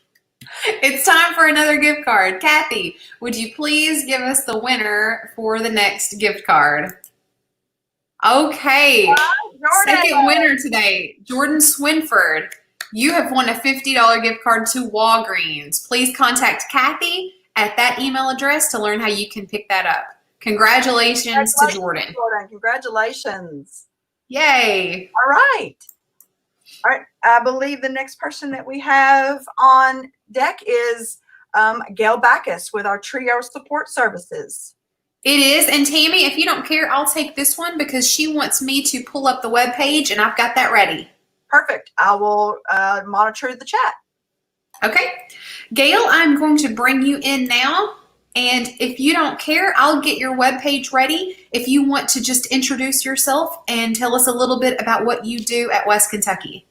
It's time for another gift card. Kathy, would you please give us the winner for the next gift card? Okay. Second winner today, Jordan Swinford. You have won a $50 gift card to Walgreens. Please contact Kathy at that email address to learn how you can pick that up. Congratulations to Jordan. Congratulations. Yay. All right. All right. I believe the next person that we have on deck is Gail Backus with our Trio Support Services. It is. And Tammy, if you don't care, I'll take this one because she wants me to pull up the web page and I've got that ready. Perfect. I will monitor the chat. Okay. Gail, I'm going to bring you in now. And if you don't care, I'll get your webpage ready if you want to just introduce yourself and tell us a little bit about what you do at West Kentucky.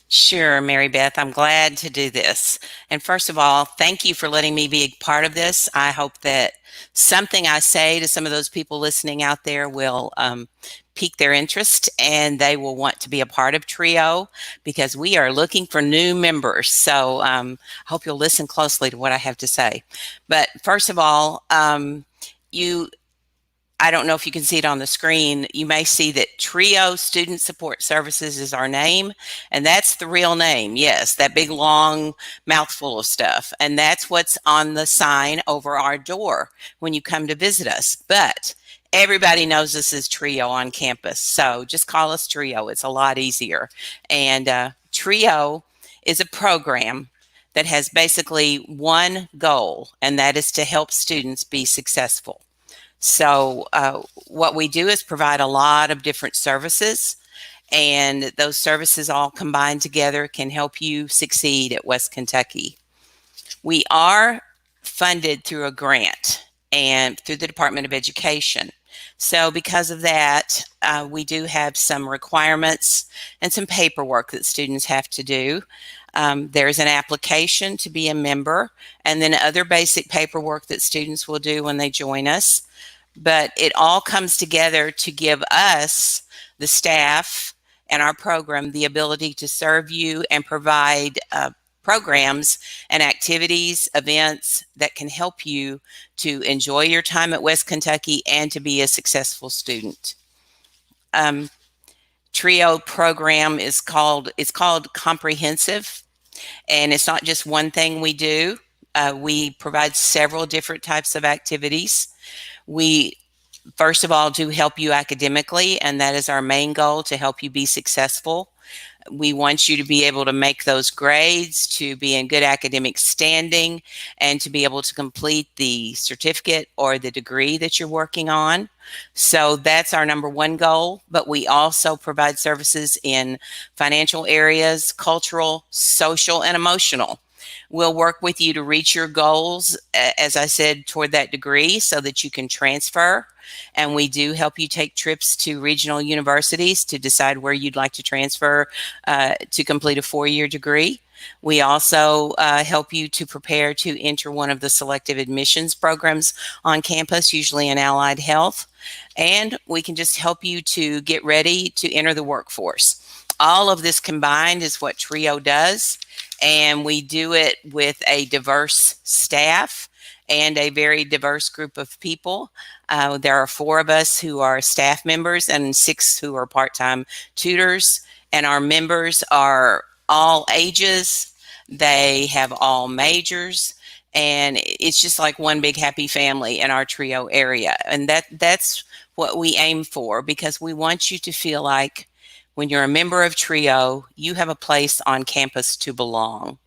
Sure, Mary Beth, I'm glad to do this. And first of all, thank you for letting me be a part of this. I hope that something I say to some of those people listening out there will pique their interest and they will want to be a part of Trio because we are looking for new members. So I hope you'll listen closely to what I have to say. But first of all, I don't know if you can see it on the screen. You may see that Trio Student Support Services is our name, and that's the real name. Yes, that big long mouthful of stuff. And that's what's on the sign over our door when you come to visit us. But everybody knows us as Trio on campus. So just call us Trio. It's a lot easier. And Trio is a program that has basically one goal, and that is to help students be successful. So what we do is provide a lot of different services, and those services all combined together can help you succeed at West Kentucky. We are funded through a grant and through the Department of Education. So because of that, we do have some requirements and some paperwork that students have to do. There's an application to be a member, and then other basic paperwork that students will do when they join us. But it all comes together to give us, the staff and our program, the ability to serve you and provide programs and activities, events that can help you to enjoy your time at West Kentucky and to be a successful student. Trio program is called comprehensive, and it's not just one thing we do. We provide several different types of activities. We, first of all, do help you academically, and that is our main goal, to help you be successful. We want you to be able to make those grades, to be in good academic standing, and to be able to complete the certificate or the degree that you're working on. So that's our number one goal, but we also provide services in financial areas, cultural, social, and emotional. We'll work with you to reach your goals, as I said, toward that degree so that you can transfer. And we do help you take trips to regional universities to decide where you'd like to transfer to complete a 4-year degree. We also help you to prepare to enter one of the selective admissions programs on campus, usually in allied health. And we can just help you to get ready to enter the workforce. All of this combined is what TRIO does, and we do it with a diverse staff and a very diverse group of people. There are 4 of us who are staff members and 6 who are part-time tutors, and our members are all ages. They have all majors, and it's just like one big happy family in our TRIO area. And that's what we aim for, because we want you to feel like when you're a member of TRIO, you have a place on campus to belong,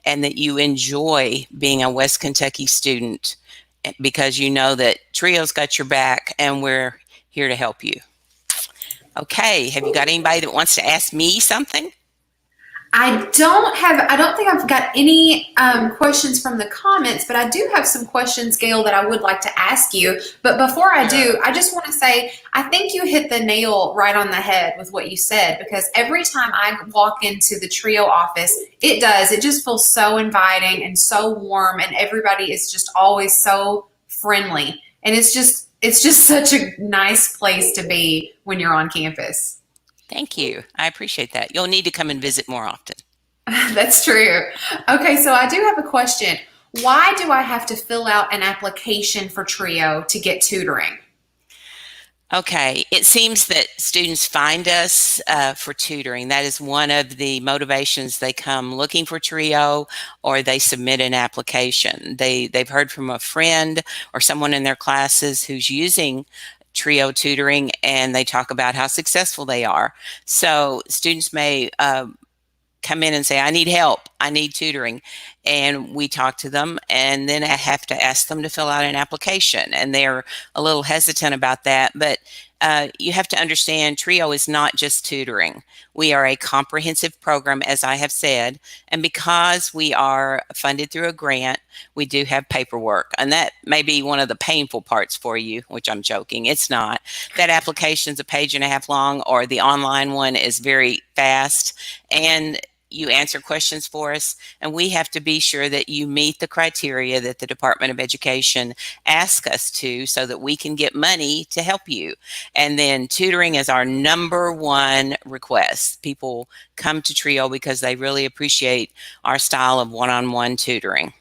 and that you enjoy being a West Kentucky student because you know that TRIO's got your back and we're here to help you. Okay, have you got anybody that wants to ask me something? I don't think I've got any questions from the comments, but I do have some questions, Gail, that I would like to ask you. But before I do, I just want to say, I think you hit the nail right on the head with what you said, because every time I walk into the TRIO office, it just feels so inviting and so warm, and everybody is just always so friendly. And it's just such a nice place to be when you're on campus. Thank you. I appreciate that. You'll need to come and visit more often. That's true. Okay, so I do have a question. Why do I have to fill out an application for TRIO to get tutoring? Okay, it seems that students find us for tutoring. That is one of the motivations. They come looking for TRIO, or they submit an application. They've heard from a friend or someone in their classes who's using TRIO tutoring, and they talk about how successful they are. So students may come in and say, I need help, I need tutoring. And we talk to them, and then I have to ask them to fill out an application. And they're a little hesitant about that, but you have to understand TRIO is not just tutoring. We are a comprehensive program, as I have said, and because we are funded through a grant, we do have paperwork, and that may be one of the painful parts for you, which I'm joking. It's not. That application's a 1.5 pages long, or the online one is very fast, and you answer questions for us, and we have to be sure that you meet the criteria that the Department of Education asks us to, so that we can get money to help you. And then tutoring is our #1 request. People come to TRIO because they really appreciate our style of one-on-one tutoring.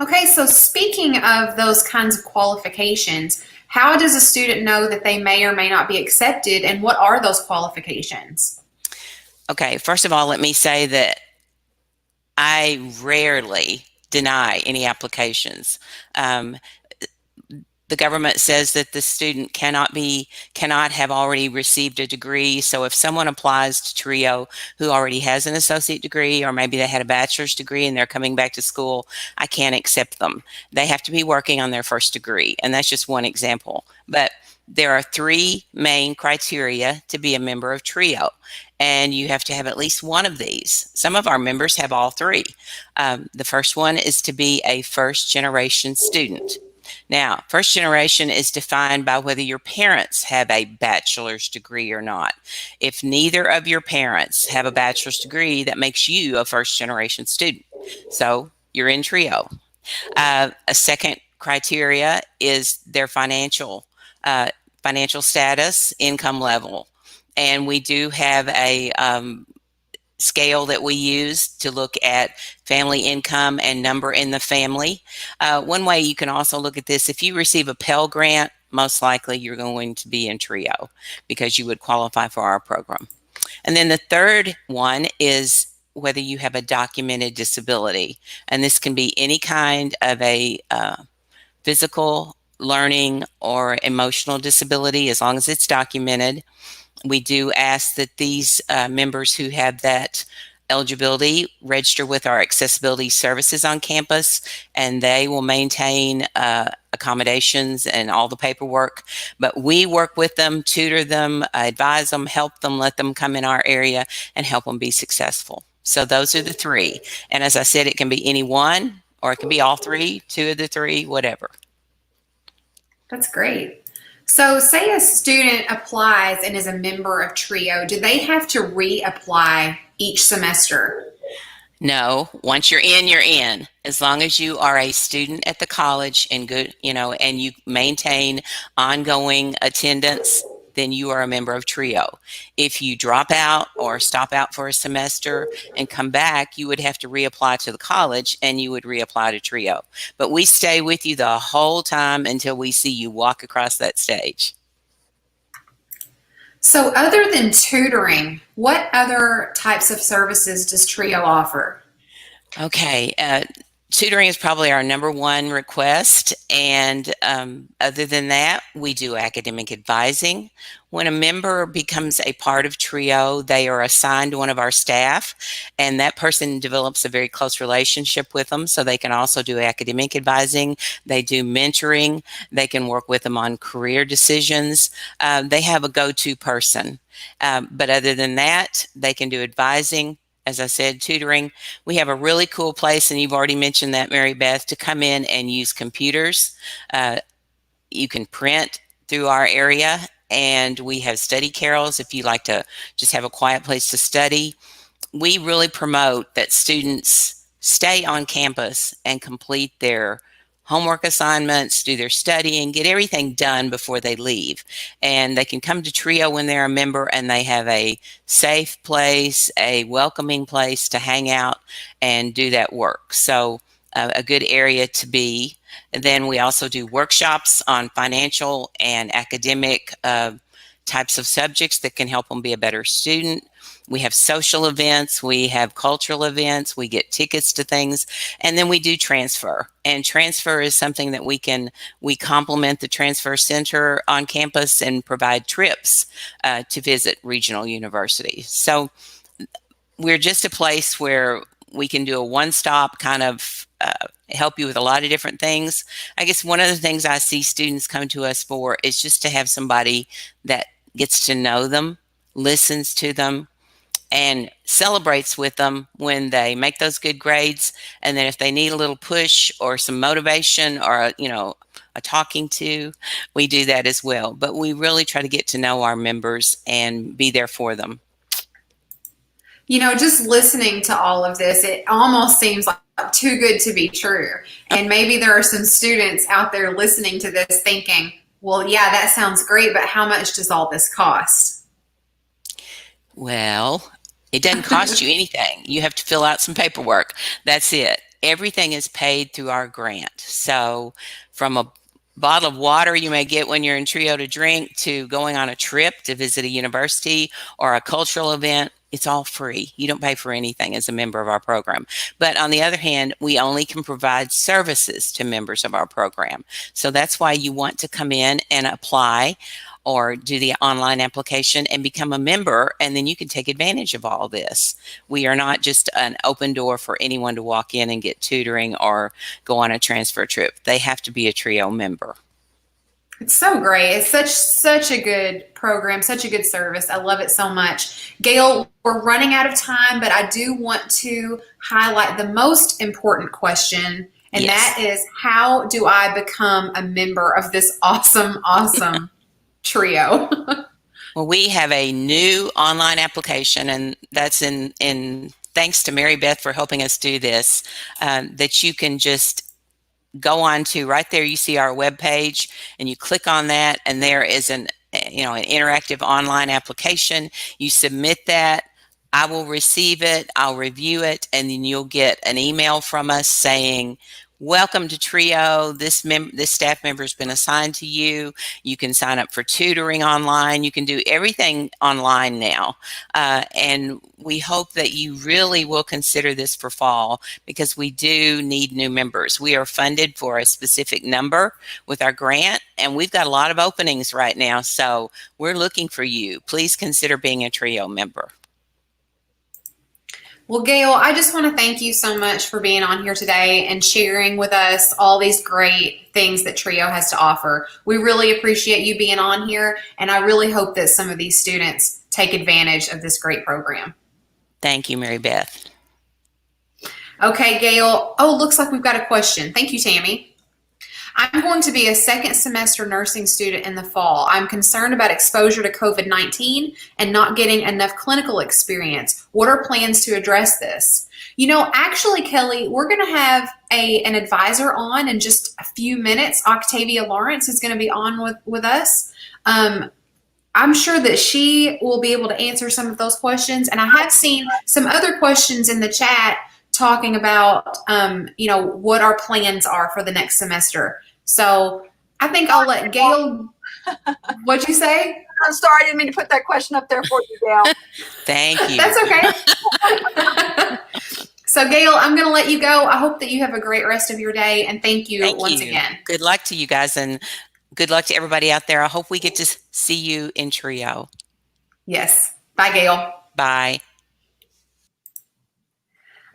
Okay, so speaking of those kinds of qualifications, how does a student know that they may or may not be accepted, and what are those qualifications? Okay, first of all, let me say that I rarely deny any applications. The government says that the student cannot have already received a degree. So if someone applies to TRIO who already has an associate degree, or maybe they had a bachelor's degree and they're coming back to school, I can't accept them. They have to be working on their first degree, and that's just one example. But there are 3 main criteria to be a member of TRIO, and you have to have at least one of these. Some of our members have all 3. The first one is to be a first-generation student. Now, first generation is defined by whether your parents have a bachelor's degree or not. If neither of your parents have a bachelor's degree, that makes you a first-generation student. So you're in TRIO. A second criteria is their financial status, income level. And we do have a scale that we use to look at family income and number in the family. One way you can also look at this, if you receive a Pell Grant, most likely you're going to be in TRIO because you would qualify for our program. And then the third one is whether you have a documented disability. And this can be any kind of a physical, learning, or emotional disability, as long as it's documented. We do ask that these members who have that eligibility register with our accessibility services on campus, and they will maintain accommodations and all the paperwork. But we work with them, tutor them, advise them, help them, let them come in our area and help them be successful. So those are the three. And as I said, it can be any one, or it can be all three, two of the three, whatever. That's great. So say a student applies and is a member of TRIO, do they have to reapply each semester? No, once you're in, you're in. As long as you are a student at the college and good, and you maintain ongoing attendance, then you are a member of TRIO. If you drop out or stop out for a semester and come back, you would have to reapply to the college and you would reapply to TRIO. But we stay with you the whole time until we see you walk across that stage. So other than tutoring, what other types of services does TRIO offer? Okay, tutoring is probably our number one request. And other than that, we do academic advising. When a member becomes a part of TRIO, they are assigned to one of our staff, and that person develops a very close relationship with them. So they can also do academic advising. They do mentoring. They can work with them on career decisions. They have a go-to person. But other than that, they can do advising. As I said, tutoring. We have a really cool place, and you've already mentioned that, Mary Beth, to come in and use computers. You can print through our area, and we have study carrels if you like to just have a quiet place to study. We really promote that students stay on campus and complete their homework assignments, do their studying, get everything done before they leave. And they can come to TRIO when they're a member, and they have a safe place, a welcoming place to hang out and do that work. So a good area to be. And then we also do workshops on financial and academic types of subjects that can help them be a better student. We have social events, we have cultural events, we get tickets to things, and then we do transfer. And transfer is something that we complement the transfer center on campus and provide trips to visit regional universities. So we're just a place where we can do a one-stop kind of help you with a lot of different things. I guess one of the things I see students come to us for is just to have somebody that gets to know them, listens to them, and celebrates with them when they make those good grades. And then if they need a little push or some motivation or, a talking to, we do that as well. But we really try to get to know our members and be there for them. Just listening to all of this, it almost seems like too good to be true. And maybe there are some students out there listening to this thinking, well, yeah, that sounds great, but how much does all this cost? Well, it doesn't cost you anything. You have to fill out some paperwork. That's it. Everything is paid through our grant. So from a bottle of water you may get when you're in TRIO to drink, to going on a trip to visit a university or a cultural event, it's all free. You don't pay for anything as a member of our program. But on the other hand, we only can provide services to members of our program. So that's why you want to come in and apply or do the online application and become a member, and then you can take advantage of all this. We are not just an open door for anyone to walk in and get tutoring or go on a transfer trip. They have to be a TRIO member. It's so great. It's such a good program, such a good service. I love it so much. Gail, we're running out of time, but I do want to highlight the most important question, and Yes. that is, how do I become a member of this awesome TRIO? Well, we have a new online application, and that's in thanks to Mary Beth for helping us do this, that you can just go on to. Right there you see our webpage, and you click on that, and there is an interactive online application. You submit that. I will receive it, I'll review it, and then you'll get an email from us saying, welcome to TRIO. This staff member has been assigned to you. You can sign up for tutoring online. You can do everything online now. And we hope that you really will consider this for fall, because we do need new members. We are funded for a specific number with our grant, and we've got a lot of openings right now. So we're looking for you. Please consider being a TRIO member. Well, Gail, I just want to thank you so much for being on here today and sharing with us all these great things that TRIO has to offer. We really appreciate you being on here, and I really hope that some of these students take advantage of this great program. Thank you, Mary Beth. Okay, Gail. Oh, looks like we've got a question. Thank you, Tammy. I'm going to be a second semester nursing student in the fall. I'm concerned about exposure to COVID-19 and not getting enough clinical experience. What are plans to address this? You know, actually, Kelly, we're going to have an advisor on in just a few minutes. Octavia Lawrence is going to be on with us. I'm sure that she will be able to answer some of those questions. And I have seen some other questions in the chat talking about, you know, what our plans are for the next semester. So I think I'll let Gail, what'd you say? I'm sorry, I didn't mean to put that question up there for you, Gail. Thank you. That's okay. So Gail, I'm going to let you go. I hope that you have a great rest of your day. And thank you once again. Good luck to you guys, and good luck to everybody out there. I hope we get to see you in Trio. Yes. Bye, Gail. Bye.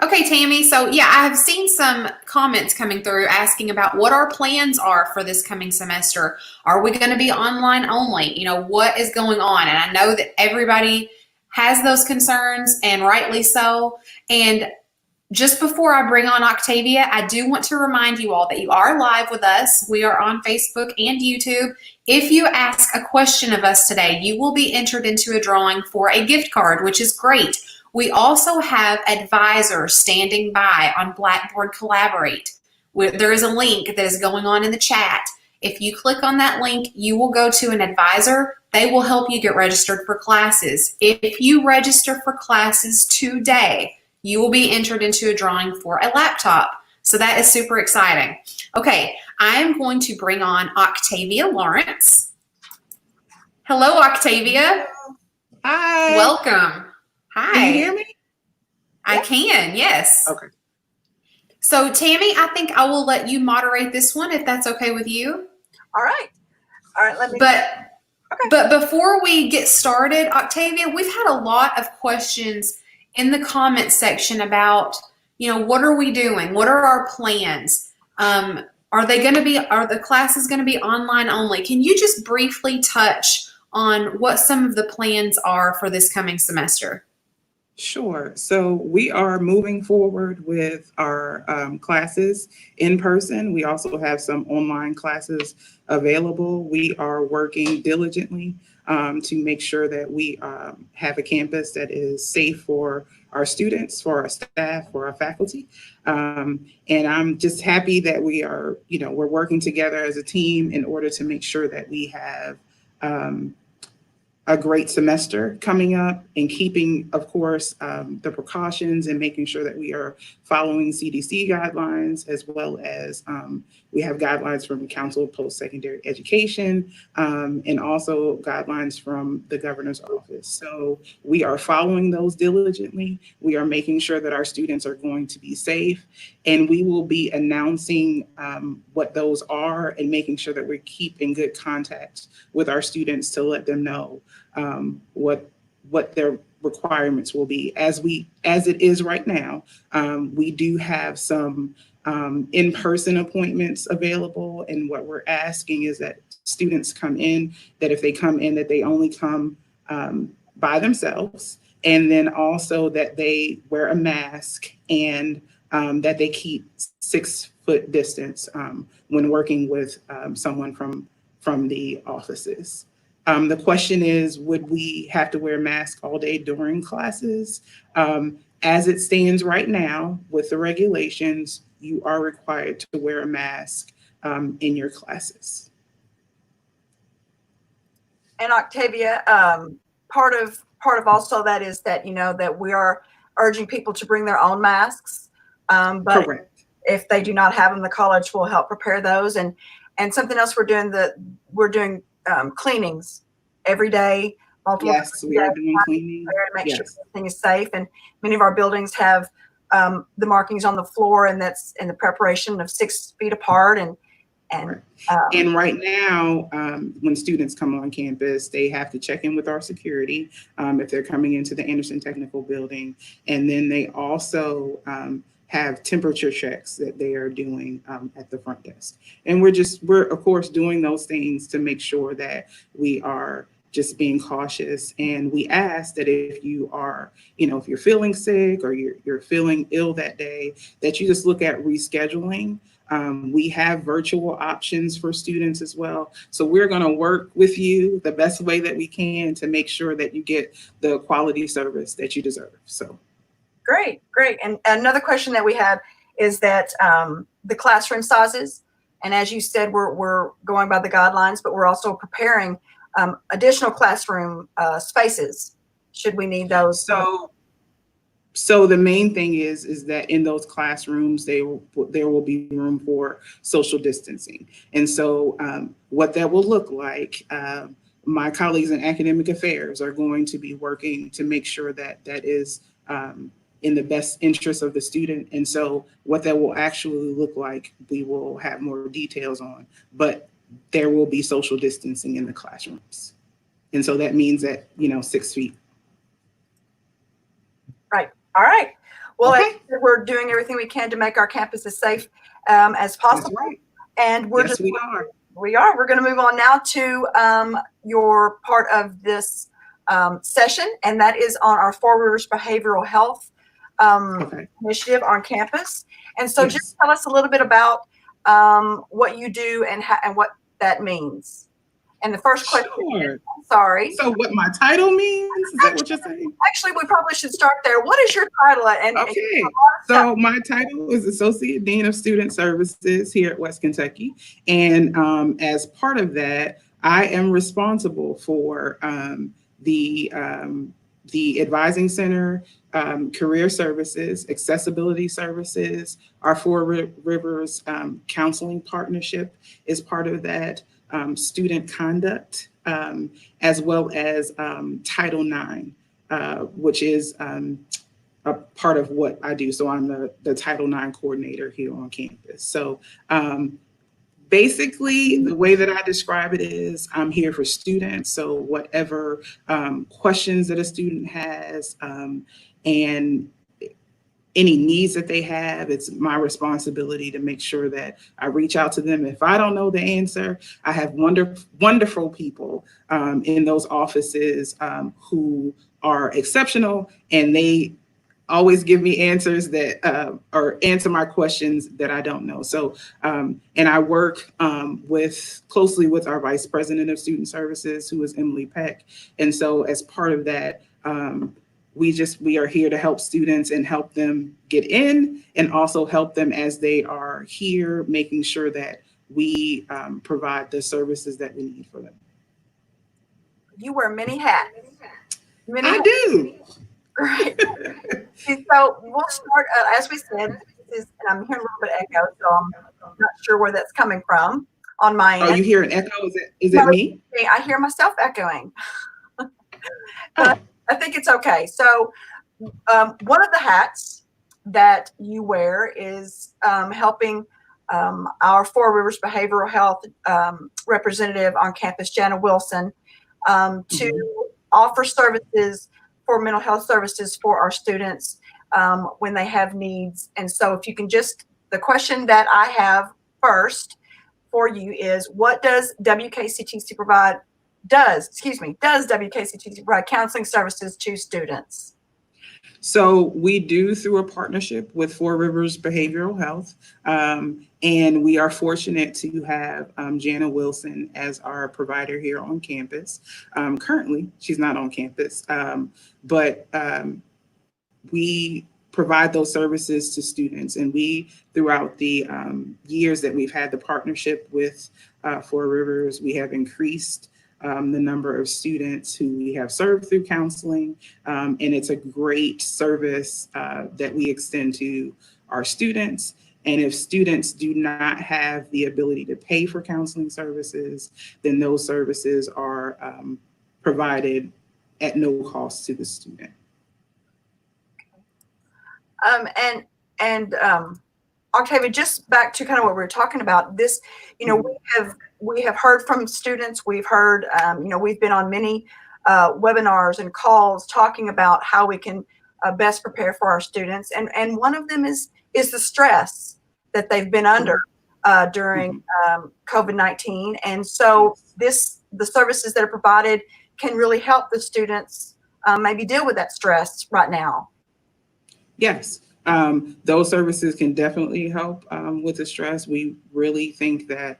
Okay, Tammy. So yeah, I have seen some comments coming through asking about what our plans are for this coming semester. Are we going to be online only? You know, what is going on? And I know that everybody has those concerns, and rightly so. And just before I bring on Octavia, I do want to remind you all that you are live with us. We are on Facebook and YouTube. If you ask a question of us today, you will be entered into a drawing for a gift card, which is great. We also have advisors standing by on Blackboard Collaborate. There is a link that is going on in the chat. If you click on that link, you will go to an advisor. They will help you get registered for classes. If you register for classes today, you will be entered into a drawing for a laptop. So that is super exciting. Okay, I am going to bring on Octavia Lawrence. Hello, Octavia. Hi. Welcome. Hi. Can you hear me? I can, yes. Okay. So Tammy, I think I will let you moderate this one if that's okay with you. All right. All right, let me. But before we get started, Octavia, we've had a lot of questions in the comments section about, you know, what are we doing? What are our plans? Are the classes going to be online only? Can you just briefly touch on what some of the plans are for this coming semester? Sure. So we are moving forward with our classes in person. We also have some online classes available. We are working diligently to make sure that we have a campus that is safe for our students, for our staff, for our faculty. And I'm just happy that we are, you know, we're working together as a team in order to make sure that we have a great semester coming up, and keeping, of course, the precautions and making sure that we are following CDC guidelines, as well as we have guidelines from the Council of Post-Secondary Education, and also guidelines from the governor's office. So we are following those diligently. We are making sure that our students are going to be safe, and we will be announcing what those are and making sure that we keep in good contact with our students to let them know what their requirements will be. As it is right now, we do have some in-person appointments available, and what we're asking is that students come in, that if they come in, that they only come by themselves, and then also that they wear a mask, and that they keep 6 foot distance when working with someone from the offices. The question is, would we have to wear a mask all day during classes? As it stands right now with the regulations, you are required to wear a mask in your classes. And Octavia, part of also that is that, you know, that we are urging people to bring their own masks. But Correct. If they do not have them, the college will help prepare those. And something else we're doing cleanings every day. Multiple Yes, we are doing cleaning. to make sure everything is safe. And many of our buildings have the markings on the floor, and that's in the preparation of 6 feet apart. And right now, when students come on campus, they have to check in with our security if they're coming into the Anderson Technical Building. And then they also have temperature checks that they are doing at the front desk. And we're of course doing those things to make sure that we are just being cautious. And we ask that if you are, if you're feeling sick or you're feeling ill that day, that you just look at rescheduling. We have virtual options for students as well. So we're going to work with you the best way that we can to make sure that you get the quality service that you deserve. So great. And another question that we had is that the classroom sizes, and as you said, we're going by the guidelines, but we're also preparing additional classroom spaces should we need those. So the main thing is that in those classrooms, there will be room for social distancing. And so what that will look like, my colleagues in academic affairs are going to be working to make sure that that is in the best interest of the student. And so what that will actually look like, we will have more details on, but there will be social distancing in the classrooms. And so that means that, 6 feet. Right. All right. Well, Okay. we're doing everything we can to make our campus as safe as possible. That's right. And we're we are. We're going to move on now to your part of this session, and that is on our Four Rivers Behavioral Health initiative on campus. And so just tell us a little bit about what you do and what that means. And the first question is, sorry. So what my title means? Is that what you're saying? Actually, we probably should start there. What is your title? Okay. So my title is Associate Dean of Student Services here at West Kentucky. And as part of that, I am responsible for the Advising Center, Career Services, Accessibility Services. Our Four Rivers Counseling Partnership is part of that. Student conduct, as well as Title IX, which is a part of what I do. So I'm the Title IX coordinator here on campus. So basically, the way that I describe it is I'm here for students. So whatever questions that a student has and any needs that they have, it's my responsibility to make sure that I reach out to them. If I don't know the answer, I have wonderful people in those offices who are exceptional, and they always give me answers that or answer my questions that I don't know. So, and I work closely with our Vice President of Student Services, who is Emily Peck. And so as part of that, we are here to help students and help them get in, and also help them as they are here, making sure that we provide the services that we need for them. You wear many hats. I do. Great. So we'll start, as we said, and I'm hearing a little bit of echo, so I'm not sure where that's coming from on my end. Oh, you hear an echo? Is it me? I hear myself echoing. But I think it's okay. So one of the hats that you wear is helping our Four Rivers Behavioral Health representative on campus, Jana Wilson, to offer services for mental health services for our students when they have needs. And so if you can the question that I have first for you is, what does WKCTC provide? Does WKCTC provide counseling services to students? So we do through a partnership with Four Rivers Behavioral Health, and we are fortunate to have Jana Wilson as our provider here on campus. Currently, she's not on campus, but we provide those services to students. And we, throughout the years that we've had the partnership with Four Rivers, we have increased the number of students who we have served through counseling. And it's a great service that we extend to our students. And if students do not have the ability to pay for counseling services, then those services are provided at no cost to the student. Octavia, just back to kind of what we were talking about, this, we have heard from students, we've heard, we've been on many webinars and calls talking about how we can best prepare for our students. And one of them is the stress that they've been under during COVID-19. And so the services that are provided can really help the students maybe deal with that stress right now? Yes, those services can definitely help with the stress. We really think that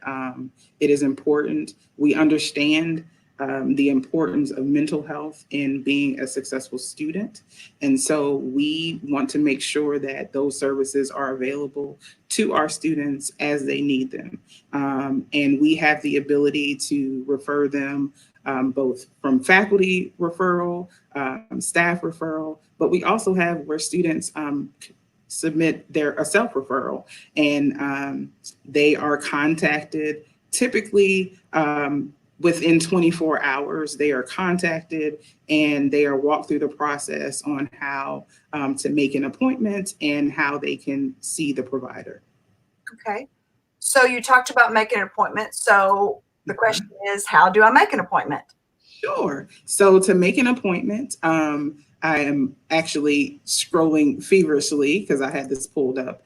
it is important. We understand the importance of mental health in being a successful student. And so we want to make sure that those services are available to our students as they need them. And we have the ability to refer them both from faculty referral, staff referral, but we also have where students submit a self-referral, and they are contacted typically within 24 hours. They are contacted and they are walked through the process on how to make an appointment and how they can see the provider. Okay. So you talked about making an appointment. So the question is, how do I make an appointment? Sure. So to make an appointment, I am actually scrolling feverishly because I had this pulled up.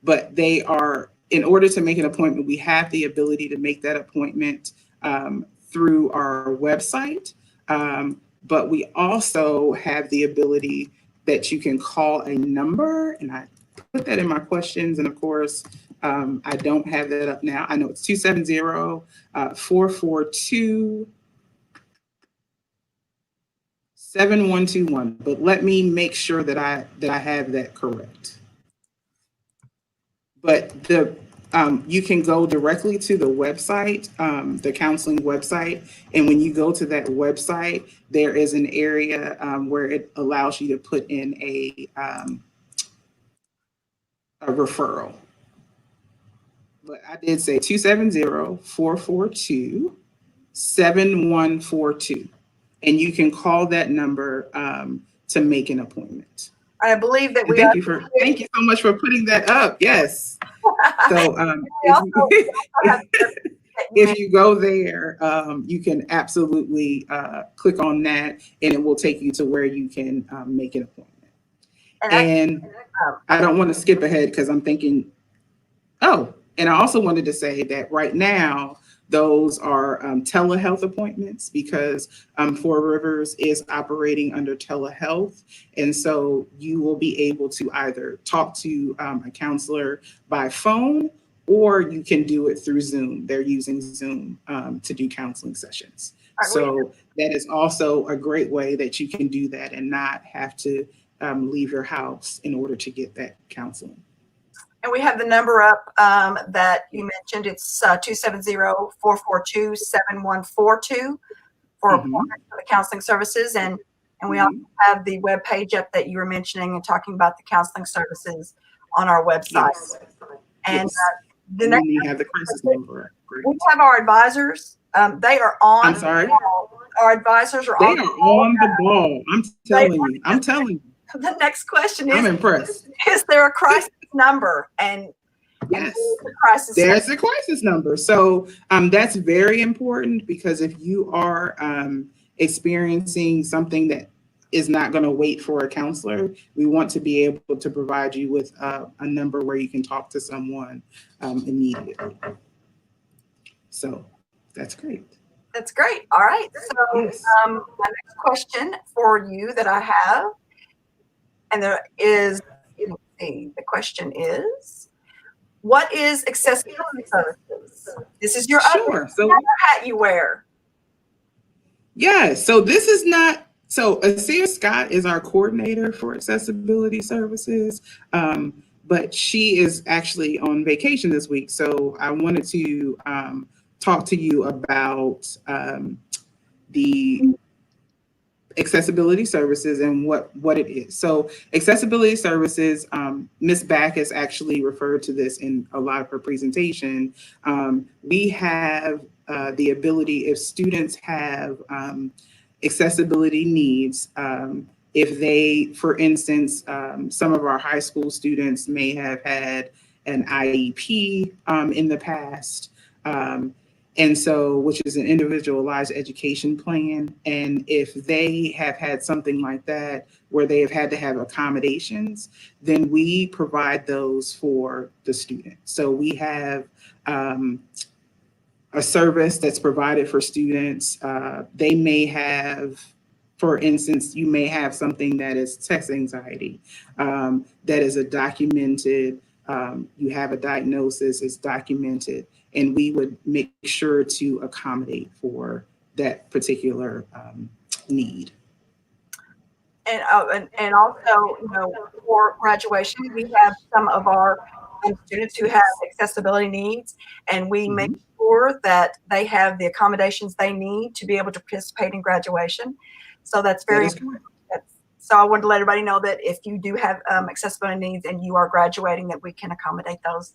But they are, in order to make an appointment, we have the ability to make that appointment through our website. But we also have the ability that you can call a number, and I put that in my questions. And of course, I don't have that up now. I know it's 270-442-7121, but let me make sure that I have that correct. But you can go directly to the website, the counseling website, and when you go to that website, there is an area where it allows you to put in a referral. But I did say 270-442-7142. And you can call that number to make an appointment. I believe that we thank you so much for putting that up. Yes. So if you go there, you can absolutely click on that, and it will take you to where you can make an appointment. And I don't want to skip ahead because I'm thinking, and I also wanted to say that right now, those are telehealth appointments because Four Rivers is operating under telehealth. And so you will be able to either talk to a counselor by phone, or you can do it through Zoom. They're using Zoom to do counseling sessions. So that is also a great way that you can do that and not have to leave your house in order to get that counseling. And we have the number up that you mentioned. It's 270-442-7142 for appointments for the counseling services. And we also have the web page up that you were mentioning and talking about the counseling services on our website. Yes. And the next you have the crisis number. We have our advisors. They are on. I'm sorry. Our advisors are on the ball. I'm telling you. The next question is, I'm impressed. Is there a crisis number? And yes, there's a crisis number. So that's very important, because if you are experiencing something that is not going to wait for a counselor, we want to be able to provide you with a number where you can talk to someone immediately. So that's great. That's great. All right. So my next question for you that I have, and there is, the question is, what is accessibility services? This is your other hat you wear. Yeah, so this is not, so Asir Scott is our coordinator for accessibility services, but she is actually on vacation this week. So I wanted to talk to you about the accessibility services and what it is. So accessibility services, Ms. Backus actually referred to this in a lot of her presentation. We have the ability, if students have accessibility needs, if they, for instance, some of our high school students may have had an IEP in the past, and so, which is an individualized education plan. And if they have had something like that, where they have had to have accommodations, then we provide those for the student. So we have a a service that's provided for students. They may have, for instance, you may have something that is test anxiety, that is a documented, you have a diagnosis, it's documented, and we would make sure to accommodate for that particular need. And also, for graduation, we have some of our students who have accessibility needs, and we make sure that they have the accommodations they need to be able to participate in graduation. So that's very important. So I wanted to let everybody know that if you do have accessibility needs and you are graduating, that we can accommodate those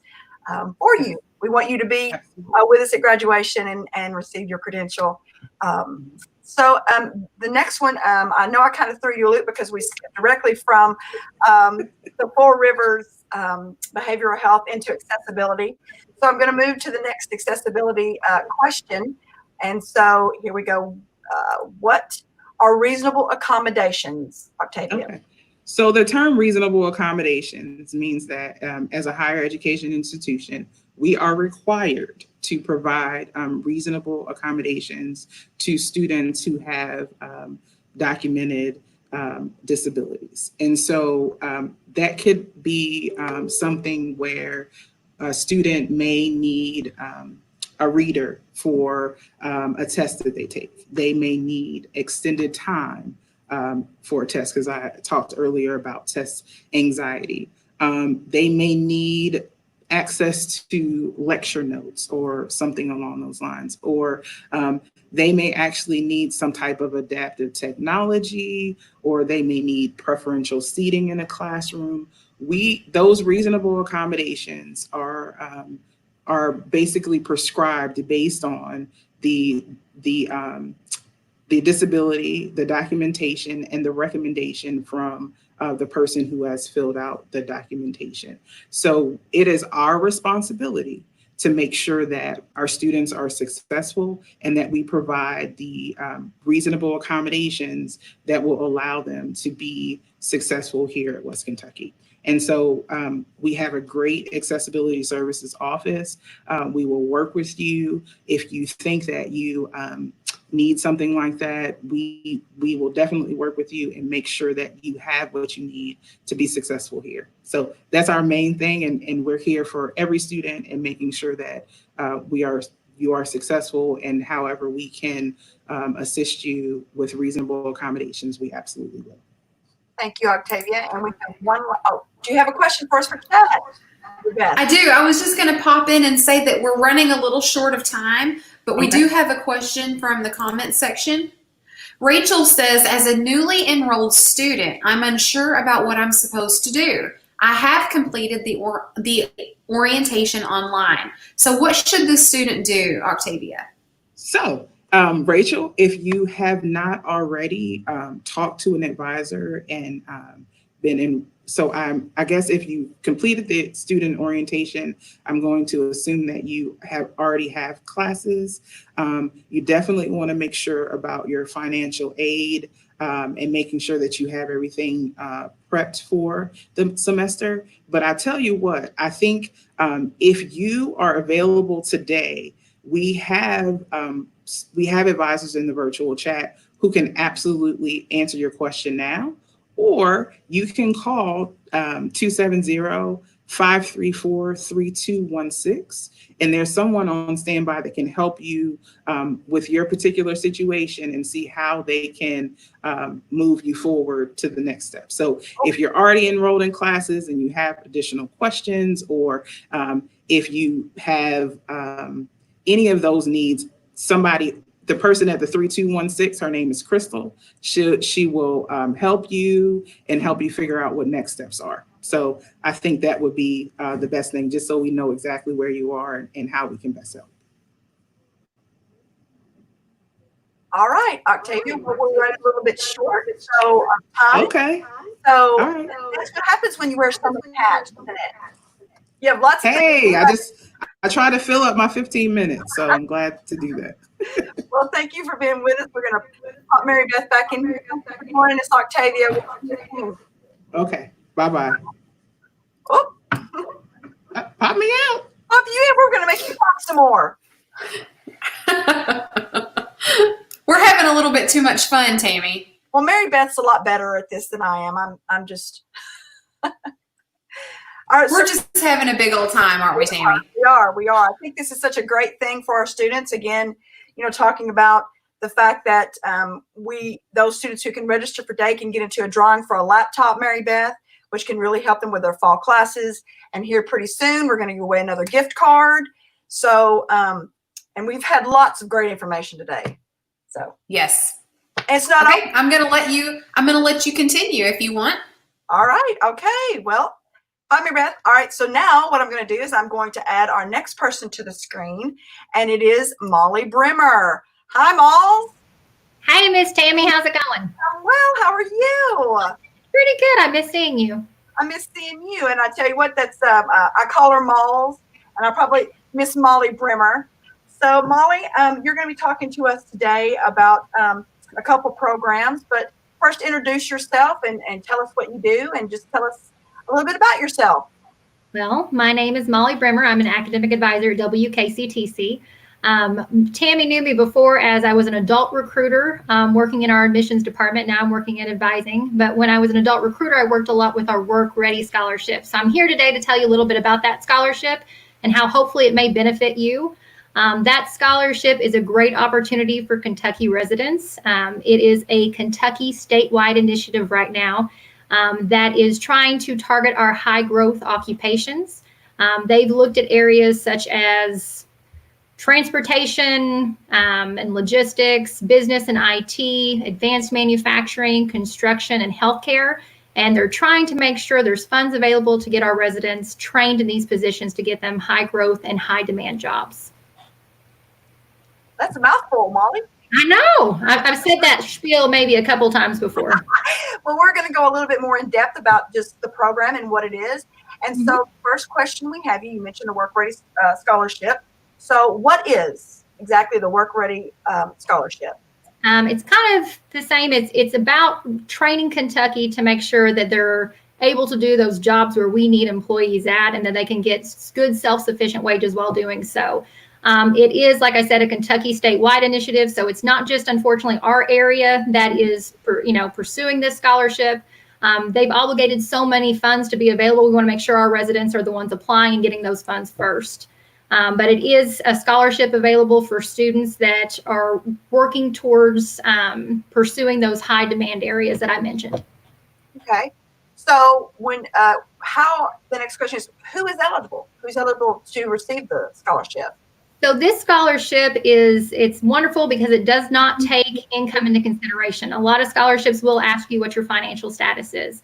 for you. We want you to be with us at graduation and receive your credential. So the next one, I know I kind of threw you a loop because we skipped directly from the Four Rivers behavioral health into accessibility. So I'm going to move to the next accessibility question. And so here we go. What are reasonable accommodations, Octavia? Okay. So the term reasonable accommodations means that as a higher education institution, we are required to provide reasonable accommodations to students who have documented disabilities. And so that could be something where a student may need a reader for a test that they take. They may need extended time for a test, because I talked earlier about test anxiety. They may need access to lecture notes or something along those lines, or they may actually need some type of adaptive technology, or they may need preferential seating in a classroom. Those reasonable accommodations are basically prescribed based on the disability, the documentation, and the recommendation from the person who has filled out the documentation. So it is our responsibility to make sure that our students are successful and that we provide the reasonable accommodations that will allow them to be successful here at West Kentucky. And so we have a great accessibility services office. We will work with you. If you think that you need something like that, we will definitely work with you and make sure that you have what you need to be successful here. So that's our main thing, and we're here for every student and making sure that you are successful, and however we can assist you with reasonable accommodations, we absolutely will. Thank you, Octavia. And we have one. Oh, do you have a question for us for Chad? I do. I was just going to pop in and say that we're running a little short of time, but we do have a question from the comment section. Rachel says, as a newly enrolled student, I'm unsure about what I'm supposed to do. I have completed the orientation online. So what should the student do, Octavia? So, Rachel, if you have not already talked to an advisor and been in, so I guess if you completed the student orientation, I'm going to assume that you already have classes. You definitely want to make sure about your financial aid and making sure that you have everything prepped for the semester. But I tell you what, I think if you are available today, we have advisors in the virtual chat who can absolutely answer your question now, or you can call 270-534-3216, and there's someone on standby that can help you with your particular situation and see how they can move you forward to the next step. So if you're already enrolled in classes and you have additional questions, or if you have any of those needs, the person at the 3216, her name is Crystal. She will help you and help you figure out what next steps are. So I think that would be the best thing, just so we know exactly where you are and how we can best help. All right, Octavia, we're running a little bit short, so time. Okay. So all right. That's what happens when you wear something attached, isn't it? You have lots of Hey, I try to fill up my 15 minutes, so I'm glad to do that. Well, thank you for being with us. We're going to pop Mary Beth back in here. Good morning, it's Octavia. Okay, bye-bye. Oh. Pop me out. Pop you in. We're going to make you pop some more. having a little bit too much fun, Tammy. Well, Mary Beth's a lot better at this than I am. I'm just. All right, We're just having a big old time, aren't we, Tammy? We are. I think this is such a great thing for our students. Again, talking about the fact that those students who can register for day can get into a drawing for a laptop, Mary Beth, which can really help them with their fall classes. And here pretty soon, we're going to give away another gift card. So, and we've had lots of great information today. So yes, it's not okay. I'm going to let you continue if you want. All right. Okay. Well, hi, Mary Beth. All right. So now what I'm going to do is I'm going to add our next person to the screen, and it is Molly Brimmer. Hi, Moll. Hi, Miss Tammy. How's it going? Well, how are you? Pretty good. I miss seeing you. I miss seeing you. And I tell you what, that's I call her Molls, and I probably miss Molly Brimmer. So, Molly, you're going to be talking to us today about a couple programs. But first, introduce yourself and tell us what you do, and just tell us a little bit about yourself. Well, my name is Molly Brimmer. I'm an academic advisor at WKCTC. Tammy knew me before as I was an adult recruiter working in our admissions department. Now I'm working in advising. But when I was an adult recruiter, I worked a lot with our Work Ready scholarship. So I'm here today to tell you a little bit about that scholarship and how hopefully it may benefit you. That scholarship is a great opportunity for Kentucky residents. It is a Kentucky statewide initiative right now that is trying to target our high growth occupations. They've looked at areas such as transportation and logistics, business and IT, advanced manufacturing, construction, and healthcare. And they're trying to make sure there's funds available to get our residents trained in these positions to get them high growth and high demand jobs. That's a mouthful, Molly. I know. I've said that spiel maybe a couple times before. Well, we're going to go a little bit more in depth about just the program and what it is. And so first question we have, you mentioned the Work Ready scholarship. So what is exactly the Work Ready scholarship? It's kind of the same. It's about training Kentucky to make sure that they're able to do those jobs where we need employees at, and that they can get good self-sufficient wages while doing so. It is, like I said, a Kentucky statewide initiative. So it's not just, unfortunately, our area that is, pursuing this scholarship. They've obligated so many funds to be available. We want to make sure our residents are the ones applying and getting those funds first. But it is a scholarship available for students that are working towards pursuing those high demand areas that I mentioned. Okay. So the next question is, who is eligible? Who's eligible to receive the scholarship? So this scholarship it's wonderful because it does not take income into consideration. A lot of scholarships will ask you what your financial status is.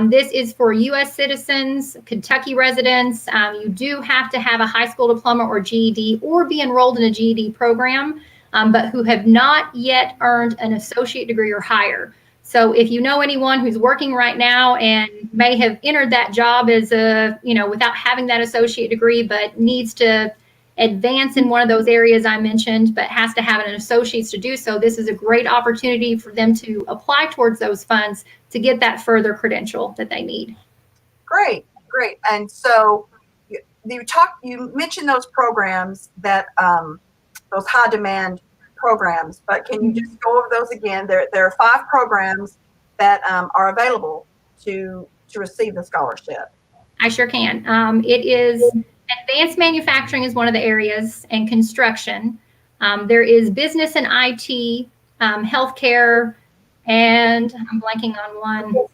This is for U.S. citizens, Kentucky residents. You do have to have a high school diploma or GED or be enrolled in a GED program, but who have not yet earned an associate degree or higher. So if you know anyone who's working right now and may have entered that job as without having that associate degree, but needs to advance in one of those areas I mentioned, but has to have an associate's to do so, this is a great opportunity for them to apply towards those funds to get that further credential that they need. Great. And so you mentioned those programs that those high demand programs, but can you just go over those again? There are 5 programs that are available to receive the scholarship. I sure can. It is advanced manufacturing is one of the areas, and construction. There is business and IT, healthcare, and I'm blanking on one.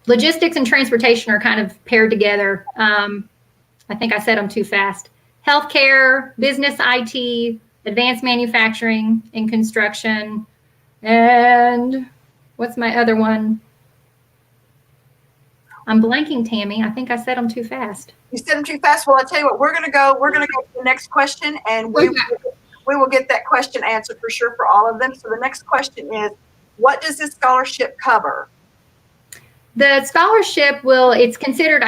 Logistics and transportation are kind of paired together. I think I said them too fast. Healthcare, business, IT, advanced manufacturing, and construction. And what's my other one? I'm blanking, Tammy. I think I said them too fast. You said them too fast. Well, I tell you what, we're gonna go to the next question, and we will get that question answered for sure for all of them. So the next question is, what does this scholarship cover? The scholarship it's considered,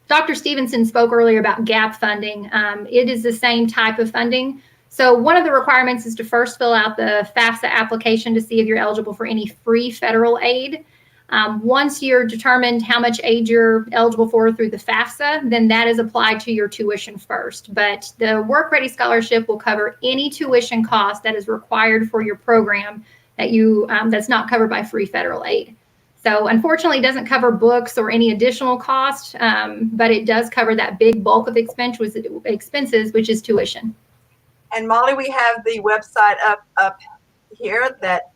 Dr. Stevenson spoke earlier about gap funding. It is the same type of funding. So one of the requirements is to first fill out the FAFSA application to see if you're eligible for any free federal aid. Once you're determined how much aid you're eligible for through the FAFSA, then that is applied to your tuition first. But the Work Ready Scholarship will cover any tuition cost that is required for your program that that's not covered by free federal aid. So unfortunately, it doesn't cover books or any additional cost, but it does cover that big bulk of expenses, which is tuition. And Molly, we have the website up here that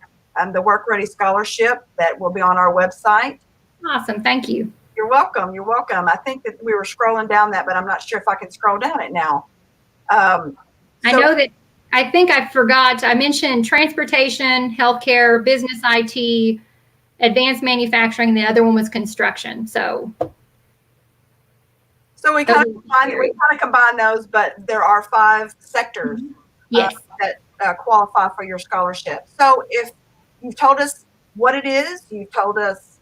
the Work Ready Scholarship that will be on our website. Awesome, thank you. You're welcome. You're welcome. I think that we were scrolling down that, but I'm not sure if I can scroll down it now. I think I forgot. I mentioned transportation, healthcare, business IT, advanced manufacturing, and the other one was construction. So we kind of combine those, but there are 5 sectors that qualify for your scholarship. So if you've told us what it is, you've told us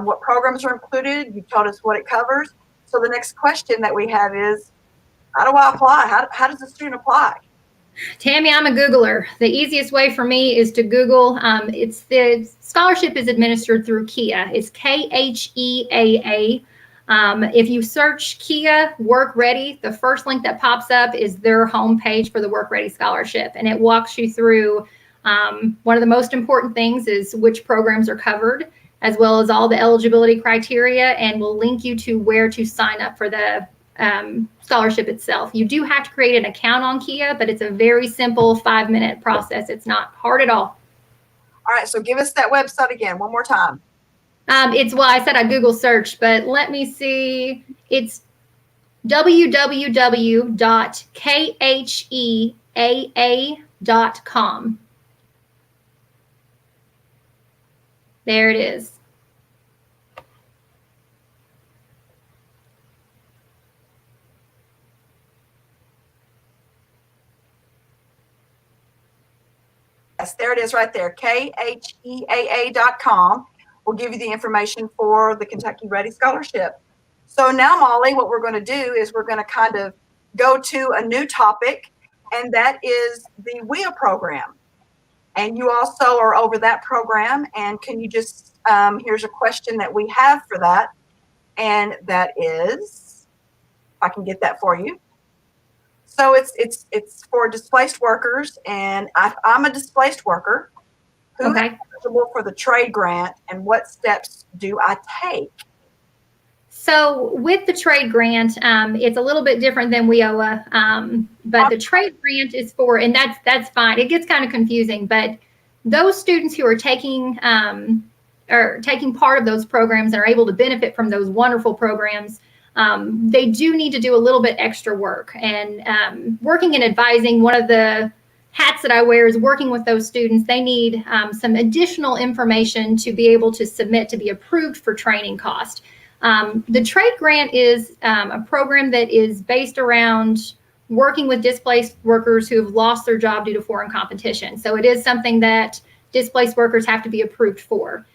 what programs are included, you've told us what it covers. So the next question that we have is, how do I apply? How does a student apply? Tammy, I'm a Googler. The easiest way for me is to Google. The scholarship is administered through KEA. It's KHEAA. If you search KEA Work Ready, the first link that pops up is their homepage for the Work Ready Scholarship, and it walks you through. One of the most important things is which programs are covered, as well as all the eligibility criteria, and will link you to where to sign up for the scholarship itself. You do have to create an account on KEA, but it's a very simple 5-minute process. It's not hard at all. All right, so give us that website again one more time. I said I Google search, but let me see. It's www.kheaa.com. There it is. Yes, there it is right there, kheaa.com. Will give you the information for the Kentucky Ready Scholarship. So now, Molly, what we're going to do is we're going to kind of go to a new topic, and that is the WIA program. And you also are over that program, and can you just, here's a question that we have for that, and that is, if I can get that for you. So it's for displaced workers, and I'm a displaced worker. Who is eligible for the trade grant, and what steps do I take? So with the trade grant, it's a little bit different than WIOA, but the trade grant is for, and that's fine. It gets kind of confusing, but those students who are taking part of those programs and are able to benefit from those wonderful programs, they do need to do a little bit extra work. And working in advising, one of the hats that I wear is working with those students. They need some additional information to be able to submit to be approved for training cost. The trade grant is a program that is based around working with displaced workers who have lost their job due to foreign competition. So it is something that displaced workers have to be approved for.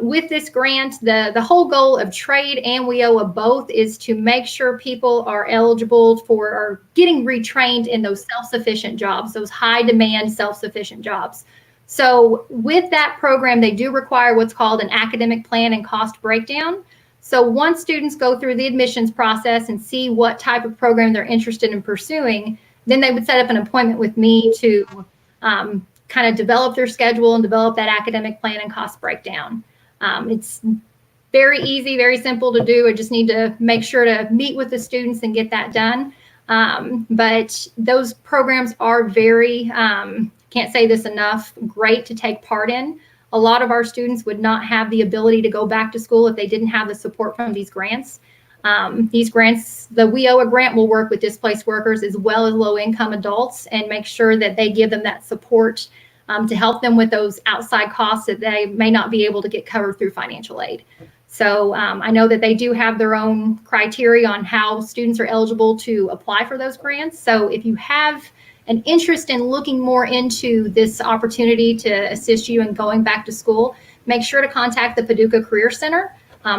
With this grant, the whole goal of trade and WIOA both is to make sure people are eligible for or getting retrained in those self-sufficient jobs, those high demand self-sufficient jobs. So with that program, they do require what's called an academic plan and cost breakdown. So once students go through the admissions process and see what type of program they're interested in pursuing, then they would set up an appointment with me to kind of develop their schedule and develop that academic plan and cost breakdown. It's very easy, very simple to do. I just need to make sure to meet with the students and get that done. But those programs are very, can't say this enough, great to take part in. A lot of our students would not have the ability to go back to school if they didn't have the support from these grants. These grants, the WIOA grant will work with displaced workers as well as low-income adults and make sure that they give them that support to help them with those outside costs that they may not be able to get covered through financial aid. So I know that they do have their own criteria on how students are eligible to apply for those grants. So if you have an interest in looking more into this opportunity to assist you in going back to school, make sure to contact the Paducah Career Center.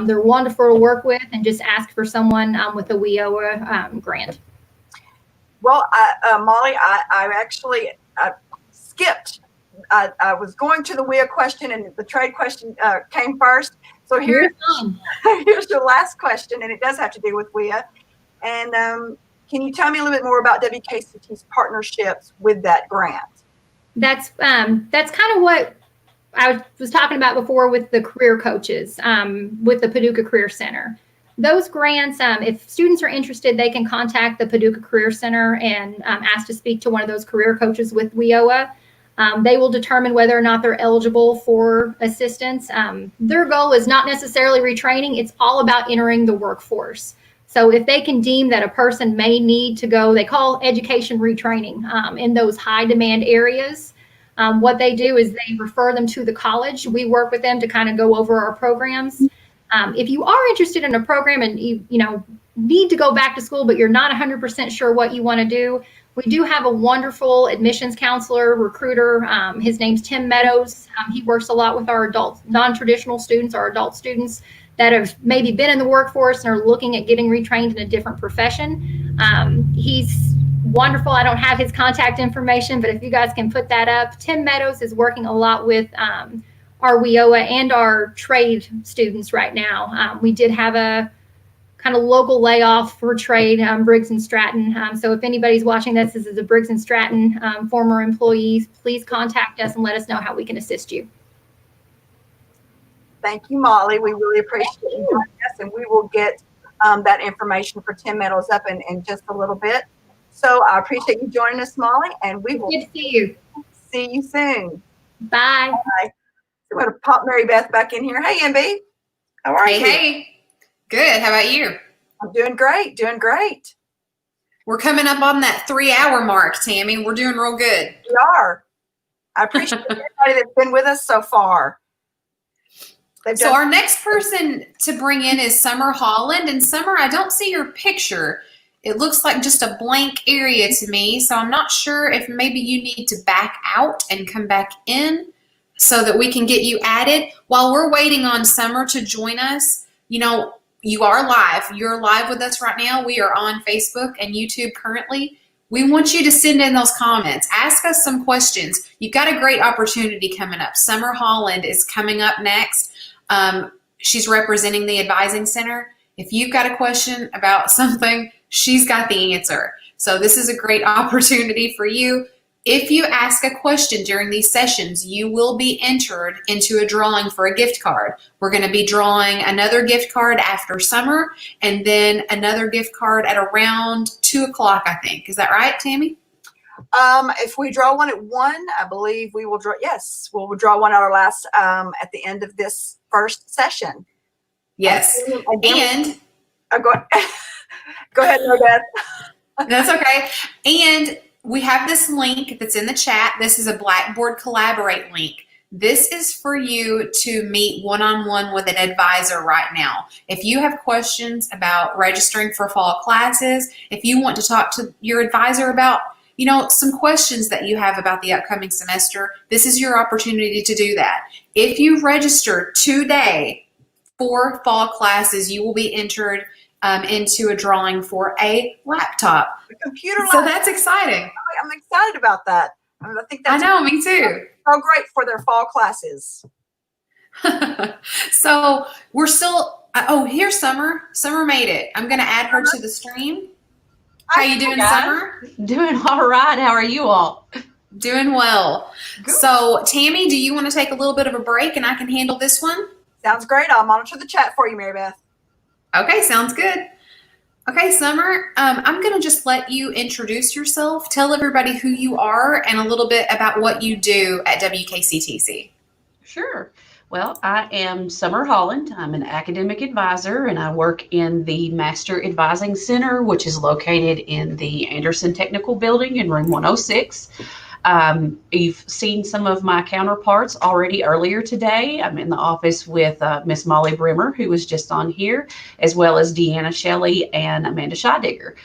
They're wonderful to work with, and just ask for someone with a WIOA grant. Well, Molly, I actually skipped. I was going to the WIA question, and the trade question came first. So You're fine. here's your last question, and it does have to do with WIA. And can you tell me a little bit more about WKCT's partnerships with that grant? That's kind of what I was talking about before with the career coaches, with the Paducah Career Center. Those grants, if students are interested, they can contact the Paducah Career Center and ask to speak to one of those career coaches with WIOA. They will determine whether or not they're eligible for assistance. Their goal is not necessarily retraining. It's all about entering the workforce. So if they can deem that a person may need to go, they call education retraining in those high demand areas. What they do is they refer them to the college. We work with them to kind of go over our programs. If you are interested in a program and you need to go back to school, but you're not 100% sure what you want to do, we do have a wonderful admissions counselor, recruiter. His name's Tim Meadows. He works a lot with our adult, non-traditional students, our adult students that have maybe been in the workforce and are looking at getting retrained in a different profession. He's wonderful. I don't have his contact information, but if you guys can put that up. Tim Meadows is working a lot with our WIOA and our trade students right now. We did have a kind of local layoff for trade, Briggs and Stratton. So if anybody's watching this is a Briggs and Stratton former employees, please contact us and let us know how we can assist you. Thank you, Molly. We really appreciate you joining us, and we will get that information for Tim Meadows up in just a little bit. So I appreciate you joining us, Molly, and we will Good to see you. See you soon. Bye. Bye. So I'm going to pop Mary Beth back in here. Hey, MB. How are you? Hey. Good. How about you? I'm doing great. Doing great. We're coming up on that 3-hour mark, Tammy. We're doing real good. We are. I appreciate everybody that's been with us so far. So our next person to bring in is Summer Holland. And Summer, I don't see your picture. It looks like just a blank area to me. So I'm not sure if maybe you need to back out and come back in so that we can get you added. While we're waiting on Summer to join us, you are live. You're live with us right now. We are on Facebook and YouTube currently. We want you to send in those comments. Ask us some questions. You've got a great opportunity coming up. Summer Holland is coming up next. She's representing the Advising Center. If you've got a question about something, she's got the answer. So this is a great opportunity for you. If you ask a question during these sessions, you will be entered into a drawing for a gift card. We're going to be drawing another gift card after summer and then another gift card at around 2 o'clock, I think. Is that right, Tammy? If we draw one at 1, I believe we will draw. Yes, we'll draw one at our last at the end of this first session. Yes. And go ahead, Mary Beth. That's okay. And we have this link that's in the chat. This is a Blackboard Collaborate link. This is for you to meet one-on-one with an advisor right now. If you have questions about registering for fall classes, if you want to talk to your advisor about, some questions that you have about the upcoming semester, this is your opportunity to do that. If you register today for fall classes, you will be entered into a drawing for a laptop. A computer So laptop. that's exciting. I'm excited about that. I think that's I know, me too. So great for their fall classes. So we're still, here's Summer. Summer made it. I'm going to add her to the stream. How you doing, Summer? Doing all right. How are you all? Doing well. Good. So Tammy, do you want to take a little bit of a break and I can handle this one? Sounds great. I'll monitor the chat for you, Mary Beth. Okay, sounds good. Okay, Summer, I'm going to just let you introduce yourself. Tell everybody who you are and a little bit about what you do at WKCTC. Sure. Well, I am Summer Holland. I'm an academic advisor, and I work in the Master Advising Center, which is located in the Anderson Technical Building in room 106. You've seen some of my counterparts already earlier today. I'm in the office with Miss Molly Brimmer, who was just on here, as well as Deanna Shelley and Amanda Scheidegger.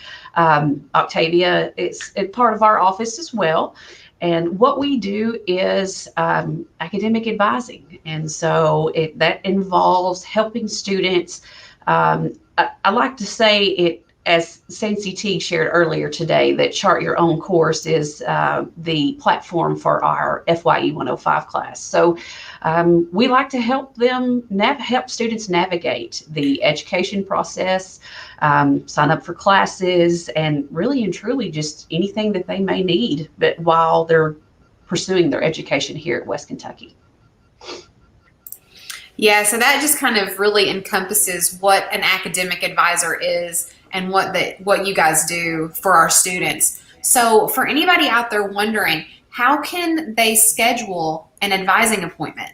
Octavia is a part of our office as well. And what we do is academic advising. And so that involves helping students. I like to say it as Sancy T shared earlier today, that Chart Your Own course is the platform for our FYE 105 class. So we like to help help students navigate the education process, sign up for classes, and really and truly just anything that they may need, but while they're pursuing their education here at West Kentucky. Yeah, so that just kind of really encompasses what an academic advisor is and what you guys do for our students. So for anybody out there wondering, how can they schedule an advising appointment?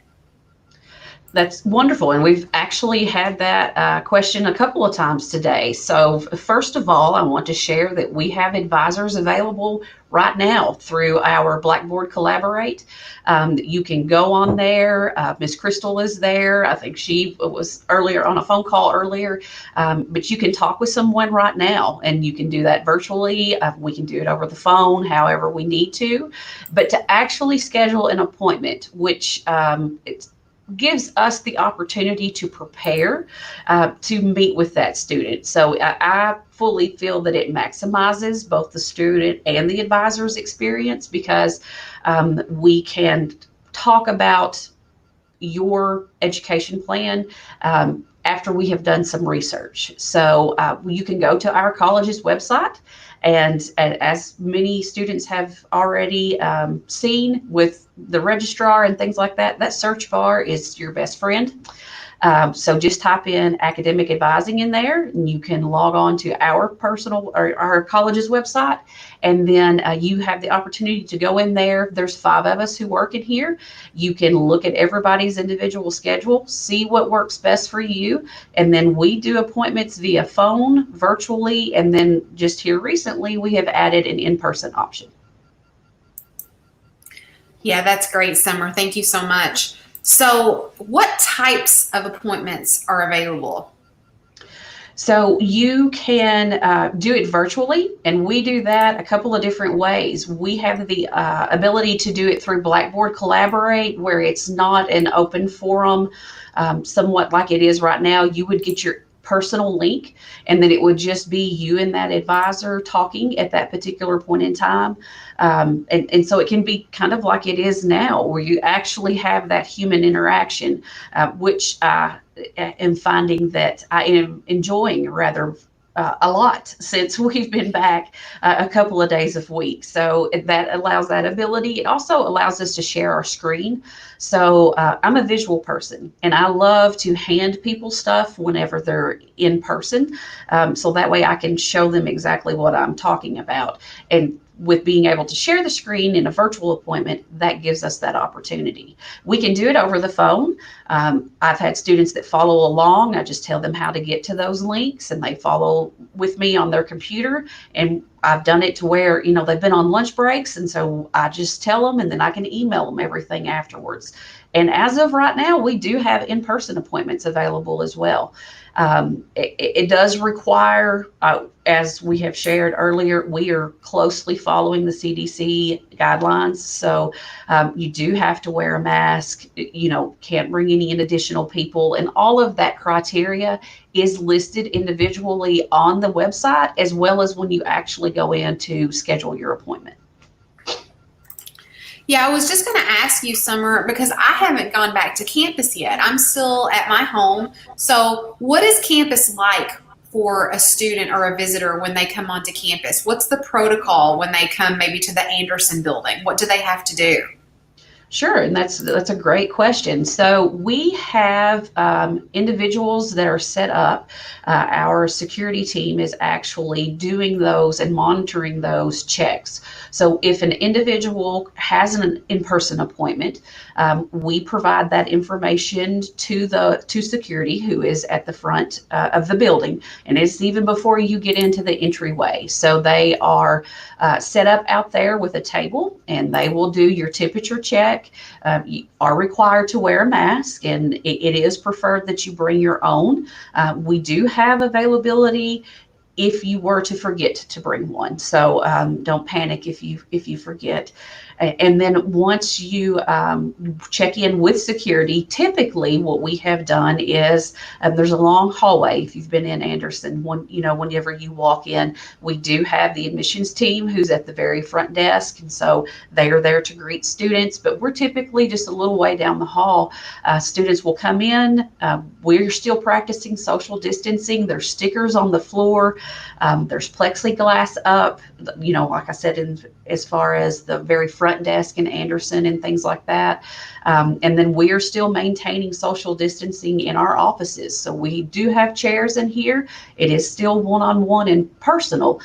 That's wonderful. And we've actually had that question a couple of times today. So first of all, I want to share that we have advisors available right now through our Blackboard Collaborate. You can go on there. Miss Crystal is there. I think she was earlier on a phone call earlier, but you can talk with someone right now, and you can do that virtually. We can do it over the phone, however we need to. But to actually schedule an appointment, which it's gives us the opportunity to prepare to meet with that student. So I fully feel that it maximizes both the student and the advisor's experience, because we can talk about your education plan after we have done some research. So you can go to our college's website, and as many students have already seen with the registrar and things like that, that search bar is your best friend. So just type in academic advising in there, and you can log on to our personal or our college's website, and then you have the opportunity to go in there. There's 5 of us who work in here. You can look at everybody's individual schedule, see what works best for you, and then we do appointments via phone, virtually, and then just here recently we have added an in-person option. Yeah, that's great, Summer. Thank you so much. So what types of appointments are available? So you can do it virtually, and we do that a couple of different ways. We have the ability to do it through Blackboard Collaborate, where it's not an open forum, somewhat like it is right now. You would get your personal link, and then it would just be you and that advisor talking at that particular point in time. And so it can be kind of like it is now, where you actually have that human interaction, which I am finding that I am enjoying rather a lot since we've been back a couple of days a week. So that allows that ability. It also allows us to share our screen. So I'm a visual person, and I love to hand people stuff whenever they're in person. So that way I can show them exactly what I'm talking about. And with being able to share the screen in a virtual appointment, that gives us that opportunity. We can do it over the phone. I've had students that follow along. I just tell them how to get to those links, and they follow with me on their computer. And I've done it to where, they've been on lunch breaks, and so I just tell them, and then I can email them everything afterwards. And as of right now, we do have in-person appointments available as well. It does require, as we have shared earlier, we are closely following the CDC guidelines. So you do have to wear a mask, can't bring any additional people, and all of that criteria is listed individually on the website, as well as when you actually go in to schedule your appointment. Yeah, I was just going to ask you, Summer, because I haven't gone back to campus yet. I'm still at my home. So what is campus like for a student or a visitor when they come onto campus? What's the protocol when they come maybe to the Anderson building? What do they have to do? Sure, and that's a great question. So we have individuals that are set up. Our security team is actually doing those and monitoring those checks. So if an individual has an in-person appointment, we provide that information to security, who is at the front of the building, and it's even before you get into the entryway. So they are set up out there with a table, and they will do your temperature check. You are required to wear a mask, and it is preferred that you bring your own. We do have availability if you were to forget to bring one. So don't panic if you forget. And then once you check in with security, typically what we have done is there's a long hallway. If you've been in Anderson, whenever you walk in, we do have the admissions team who's at the very front desk, and so they are there to greet students. But we're typically just a little way down the hall. Students will come in. We're still practicing social distancing. There's stickers on the floor. There's plexiglass up. Like I said, as far as the very front desk in Anderson and things like that. And then we are still maintaining social distancing in our offices. So we do have chairs in here. It is still one-on-one and personal.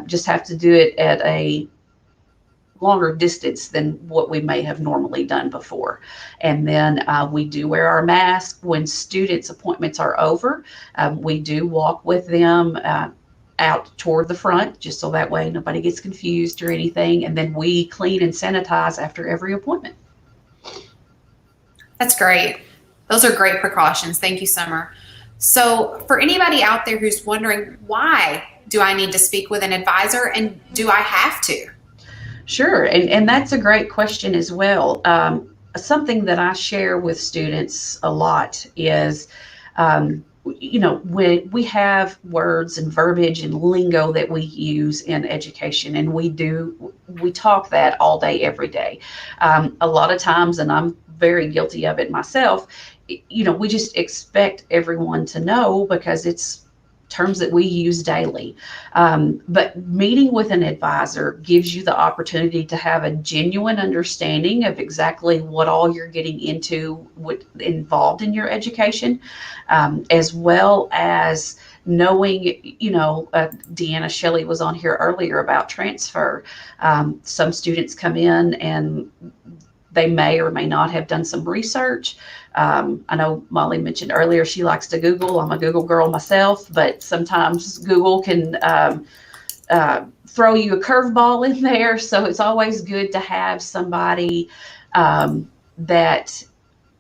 Just have to do it at a longer distance than what we may have normally done before. And then we do wear our mask when students' appointments are over. We do walk with them out toward the front, just so that way nobody gets confused or anything. And then we clean and sanitize after every appointment. That's great. Those are great precautions. Thank you, Summer. So for anybody out there who's wondering, why do I need to speak with an advisor, and do I have to? Sure. And that's a great question as well. Something that I share with students a lot is, when we have words and verbiage and lingo that we use in education, and we talk that all day, every day. A lot of times, and I'm very guilty of it myself, we just expect everyone to know because it's terms that we use daily. But meeting with an advisor gives you the opportunity to have a genuine understanding of exactly what all you're getting into involved in your education, as well as knowing, Deanna Shelley was on here earlier about transfer. Some students come in and they may or may not have done some research. I know Molly mentioned earlier she likes to Google. I'm a Google girl myself, but sometimes Google can throw you a curveball in there. So it's always good to have somebody that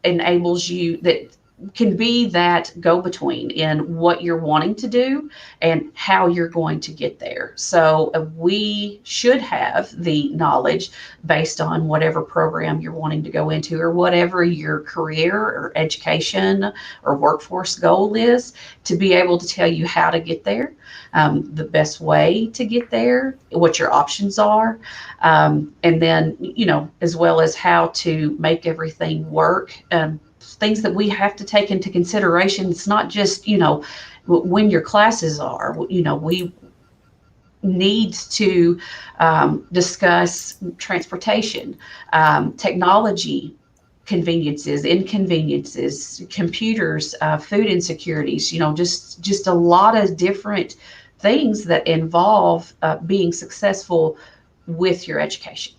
enables you, that can be that go-between in what you're wanting to do and how you're going to get there. So we should have the knowledge based on whatever program you're wanting to go into, or whatever your career or education or workforce goal is, to be able to tell you how to get there, the best way to get there, what your options are, and then, as well as how to make everything work. Things that we have to take into consideration. It's not just, when your classes are, we need to discuss transportation, technology, conveniences, inconveniences, computers, food insecurities, just a lot of different things that involve being successful with your education.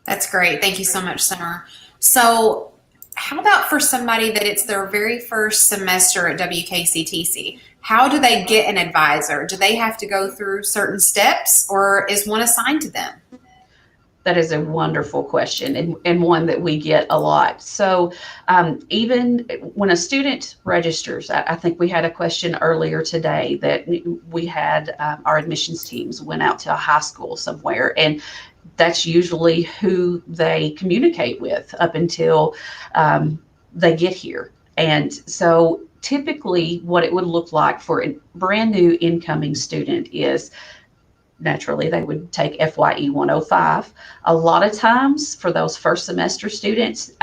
That's great. Thank you so much, Summer. So how about for somebody that it's their very first semester at WKCTC? How do they get an advisor? Do they have to go through certain steps, or is one assigned to them? That is a wonderful question, and one that we get a lot. So even when a student registers, I think we had a question earlier today that we had our admissions teams went out to a high school somewhere, and that's usually who they communicate with up until they get here. And so typically what it would look like for a brand new incoming student is, naturally, they would take FYE 105. A lot of times for those first semester students,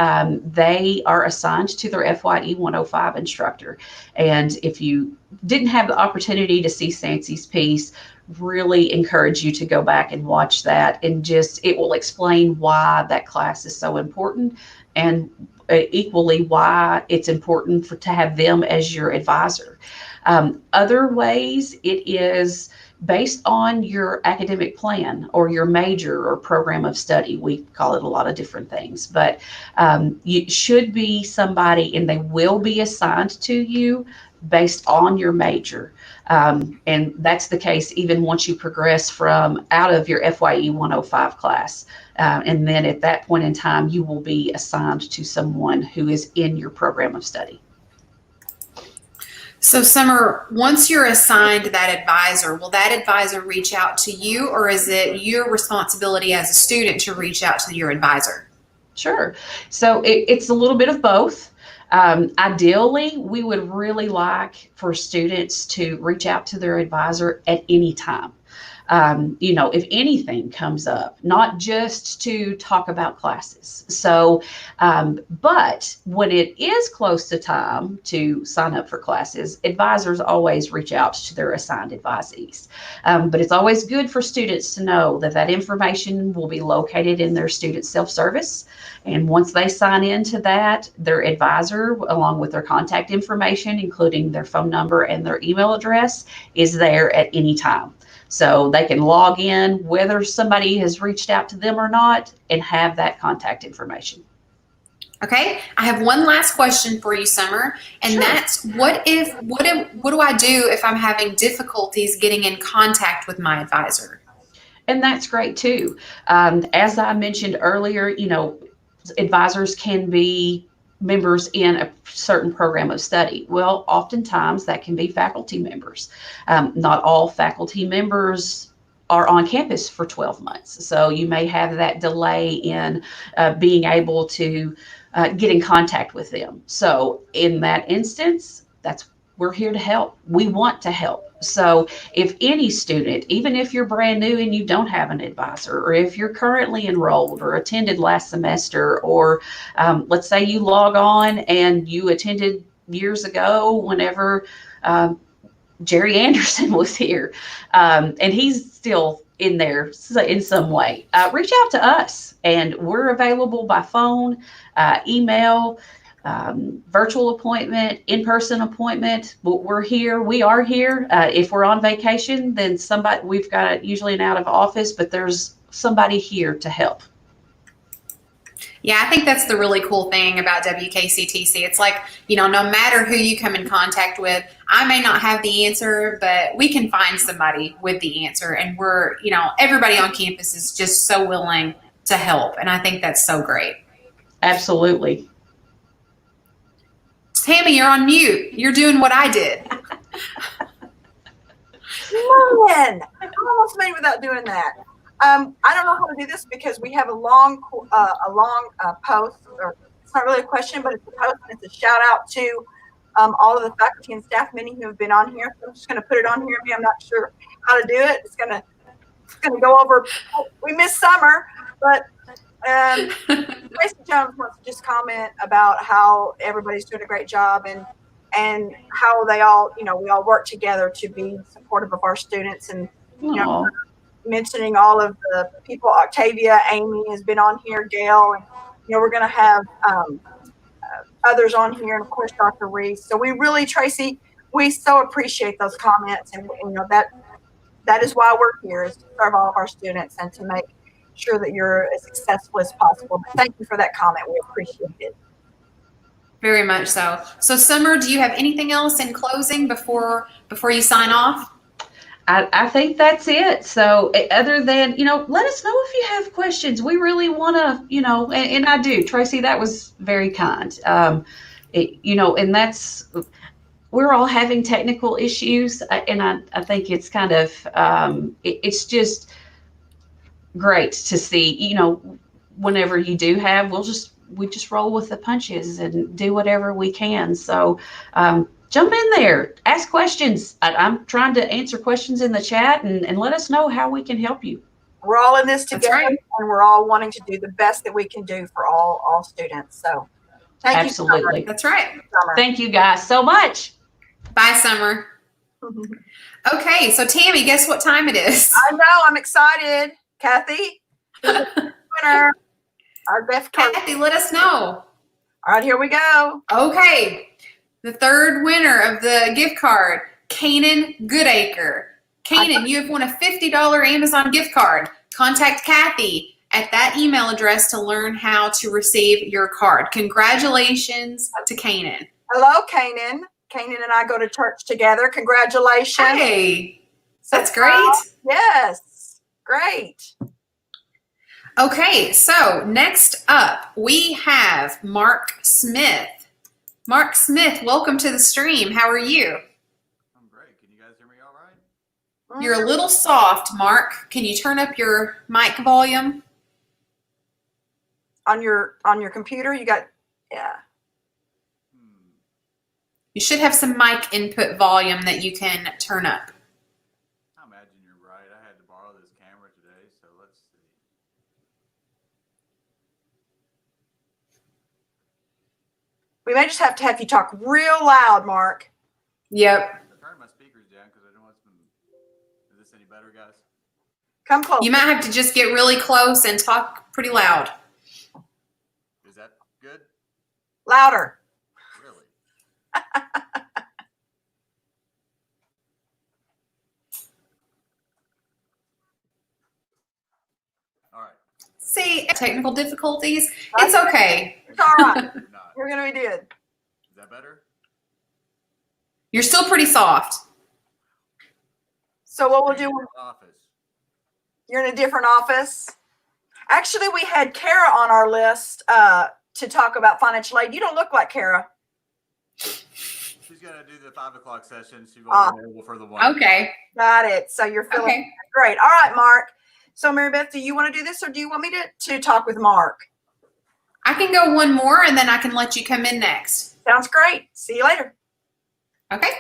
they are assigned to their FYE 105 instructor. And if you didn't have the opportunity to see Sancy's piece, really encourage you to go back and watch that, and it will explain why that class is so important, and equally why it's important to have them as your advisor. Other ways, it is based on your academic plan or your major or program of study. We call it a lot of different things, but you should be somebody, and they will be assigned to you based on your major. And that's the case even once you progress from out of your FYE 105 class. And then at that point in time, you will be assigned to someone who is in your program of study. So, Summer, once you're assigned that advisor, will that advisor reach out to you, or is it your responsibility as a student to reach out to your advisor? Sure. So it's a little bit of both. Ideally, we would really like for students to reach out to their advisor at any time. If anything comes up, not just to talk about classes. So, but when it is close to time to sign up for classes, advisors always reach out to their assigned advisees. But it's always good for students to know that that information will be located in their student self-service. And once they sign into that, their advisor, along with their contact information, including their phone number and their email address, is there at any time. So they can log in whether somebody has reached out to them or not and have that contact information. Okay, I have one last question for you, Summer, and Sure. that's what do I do if I'm having difficulties getting in contact with my advisor? And that's great too. As I mentioned earlier, advisors can be members in a certain program of study. Well, oftentimes that can be faculty members. Not all faculty members are on campus for 12 months. So you may have that delay in being able to get in contact with them. So in that instance, we're here to help. We want to help. So if any student, even if you're brand new and you don't have an advisor, or if you're currently enrolled or attended last semester, or let's say you log on and you attended years ago whenever Jerry Anderson was here, and he's still in there in some way, reach out to us, and we're available by phone, email, virtual appointment, in-person appointment. We're here. We are here. If we're on vacation, then we've got usually an out of office, but there's somebody here to help. Yeah, I think that's the really cool thing about WKCTC. It's like, no matter who you come in contact with, I may not have the answer, but we can find somebody with the answer. And we're, everybody on campus is just so willing to help. And I think that's so great. Absolutely. Tammy, you're on mute. You're doing what I did. Man, I almost made without doing that. I don't know how to do this because we have a long post, or it's not really a question, but it's a post, and it's a shout out to all of the faculty and staff, many who have been on here. So I'm just going to put it on here. I'm not sure how to do it. It's going to go over. We miss summer, but Tracy Jones wants to just comment about how everybody's doing a great job and how they all, we all work together to be supportive of our students, and mentioning all of the people. Octavia, Amy has been on here, Gail, and we're going to have others on here, and of course Dr. Reese. So we really, Tracy, we so appreciate those comments, and that is why we're here, is to serve all of our students and to make sure that you're as successful as possible. But thank you for that comment. We appreciate it. Very much so. So, Summer, do you have anything else in closing before you sign off? I think that's it. So other than, let us know if you have questions. We really want to, and I do. Tracy, that was very kind. And we're all having technical issues. And I think it's kind of, it's just great to see, whenever you do have, we just roll with the punches and do whatever we can. So, jump in there, ask questions. I'm trying to answer questions in the chat and let us know how we can help you. We're all in this together, right. and we're all wanting to do the best that we can do for all students. So thank Absolutely. you. Summer. That's right. Summer. Thank you guys so much. Bye, Summer. Okay, so Tammy, guess what time it is? I know, I'm excited. Kathy, winner, our best Kathy, let us know. All right, here we go. Okay. The third winner of the gift card, Kanan Goodacre. Kanan, you have won a $50 Amazon gift card. Contact Kathy at that email address to learn how to receive your card. Congratulations to Kanan. Hello, Kanan. Kanan and I go to church together. Congratulations. Hey, that's great. Yes, great. Okay, so next up, we have Mark Smith. Mark Smith, welcome to the stream. How are you? You're a little soft, Mark. Can you turn up your mic volume? On your computer, you got, yeah. You should have some mic input volume that you can turn up. I imagine you're right. I had to borrow this camera today, so let's see. We may just have to have you talk real loud, Mark. Yep. I turned my speakers down because I don't want some. Is this any better, guys? Come close. You might have to just get really close and talk pretty loud. Is that good? Louder. Really? All right. See, technical difficulties. It's okay. It's all right. We're going to be good. Is that better? You're still pretty soft. So what we'll do, Office. you're in a different office. Actually, we had Kara on our list to talk about financial aid. You don't look like Kara. She's going to do the 5 o'clock session. She won't be available for the one. Okay. Got it. So you're feeling great. All right, Mark. So Mary Beth, do you want to do this or do you want me to talk with Mark? I can go one more and then I can let you come in next. Sounds great. See you later. Okay.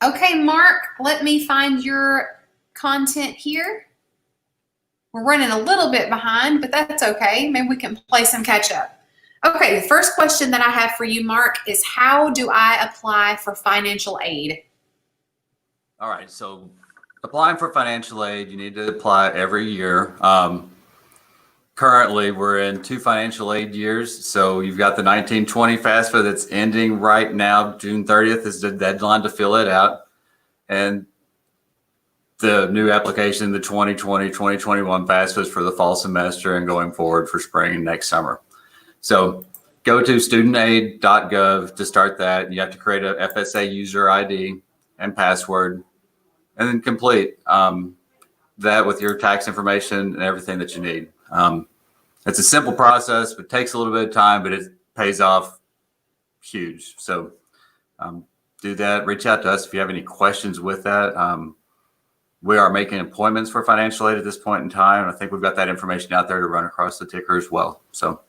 Okay, Mark, let me find your content here. We're running a little bit behind, but that's okay. Maybe we can play some catch up. Okay, the first question that I have for you, Mark, is how do I apply for financial aid? All right. So applying for financial aid, you need to apply every year. Currently, we're in 2 financial aid years. So you've got the 1920 FAFSA that's ending right now. June 30th is the deadline to fill it out. And the new application, the 2020-2021 FAFSA is for the fall semester and going forward for spring and next summer. So go to studentaid.gov to start that. You have to create a FSA user ID and password and then complete that with your tax information and everything that you need. It's a simple process, but takes a little bit of time, but it pays off huge. So do that. Reach out to us if you have any questions with that. We are making appointments for financial aid at this point in time. I think we've got that information out there to run across the ticker as well. So.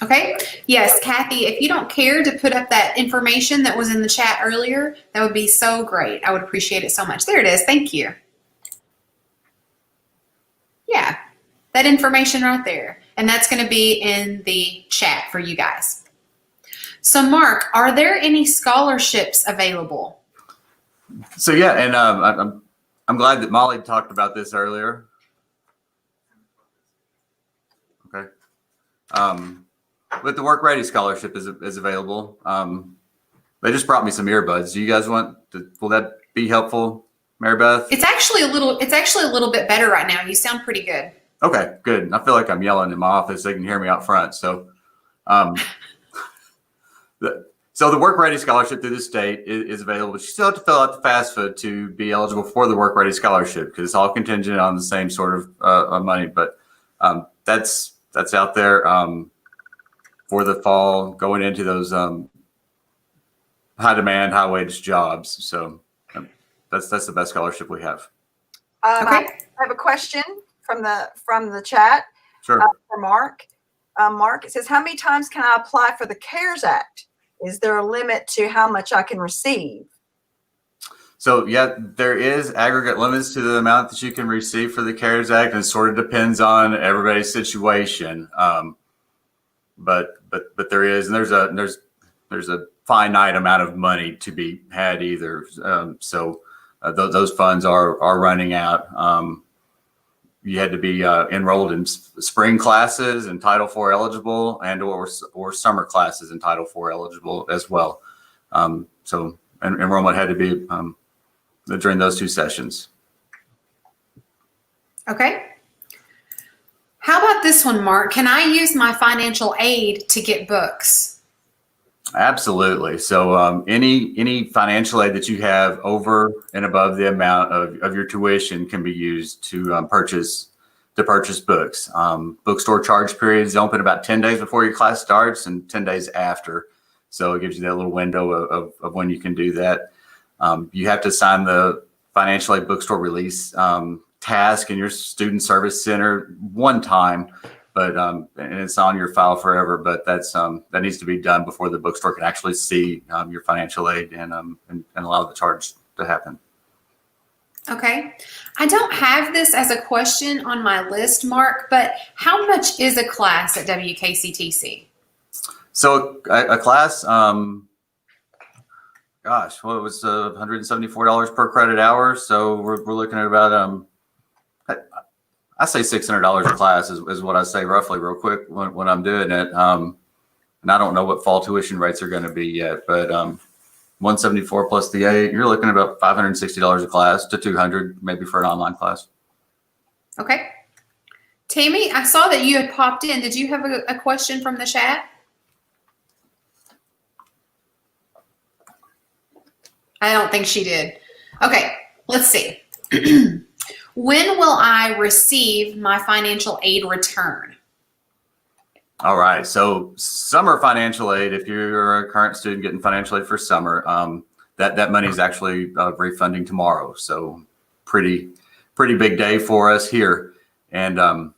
Okay. Yes, Kathy, if you don't care to put up that information that was in the chat earlier, that would be so great. I would appreciate it so much. There it is. Thank you. Yeah, that information right there. And that's going to be in the chat for you guys. So, Mark, are there any scholarships available? So, yeah, and I'm glad that Molly talked about this earlier. Okay. But the Work Ready Scholarship is available. They just brought me some earbuds. Do you guys will that be helpful, Mary Beth? It's actually a little bit better right now. You sound pretty good. Okay, good. I feel like I'm yelling in my office. They can hear me out front. So, the Work Ready Scholarship through the state is available. But you still have to fill out the FAFSA to be eligible for the Work Ready Scholarship because it's all contingent on the same sort of money. But that's out there for the fall, going into those high demand, high wage jobs. So that's the best scholarship we have. I have a question from the chat. Sure. For Mark. Mark, it says, how many times can I apply for the CARES Act? Is there a limit to how much I can receive? So yeah, there is aggregate limits to the amount that you can receive for the CARES Act, and it sort of depends on everybody's situation. But there is, and there's a finite amount of money to be had either. Those funds are running out. You had to be enrolled in spring classes and Title IV eligible, and or summer classes and Title IV eligible as well. So enrollment had to be during those 2 sessions. Okay. How about this one, Mark? Can I use my financial aid to get books? Absolutely. So any financial aid that you have over and above the amount of your tuition can be used to purchase books. Bookstore charge periods open about 10 days before your class starts and 10 days after. So it gives you that little window of when you can do that. You have to sign the financial aid bookstore release task in your student service center one time, but and it's on your file forever. But that needs to be done before the bookstore can actually see your financial aid and allow the charge to happen. Okay. I don't have this as a question on my list, Mark, but how much is a class at WKCTC? So a class, gosh, what was $174 per credit hour? So we're looking at about, I say $600 a class is what I say roughly real quick when I'm doing it. And I don't know what fall tuition rates are going to be yet, but 174 plus the 8, you're looking at about $560 a class to $200 maybe for an online class. Okay. Tammy, I saw that you had popped in. Did you have a question from the chat? I don't think she did. Okay, let's see. When will I receive my financial aid return? All right. So summer financial aid, if you're a current student getting financial aid for summer, that money is actually refunding tomorrow. So pretty big day for us here. And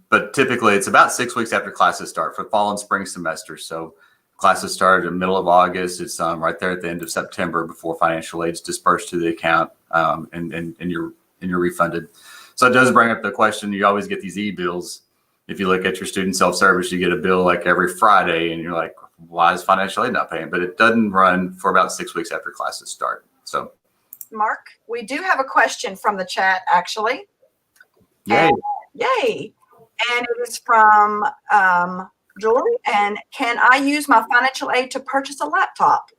but typically it's about 6 weeks after classes start for fall and spring semester. So classes start in the middle of August. It's right there at the end of September before financial aid is dispersed to the account and you're refunded. So it does bring up the question. You always get these e-bills. If you look at your student self-service, you get a bill like every Friday and you're like, why is financial aid not paying? But it doesn't run for about 6 weeks after classes start. So, Mark, we do have a question from the chat, actually. yay. Yay. And it is from Julie. And can I use my financial aid to purchase a laptop?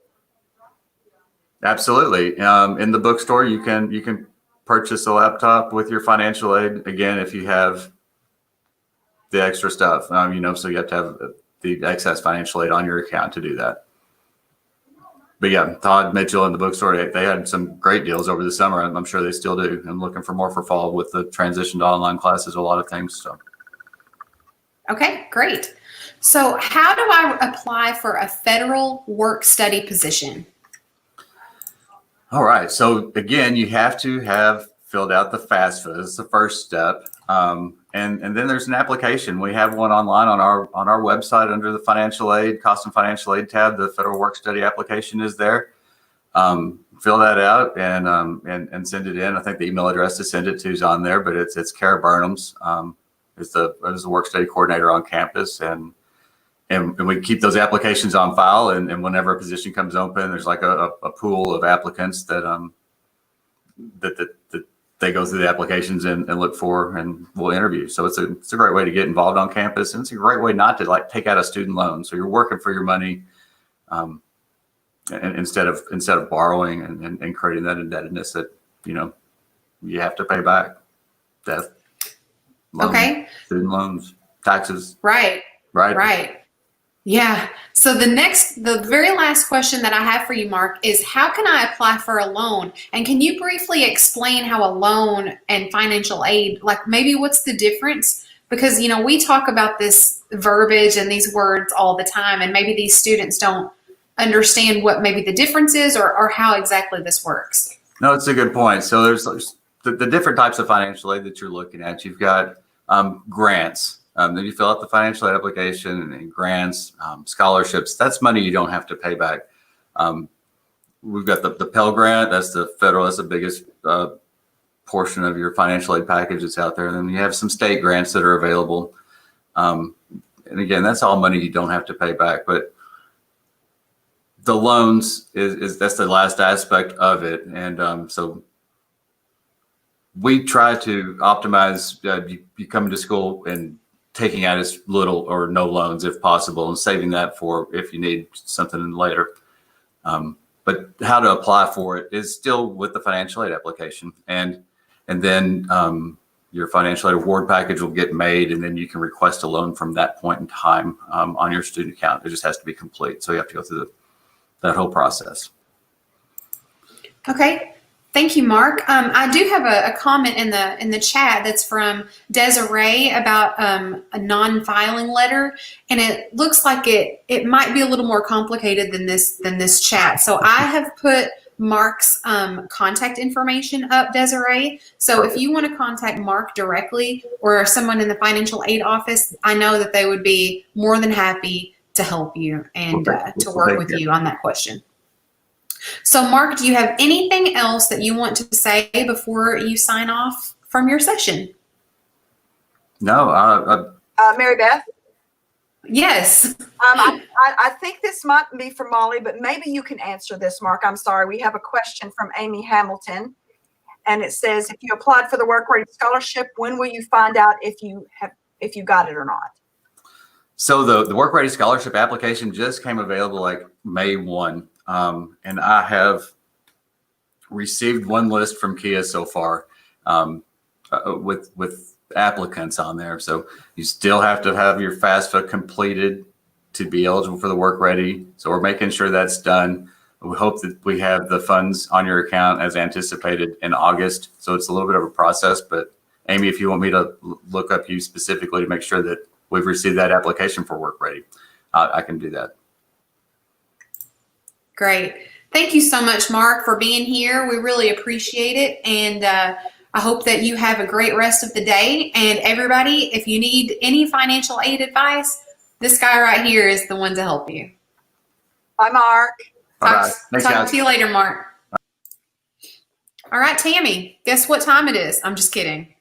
Absolutely. In the bookstore, you can purchase a laptop with your financial aid. Again, if you have the extra stuff, so you have to have the excess financial aid on your account to do that. But yeah, Todd Mitchell in the bookstore, they had some great deals over the summer. I'm sure they still do. I'm looking for more for fall with the transition to online classes, a lot of things. So. Okay, great. So how do I apply for a federal work study position? All right. So again, you have to have filled out the FAFSA. That's the first step. And then there's an application. We have one online on our website under the financial aid, cost and financial aid tab. The federal work study application is there. Fill that out and send it in. I think the email address to send it to is on there, but it's Kara Burnham's is the work study coordinator on campus, and we keep those applications on file. And whenever a position comes open, there's like a pool of applicants that they go through the applications and look for, and we'll interview. So it's a great way to get involved on campus, and it's a great way not to take out a student loan. So you're working for your money, and instead of borrowing and creating that indebtedness that you have to pay back. Death, loans, Okay. student loans, taxes. Right. Yeah. So the very last question that I have for you, Mark, is how can I apply for a loan? And can you briefly explain how a loan and financial aid, like maybe what's the difference? Because, we talk about this verbiage and these words all the time, and maybe these students don't understand what maybe the difference is or how exactly this works. No, it's a good point. So there's the different types of financial aid that you're looking at. You've got grants. Then you fill out the financial aid application and grants, scholarships. That's money you don't have to pay back. We've got the Pell Grant. That's the federal. That's the biggest portion of your financial aid package that's out there. And then you have some state grants that are available. And again, that's all money you don't have to pay back. But the loans that's the last aspect of it. And so we try to optimize you coming to school and taking out as little or no loans if possible, and saving that for if you need something later. But how to apply for it is still with the financial aid application, and then your financial aid award package will get made, and then you can request a loan from that point in time on your student account. It just has to be complete, so you have to go through that whole process. Okay. Thank you, Mark. I do have a comment in the chat that's from Desiree about a non-filing letter, and it looks like it might be a little more complicated than this chat. So I have put Mark's contact information up, Desiree. So if you want to contact Mark directly or someone in the financial aid office, I know that they would be more than happy to help you and to work with you on that question. So Mark, do you have anything else that you want to say before you sign off from your session? No. Mary Beth? Yes. I think this might be for Molly, but maybe you can answer this, Mark. I'm sorry. We have a question from Amy Hamilton, and it says, if you applied for the Work Ready Scholarship, when will you find out if you got it or not? So the Work Ready Scholarship application just came available like May 1. And I have received one list from Kia so far with applicants on there. So you still have to have your FAFSA completed to be eligible for the Work Ready. So we're making sure that's done. We hope that we have the funds on your account as anticipated in August. So it's a little bit of a process, but Amy, if you want me to look up you specifically to make sure that we've received that application for Work Ready, I can do that. Great. Thank you so much, Mark, for being here. We really appreciate it. And I hope that you have a great rest of the day. And everybody, if you need any financial aid advice, this guy right here is the one to help you. Bye, Mark. Talk to you later, Mark. All right, Tammy, guess what time it is? I'm just kidding.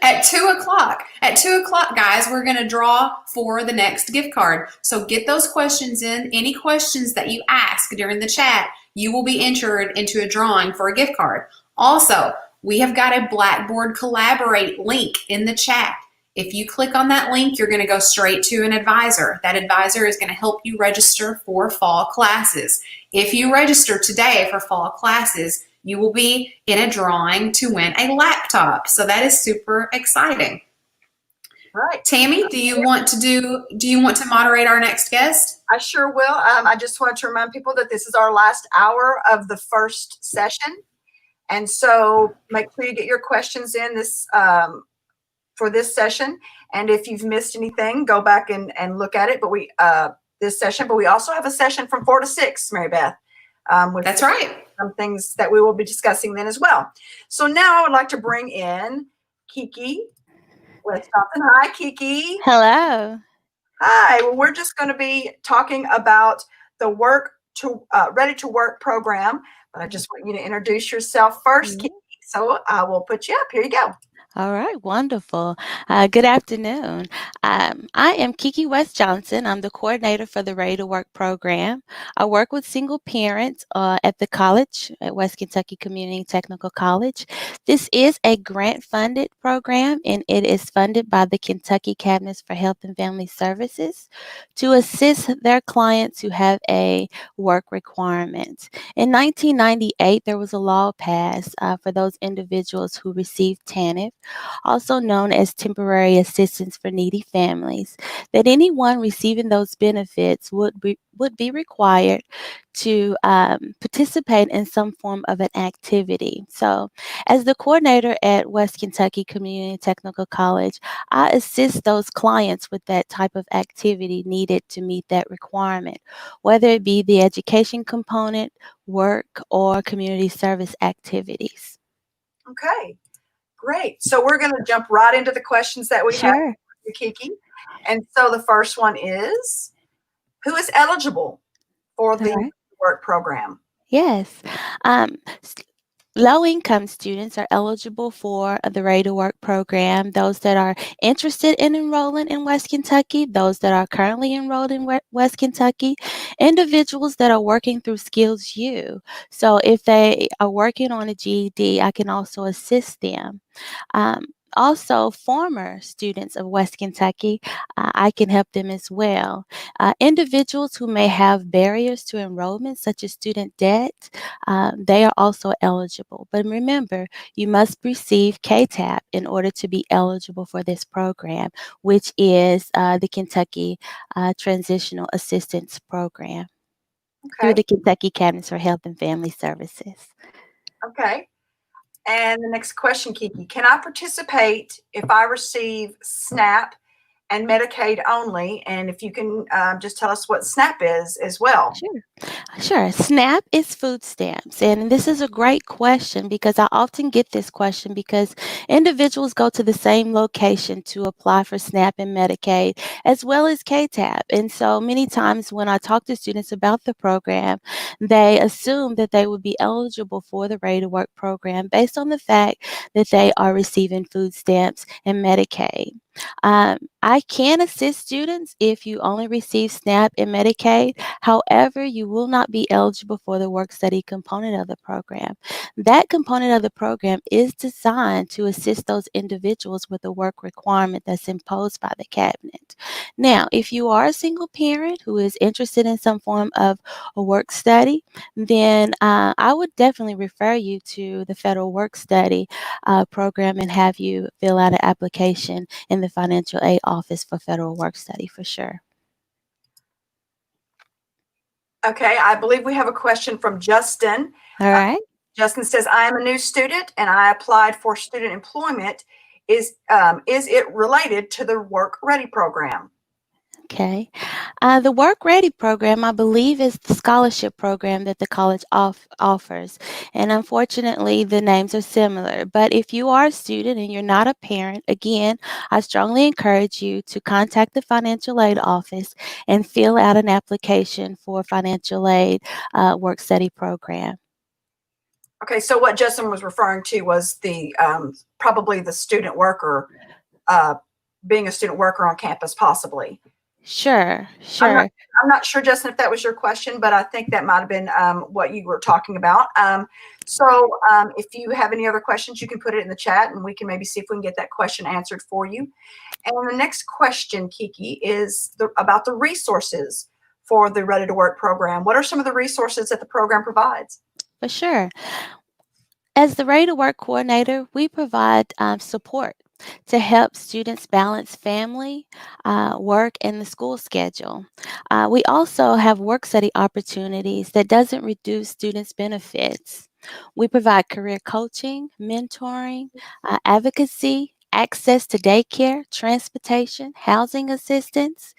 At 2 o'clock. At 2 o'clock, guys, we're going to draw for the next gift card. So get those questions in. Any questions that you ask during the chat, you will be entered into a drawing for a gift card. Also, we have got a Blackboard Collaborate link in the chat. If you click on that link, you're going to go straight to an advisor. That advisor is going to help you register for fall classes. If you register today for fall classes, you will be in a drawing to win a laptop. So that is super exciting. Right. Tammy, do you want to moderate our next guest? I sure will. I just want to remind people that this is our last hour of the first session. And so make sure you get your questions in this for this session. And if you've missed anything, go back and look at it. But we also have a session from 4 to 6, Mary Beth. That's right. Some things that we will be discussing then as well. So now I would like to bring in Kiki West Johnson. Hi, Kiki. Hello. Hi. Well, we're just going to be talking about the Ready to Work program, but I just want you to introduce yourself first, Kiki. So I will put you up. Here you go. All right, wonderful. Good afternoon. I am Kiki West Johnson. I'm the coordinator for the Ready to Work program. I work with single parents at the college, at West Kentucky Community Technical College. This is a grant-funded program, and it is funded by the Kentucky Cabinets for Health and Family Services to assist their clients who have a work requirement. In 1998, there was a law passed for those individuals who received TANF, also known as Temporary Assistance for Needy Families, that anyone receiving those benefits would be required to participate in some form of an activity. So as the coordinator at West Kentucky Community Technical College, I assist those clients with that type of activity needed to meet that requirement, whether it be the education component, work, or community service activities. Okay. Great. So we're going to jump right into the questions that we have for Kiki. And so the first one is, who is eligible for the work program? Yes. Low-income students are eligible for the Ready to Work program. Those that are interested in enrolling in West Kentucky, those that are currently enrolled in West Kentucky, individuals that are working through Skills U. So if they are working on a GED, I can also assist them. Also, former students of West Kentucky, I can help them as well. Individuals who may have barriers to enrollment, such as student debt, they are also eligible. But remember, you must receive KTAP in order to be eligible for this program, which is the Kentucky Transitional Assistance Program through the Kentucky Cabinets for Health and Family Services. Okay. And the next question, Kiki, can I participate if I receive SNAP and Medicaid only. And if you can just tell us what SNAP is as well. Sure. Sure. SNAP is food stamps. And this is a great question because I often get this question because individuals go to the same location to apply for SNAP and Medicaid as well as KTAP. And so many times when I talk to students about the program, they assume that they would be eligible for the Ready to Work program based on the fact that they are receiving food stamps and Medicaid. I can assist students if you only receive SNAP and Medicaid. However, you will not be eligible for the work study component of the program. That component of the program is designed to assist those individuals with the work requirement that's imposed by the cabinet. Now, if you are a single parent who is interested in some form of a work study, then I would definitely refer you to the federal work study program and have you fill out an application in the financial aid office for federal work study for sure. Okay, I believe we have a question from Justin. All right. Justin says, I am a new student and I applied for student employment. Is it related to the Work Ready program? Okay. The Work Ready program, I believe, is the scholarship program that the college offers. And unfortunately, the names are similar. But if you are a student and you're not a parent, again, I strongly encourage you to contact the financial aid office and fill out an application for financial aid work study program. Okay, so what Justin was referring to was the probably the student worker, being a student worker on campus, possibly. Sure, sure. I'm not sure, Justin, if that was your question, but I think that might have been what you were talking about. So if you have any other questions, you can put it in the chat and we can maybe see if we can get that question answered for you. And the next question, Kiki, is about the resources for the Ready to Work program. What are some of the resources that the program provides? For sure. As the Ready to Work coordinator, we provide support to help students balance family, work, and the school schedule. We also have work study opportunities that doesn't reduce students' benefits. We provide career coaching, mentoring, advocacy, access to daycare, transportation, housing assistance,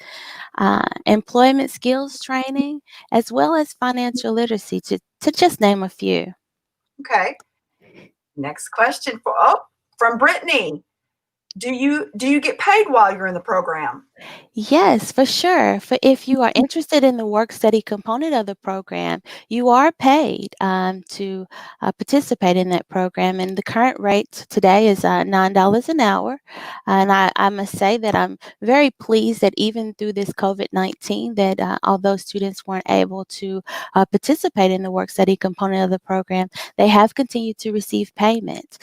employment skills training, as well as financial literacy, to just name a few. Okay. Next question from Brittany. Do you get paid while you're in the program? Yes, for sure. If you are interested in the work study component of the program, you are paid to participate in that program. And the current rate today is $9 an hour. And I must say that I'm very pleased that even through this COVID-19, that although students weren't able to participate in the work study component of the program, they have continued to receive payment.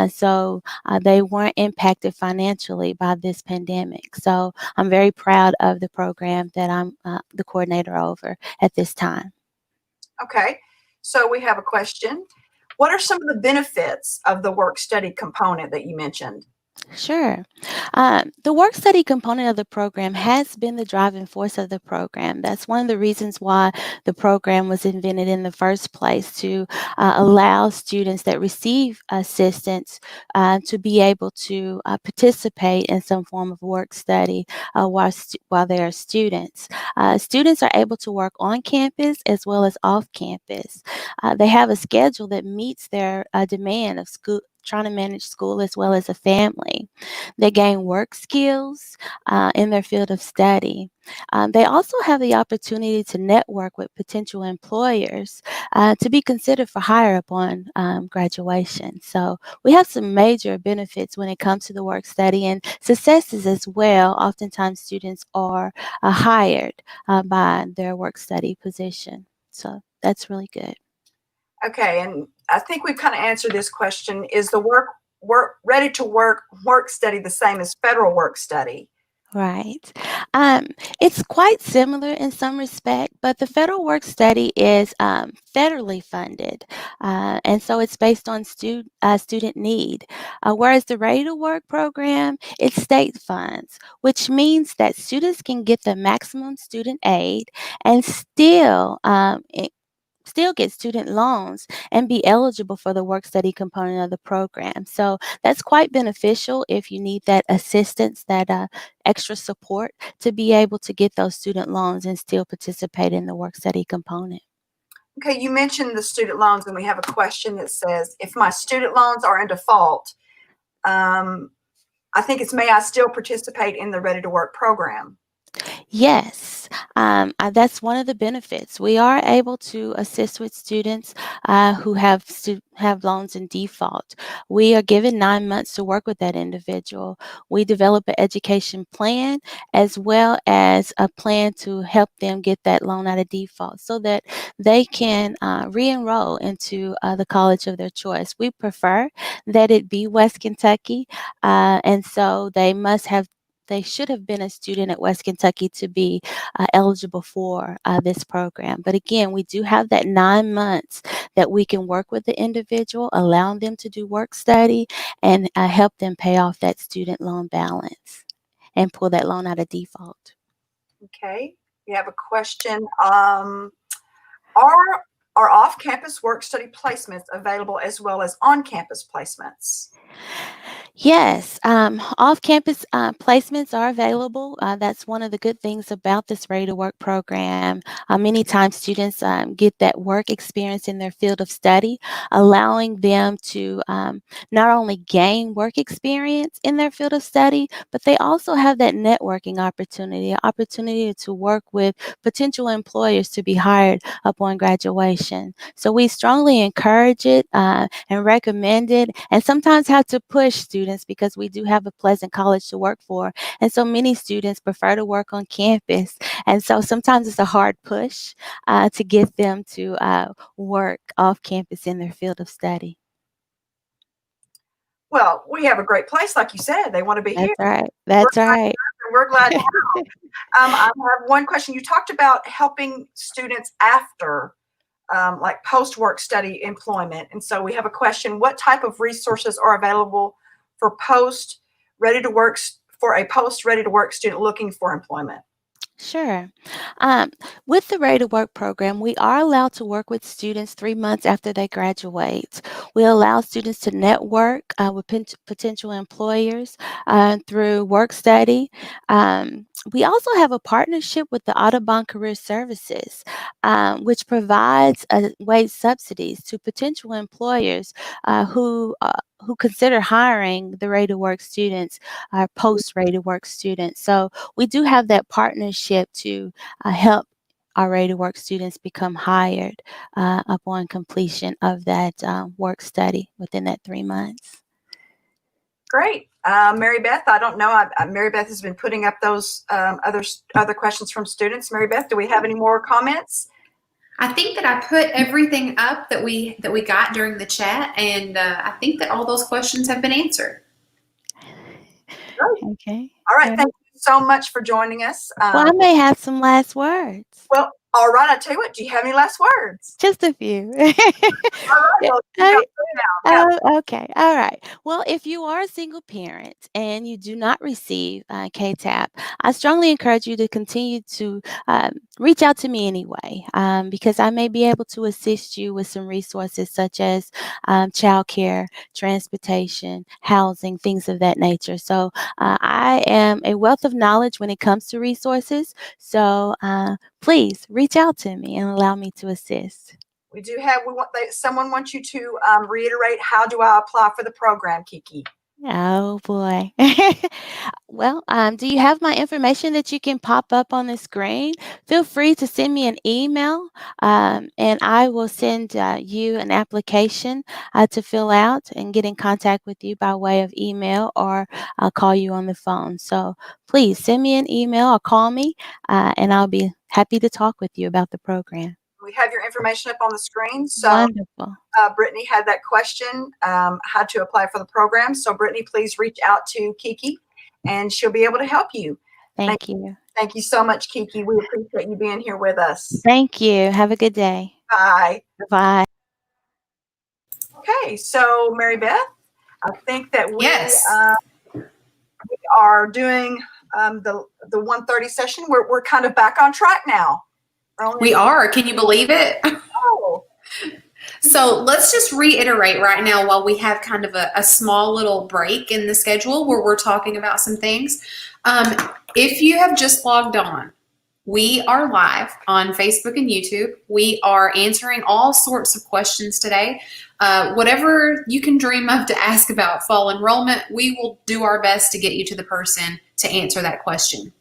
So they weren't impacted financially by this pandemic. So I'm very proud of the program that I'm the coordinator over at this time. Okay, so we have a question. What are some of the benefits of the work study component that you mentioned? Sure. The work study component of the program has been the driving force of the program. That's one of the reasons why the program was invented in the first place, to allow students that receive assistance to be able to participate in some form of work study while they are students. Students are able to work on campus as well as off campus. They have a schedule that meets their demand of school, trying to manage school as well as a family. They gain work skills in their field of study. They also have the opportunity to network with potential employers to be considered for hire upon graduation. So we have some major benefits when it comes to the work study and successes as well. Oftentimes students are hired by their work study position. So that's really good. Okay, and I think we've kind of answered this question. Is the Ready to Work work study the same as federal work study? Right. It's quite similar in some respect, but the federal work study is federally funded, and so it's based on student need. Whereas the Ready to Work program, it's state funds, which means that students can get the maximum student aid and still still get student loans and be eligible for the work study component of the program. So that's quite beneficial if you need that assistance, that extra support to be able to get those student loans and still participate in the work study component. Okay, you mentioned the student loans, and we have a question that says, if my student loans are in default, I think it's, may I still participate in the Ready to Work program? Yes, that's one of the benefits. We are able to assist with students who have loans in default. We are given 9 months to work with that individual. We develop an education plan as well as a plan to help them get that loan out of default so that they can re-enroll into the college of their choice. We prefer that it be West Kentucky, and so they should have been a student at West Kentucky to be eligible for this program. But again, we do have that 9 months that we can work with the individual, allowing them to do work study and help them pay off that student loan balance and pull that loan out of default. Okay, we have a question. Are off-campus work study placements available as well as on-campus placements? Yes, off-campus placements are available. That's one of the good things about this Ready to Work program. Many times students get that work experience in their field of study, allowing them to not only gain work experience in their field of study, but they also have that networking opportunity to work with potential employers to be hired upon graduation. So we strongly encourage it and recommend it, and sometimes have to push students because we do have a pleasant college to work for. And so many students prefer to work on campus. And so sometimes it's a hard push to get them to work off campus in their field of study. Well, we have a great place, like you said. They want to be here. That's right. That's right. We're glad to have. I have one question. You talked about helping students after like post-work study employment. And so we have a question. What type of resources are available for a post ready to work student looking for employment? Sure. With the Ready to Work program, we are allowed to work with students 3 months after they graduate. We allow students to network with potential employers through work study. We also have a partnership with the Audubon Career Services, which provides wage subsidies to potential employers who consider hiring the Ready to Work students, post Ready to Work students. So we do have that partnership to help our Ready to Work students become hired upon completion of that work study within that 3 months. Great. Mary Beth, I don't know. Mary Beth has been putting up those other questions from students. Mary Beth, do we have any more comments? I think that I put everything up that we got during the chat, and I think that all those questions have been answered. Okay. All right. Thank you so much for joining us. Well, I may have some last words. Well, all right. I tell you what. Do you have any last words? Just a few. All right. Well, Okay. All right. Well, if you are a single parent and you do not receive KTAP, I strongly encourage you to continue to reach out to me anyway, because I may be able to assist you with some resources such as childcare, transportation, housing, things of that nature. So I am a wealth of knowledge when it comes to resources. So please reach out to me and allow me to assist. we do have. Someone wants you to reiterate. How do I apply for the program, Kiki? Oh boy. Well, do you have my information that you can pop up on the screen? Feel free to send me an email, and I will send you an application to fill out and get in contact with you by way of email, or I'll call you on the phone. So please send me an email or call me, and I'll be happy to talk with you about the program. We have your information up on the screen. So Wonderful. Brittany had that question, how to apply for the program. So Brittany, please reach out to Kiki and she'll be able to help you. Thank you. Thank you so much, Kiki. We appreciate you being here with us. Thank you. Have a good day. Bye. Bye. Okay, so Mary Beth, I think that we are doing the 1:30 session. We're kind of back on track now. We are. Can you believe it? Oh. So let's just reiterate right now while we have kind of a small little break in the schedule where we're talking about some things. If you have just logged on, we are live on Facebook and YouTube. We are answering all sorts of questions today. Whatever you can dream of to ask about fall enrollment, we will do our best to get you to the person to answer that question.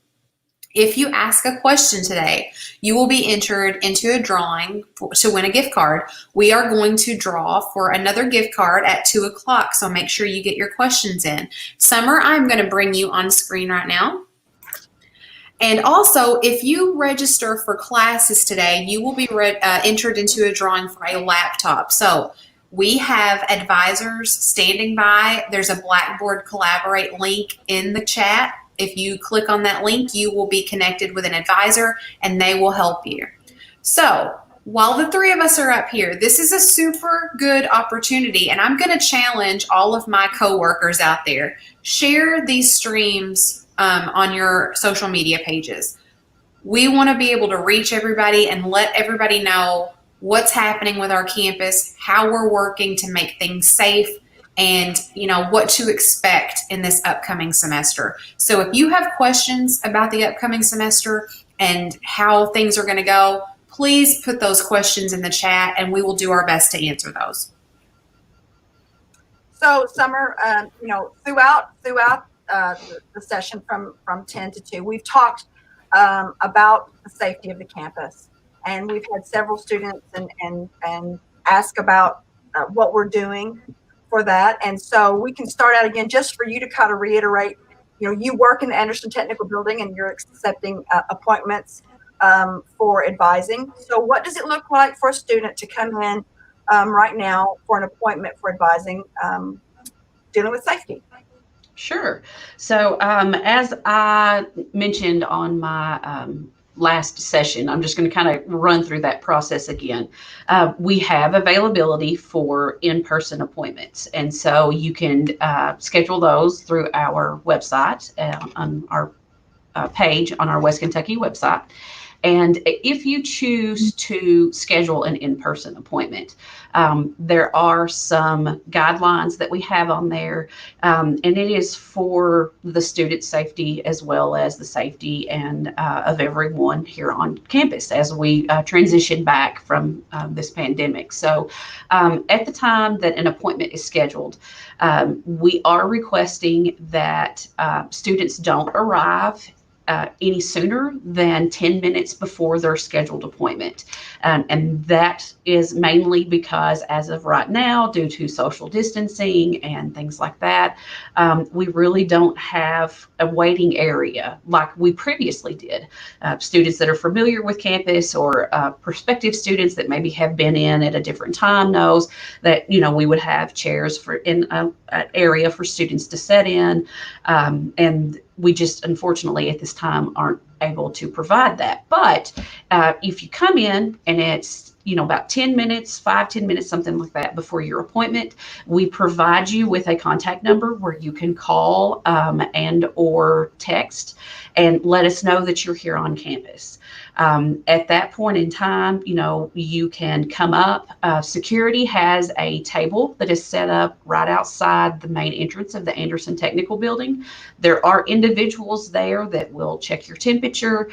If you ask a question today, you will be entered into a drawing to win a gift card. We are going to draw for another gift card at 2 o'clock, so make sure you get your questions in. Summer, I'm going to bring you on screen right now. And also, if you register for classes today, you will be entered into a drawing for a laptop. So we have advisors standing by. There's a Blackboard Collaborate link in the chat. If you click on that link, you will be connected with an advisor and they will help you. So while the three of us are up here, this is a super good opportunity, and I'm going to challenge all of my coworkers out there. Share these streams on your social media pages. We want to be able to reach everybody and let everybody know what's happening with our campus, how we're working to make things safe, and what to expect in this upcoming semester. So if you have questions about the upcoming semester and how things are going to go, please put those questions in the chat and we will do our best to answer those. So Summer, throughout the session from 10 to 2, we've talked about the safety of the campus, and we've had several students and ask about what we're doing for that. And so we can start out again just for you to kind of reiterate, you work in the Anderson Technical Building and you're accepting appointments for advising. So what does it look like for a student to come in right now for an appointment for advising dealing with safety? Sure. So as I mentioned on my last session, I'm just going to kind of run through that process again. We have availability for in-person appointments, and so you can schedule those through our website on our page on our West Kentucky website. And if you choose to schedule an in-person appointment, there are some guidelines that we have on there, and it is for the student safety as well as the safety and of everyone here on campus as we transition back from this pandemic. So at the time that an appointment is scheduled, we are requesting that students don't arrive any sooner than 10 minutes before their scheduled appointment. And that is mainly because as of right now, due to social distancing and things like that, we really don't have a waiting area like we previously did. Students that are familiar with campus or prospective students that maybe have been in at a different time knows that, we would have chairs in an area for students to sit in. And we just, unfortunately, at this time aren't able to provide that. But if you come in and it's, about 10 minutes, 5-10 minutes, something like that before your appointment, we provide you with a contact number where you can call and or text and let us know that you're here on campus. At that point in time, you can come up. Security has a table that is set up right outside the main entrance of the Anderson Technical Building. There are individuals there that will check your temperature.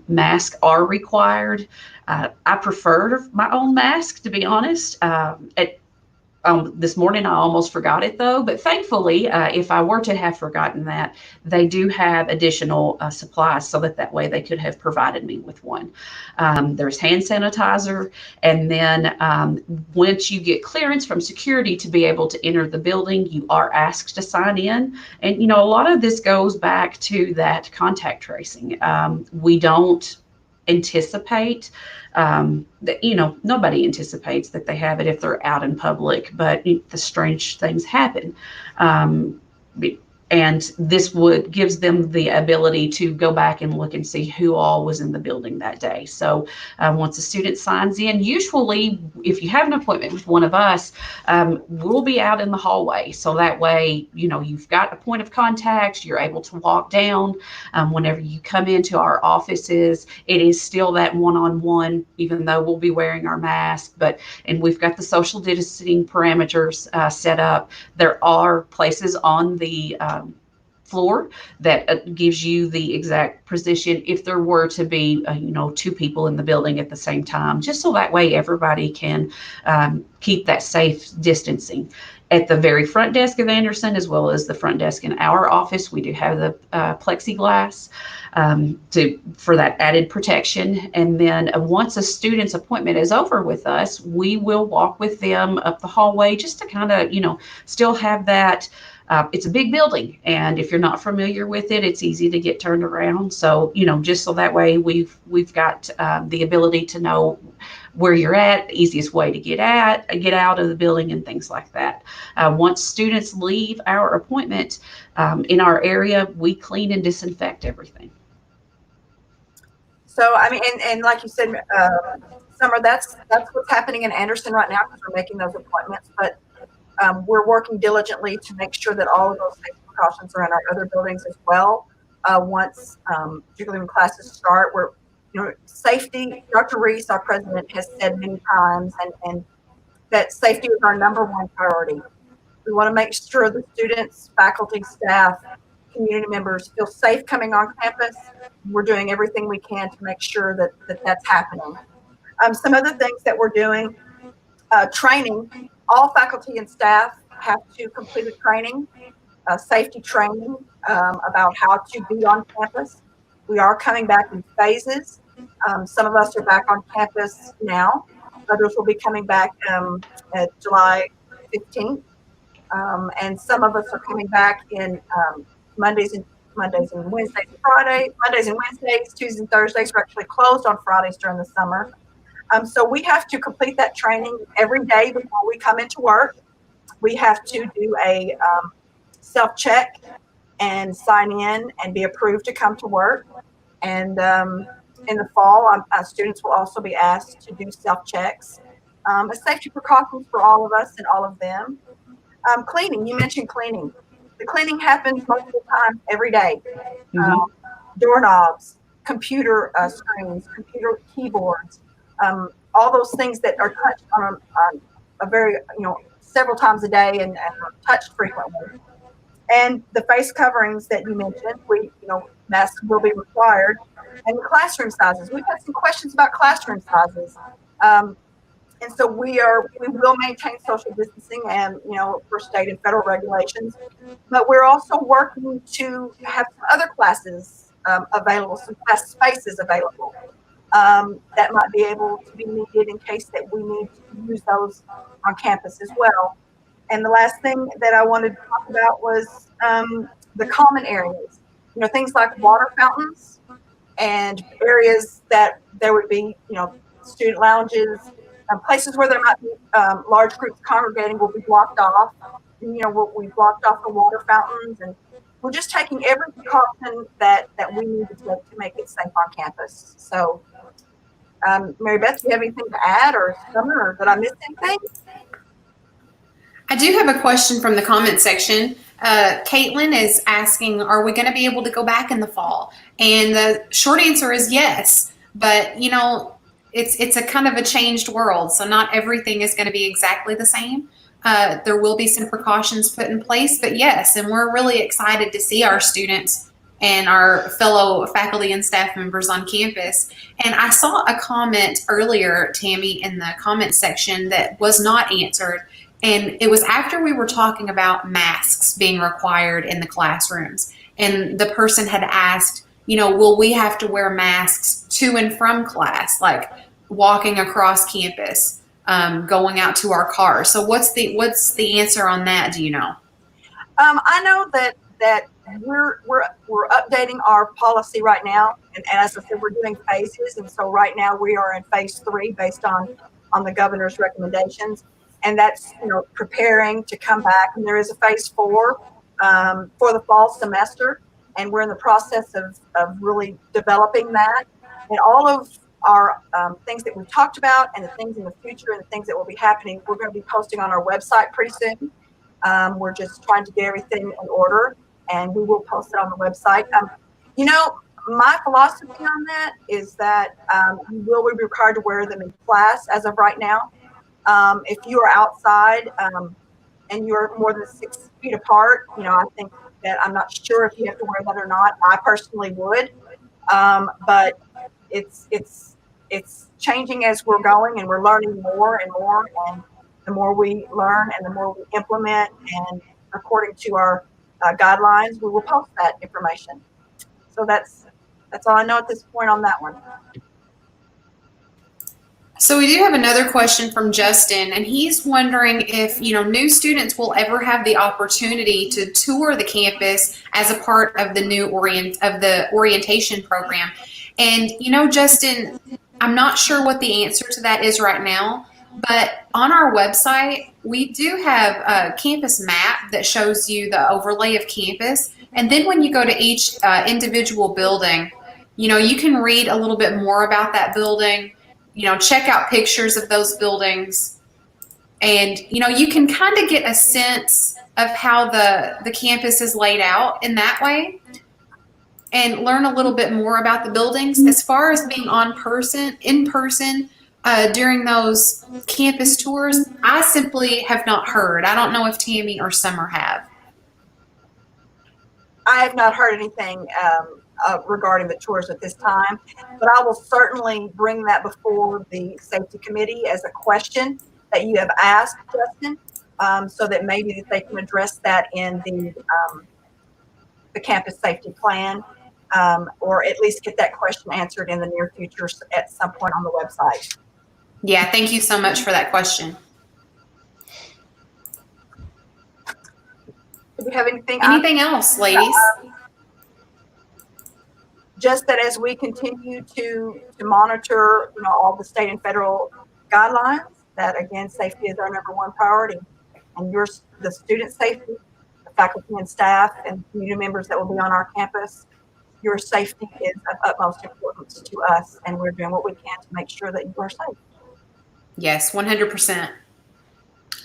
Masks are required. I prefer my own mask, to be honest. This morning, I almost forgot it though, but thankfully, if I were to have forgotten that, they do have additional supplies so that way they could have provided me with one. There's hand sanitizer, and then once you get clearance from security to be able to enter the building, you are asked to sign in. And, a lot of this goes back to that contact tracing. We don't anticipate that, nobody anticipates that they have it if they're out in public, but the strange things happen. And this gives them the ability to go back and look and see who all was in the building that day. So once a student signs in, usually if you have an appointment with one of us, we'll be out in the hallway. So that way, you've got a point of contact, you're able to walk down. Whenever you come into our offices, it is still that one-on-one, even though we'll be wearing our mask, and we've got the social distancing parameters set up. There are places on the floor that gives you the exact position if there were to be two people in the building at the same time, just so that way everybody can keep that safe distancing. At the very front desk of Anderson, as well as the front desk in our office, we do have the plexiglass for that added protection. And then once a student's appointment is over with us, we will walk with them up the hallway just to kind of, still have that. It's a big building, and if you're not familiar with it, it's easy to get turned around. So, just so that way we've got the ability to know where you're at, the easiest way to get out of the building, and things like that. Once students leave our appointment in our area, we clean and disinfect everything. So, I mean, and like you said, Summer, that's what's happening in Anderson right now because we're making those appointments. But we're working diligently to make sure that all of those safety precautions are in our other buildings as well. Once, particularly when classes start, safety, Dr. Reese, our president, has said many times, and that safety is our #1 priority. We want to make sure the students, faculty, staff, community members feel safe coming on campus. We're doing everything we can to make sure that that's happening. Some other things that we're doing, training. All faculty and staff have to complete a training, safety training about how to be on campus. We are coming back in phases. Some of us are back on campus now. Others will be coming back at July 15th. And some of us are coming back in Mondays and Wednesdays and Fridays. Mondays and Wednesdays, Tuesdays and Thursdays are actually closed on Fridays during the summer. So we have to complete that training every day before we come into work. We have to do a self-check and sign in and be approved to come to work. And in the fall, students will also be asked to do self-checks. Safety precautions for all of us and all of them. Cleaning, you mentioned cleaning. The cleaning happens multiple times every day. Doorknobs, computer screens, computer keyboards, all those things that are touched on a very, several times a day and are touched frequently. And the face coverings that you mentioned, masks will be required. And classroom sizes. We've had some questions about classroom sizes. And so we will maintain social distancing and, for state and federal regulations, but we're also working to have some other classes available, some class spaces available that might be able to be needed in case that we need to use those on campus as well. And the last thing that I wanted to talk about was the common areas, things like water fountains and areas that there would be, student lounges, places where there might be large groups congregating will be blocked off. We blocked off the water fountains, and we're just taking every precaution that we need to take to make it safe on campus. So, Mary Beth, do you have anything to add, or Summer, or did I miss anything? I do have a question from the comment section. Caitlin is asking, are we going to be able to go back in the fall? And the short answer is yes, but it's a kind of a changed world. So not everything is going to be exactly the same. There will be some precautions put in place, but yes, and we're really excited to see our students and our fellow faculty and staff members on campus. And I saw a comment earlier, Tammy, in the comment section that was not answered. And it was after we were talking about masks being required in the classrooms. And the person had asked, will we have to wear masks to and from class, like walking across campus, going out to our cars? So what's the answer on that? Do you know? I know that we're updating our policy right now, and as I said, we're doing phases, and so right now we are in phase 3 based on the governor's recommendations, and that's preparing to come back. And there is a phase 4 for the fall semester, and we're in the process of really developing that. And all of our things that we've talked about and the things in the future and the things that will be happening, we're going to be posting on our website pretty soon. We're just trying to get everything in order, and we will post it on the website. My philosophy on that is that you will be required to wear them in class as of right now. If you are outside and you're more than 6 feet apart, I think that I'm not sure if you have to wear that or not. I personally would, but it's changing as we're going, and we're learning more and more. And the more we learn and the more we implement, and according to our guidelines, we will post that information. So that's all I know at this point on that one. So we do have another question from Justin, and he's wondering if, new students will ever have the opportunity to tour the campus as a part of the new orientation program. And, Justin, I'm not sure what the answer to that is right now, but on our website, we do have a campus map that shows you the overlay of campus. And then when you go to each individual building, you can read a little bit more about that building, check out pictures of those buildings, and, you can kind of get a sense of how the campus is laid out in that way and learn a little bit more about the buildings. As far as being in person during those campus tours, I simply have not heard. I don't know if Tammy or Summer have. I have not heard anything regarding the tours at this time, but I will certainly bring that before the safety committee as a question that you have asked, Justin, so that maybe they can address that in the campus safety plan, or at least get that question answered in the near future at some point on the website. Yeah, thank you so much for that question. Do we have anything else, ladies? Just that as we continue to monitor, all the state and federal guidelines, that again, safety is our #1 priority, and the student safety, the faculty and staff, and community members that will be on our campus. Your safety is of utmost importance to us, and we're doing what we can to make sure that you are safe. Yes, 100%.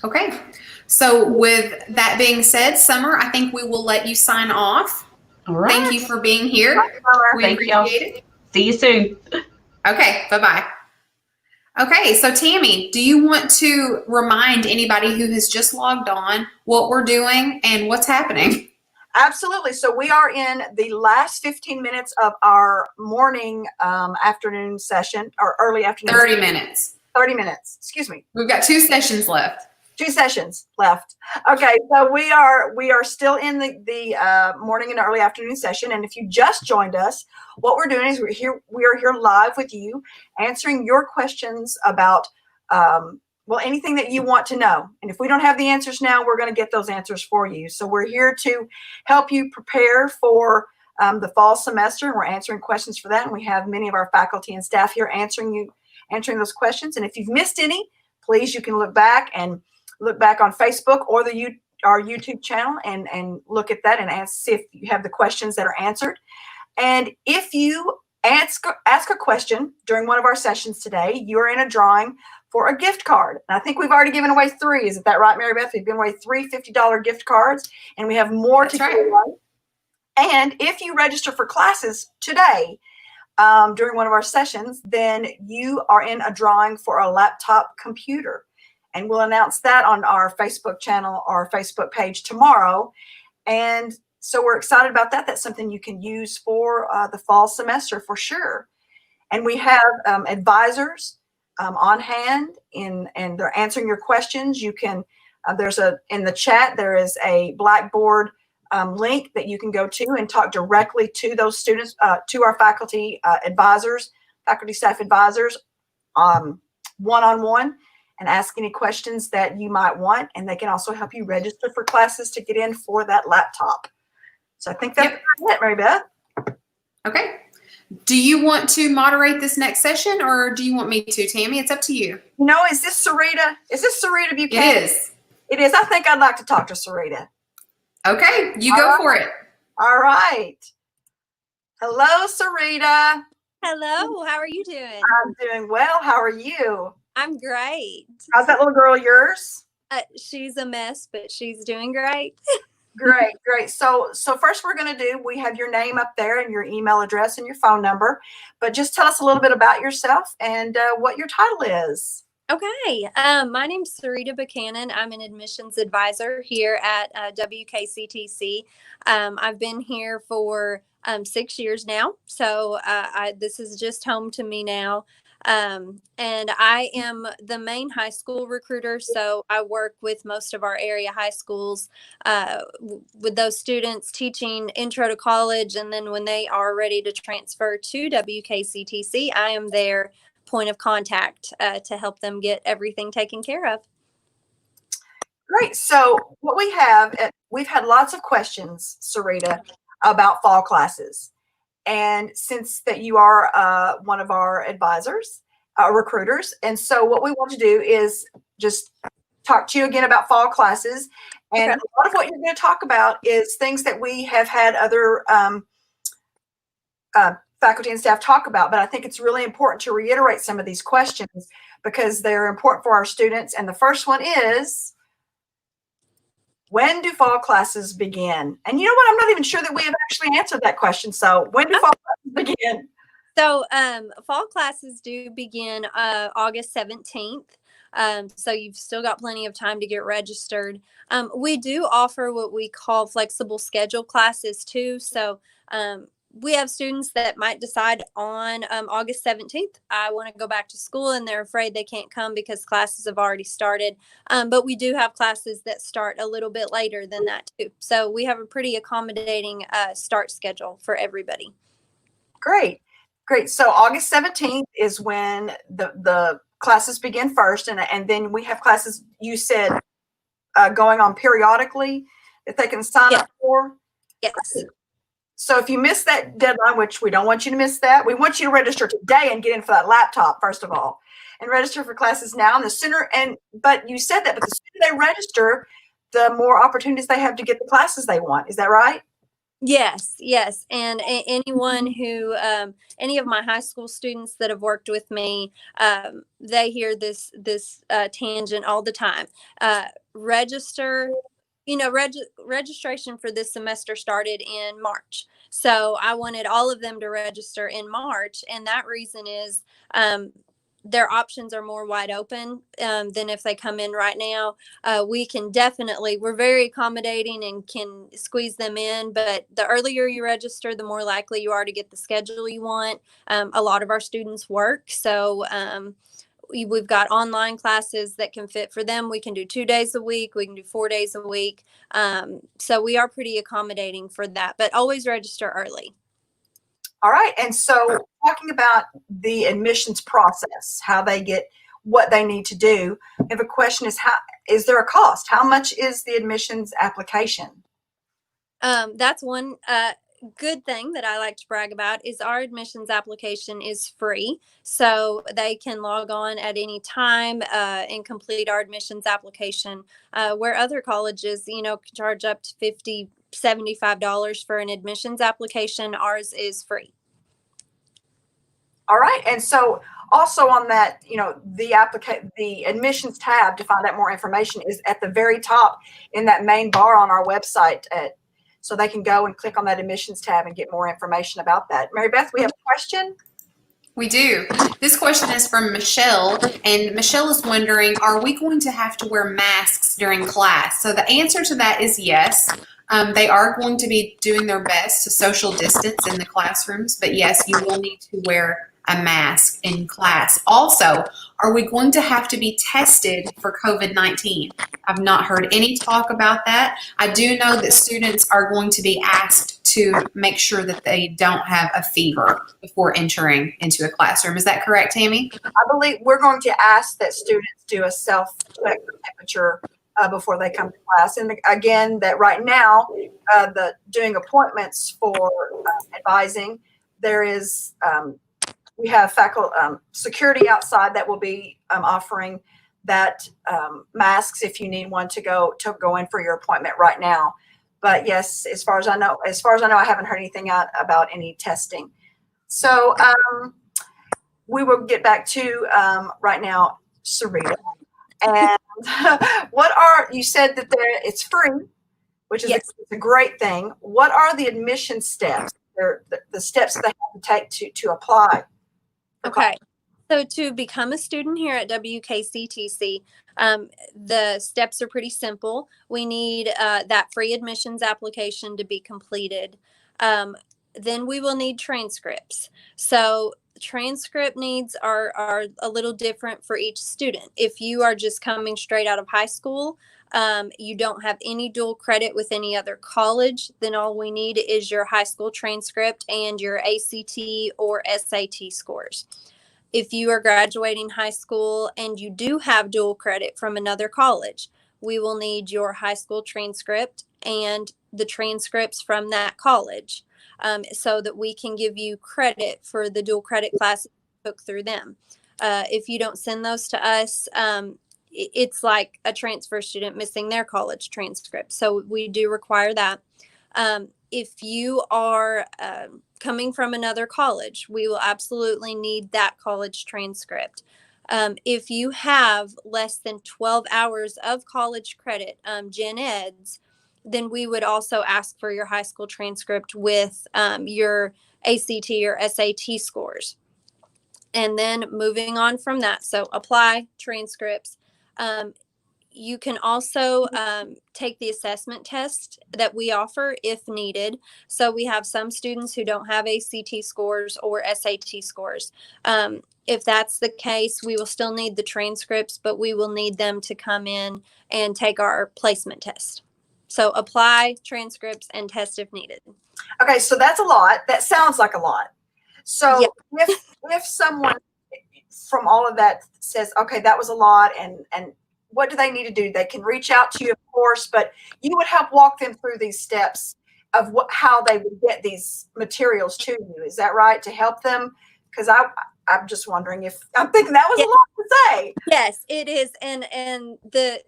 Okay. So with that being said, Summer, I think we will let you sign off. All right. Thank you for being here. We Thank y'all. appreciate it. See you soon. Okay, bye-bye. Okay, so Tammy, do you want to remind anybody who has just logged on what we're doing and what's happening? Absolutely. So we are in the last 15 minutes of our morning, afternoon session, or early afternoon. 30 minutes. 30 minutes. Excuse me. We've got 2 sessions left. 2 sessions left. Okay, so we are still in the morning and early afternoon session. And if you just joined us, what we're doing is we are here live with you, answering your questions about anything that you want to know. And if we don't have the answers now, we're going to get those answers for you. So we're here to help you prepare for the fall semester, and we're answering questions for that. And we have many of our faculty and staff here answering those questions. And if you've missed any, please, you can look back on Facebook or our YouTube channel and look at that and see if you have the questions that are answered. And if you ask a question during one of our sessions today, you're in a drawing for a gift card. And I think we've already given away 3. Is that right, Mary Beth? We've given away 3 $50 gift cards, and we have more to give away. And if you register for classes today during one of our sessions, then you are in a drawing for a laptop computer. And we'll announce that on our Facebook channel or Facebook page tomorrow. And so we're excited about that. That's something you can use for the fall semester for sure. And we have advisors on hand, and they're answering your questions. You can, in the chat, there is a Blackboard link that you can go to and talk directly to those students, to our faculty staff advisors, one-on-one, and ask any questions that you might want. And they can also help you register for classes to get in for that laptop. So I think that's it, Mary Beth. Okay. Do you want to moderate this next session, or do you want me to, Tammy? It's up to you. Is this Sarita? Is this Sarita Buchanan? It is. It is. I think I'd like to talk to Sarita. Okay, you go for it. All right. Hello, Sarita. Hello, how are you doing? I'm doing well. How are you? I'm great. How's that little girl yours? She's a mess, but she's doing great. Great, great. So first we're going to do, we have your name up there and your email address and your phone number, but just tell us a little bit about yourself and what your title is. Okay. My name's Sarita Buchanan. I'm an admissions advisor here at WKCTC. I've been here for 6 years now, so this is just home to me now. And I am the main high school recruiter, so I work with most of our area high schools with those students teaching intro to college, and then when they are ready to transfer to WKCTC, I am their point of contact to help them get everything taken care of. Great. So what we have, we've had lots of questions, Sarita, about fall classes. And since that you are one of our advisors, recruiters, and so what we want to do is just talk to you again about fall classes. And a lot of what you're going to talk about is things that we have had other faculty and staff talk about, but I think it's really important to reiterate some of these questions because they're important for our students. And the first one is, when do fall classes begin? And you know what? I'm not even sure that we have actually answered that question. So when do fall classes begin? So fall classes do begin August 17th. So you've still got plenty of time to get registered. We do offer what we call flexible schedule classes too. So we have students that might decide on August 17th, I want to go back to school, and they're afraid they can't come because classes have already started. But we do have classes that start a little bit later than that too. So we have a pretty accommodating start schedule for everybody. Great. Great. So August 17th is when the classes begin first. And then we have classes, you said, going on periodically that they can sign up for? Yes. So if you miss that deadline, which we don't want you to miss that, we want you to register today and get in for that laptop, first of all, and register for classes now. And the sooner, but you said that, but the sooner they register, the more opportunities they have to get the classes they want. Is that right? Yes, yes. And anyone who, any of my high school students that have worked with me, they hear this tangent all the time. Register. You know, registration for this semester started in March. So I wanted all of them to register in March. And that reason is their options are more wide open than if they come in right now. We can definitely, we're very accommodating and can squeeze them in. But the earlier you register, the more likely you are to get the schedule you want. A lot of our students work. So we've got online classes that can fit for them. We can do 2 days a week. We can do 4 days a week. So we are pretty accommodating for that, but always register early. All right. And so talking about the admissions process, how they get what they need to do. If a question is, is there a cost? How much is the admissions application? That's one good thing that I like to brag about is our admissions application is free. So they can log on at any time and complete our admissions application, where other colleges, you know, can charge up to $50, $75 for an admissions application. Ours is free. All right. And so also on that, you know, the admissions tab to find out more information is at the very top in that main bar on our website so they can go and click on that admissions tab and get more information about that. Mary Beth, we have a question? We do. This question is from Michelle, and Michelle is wondering, are we going to have to wear masks during class? So the answer to that is yes. They are going to be doing their best to social distance in the classrooms, but yes, you will need to wear a mask in class. Also, are we going to have to be tested for COVID-19? I've not heard any talk about that. I do know that students are going to be asked to make sure that they don't have a fever before entering into a classroom. Is that correct, Tammy? I believe we're going to ask that students do a self-check temperature before they come to class. And again, that right now, doing appointments for advising, there is we have faculty security outside that will be offering that masks if you need one to go in for your appointment right now. But yes, as far as I know, I haven't heard anything out about any testing. So we will get back to right now, Sarita. And you said that it's free, which is a great thing. What are the admission steps? The steps they have to take to apply? Okay. So to become a student here at WKCTC, the steps are pretty simple. We need that free admissions application to be completed. Then we will need transcripts. So transcript needs are a little different for each student. If you are just coming straight out of high school, you don't have any dual credit with any other college, then all we need is your high school transcript and your ACT or SAT scores. If you are graduating high school and you do have dual credit from another college, we will need your high school transcript and the transcripts from that college, so that we can give you credit for the dual credit classes you took through them. If you don't send those to us, it's like a transfer student missing their college transcript. So we do require that. If you are coming from another college, we will absolutely need that college transcript. If you have less than 12 hours of college credit, gen eds, then we would also ask for your high school transcript with your ACT or SAT scores. And then moving on from that, so apply transcripts. You can also take the assessment test that we offer if needed. So we have some students who don't have ACT scores or SAT scores. If that's the case, we will still need the transcripts, but we will need them to come in and take our placement test. So apply, transcripts, and test if needed. Okay, so that's a lot. That sounds like a lot. So if someone from all of that says, okay, that was a lot, and what do they need to do? They can reach out to you, of course, but you would help walk them through these steps of how they would get these materials to you. Is that right? To help them? Because I'm just wondering I'm thinking that was a lot to say. Yes, it is. And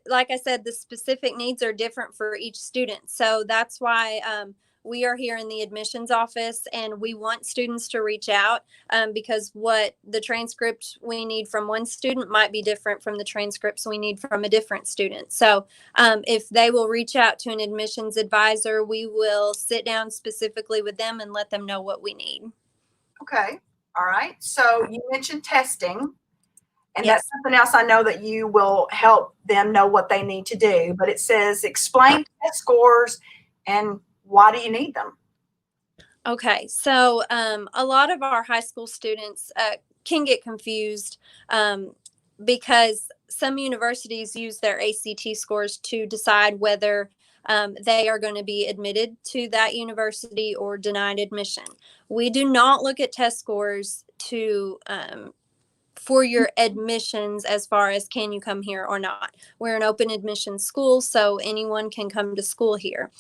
like I said, the specific needs are different for each student. So that's why we are here in the admissions office, and we want students to reach out because what the transcript we need from one student might be different from the transcripts we need from a different student. So if they will reach out to an admissions advisor, we will sit down specifically with them and let them know what we need. Okay. All right. So you mentioned testing, and that's something else I know that you will help them know what they need to do. But it says explain test scores and why do you need them? Okay, so a lot of our high school students can get confused because some universities use their ACT scores to decide whether they are going to be admitted to that university or denied admission. We do not look at test scores for your admissions as far as can you come here or not. We're an open admission school, so anyone can come to school here.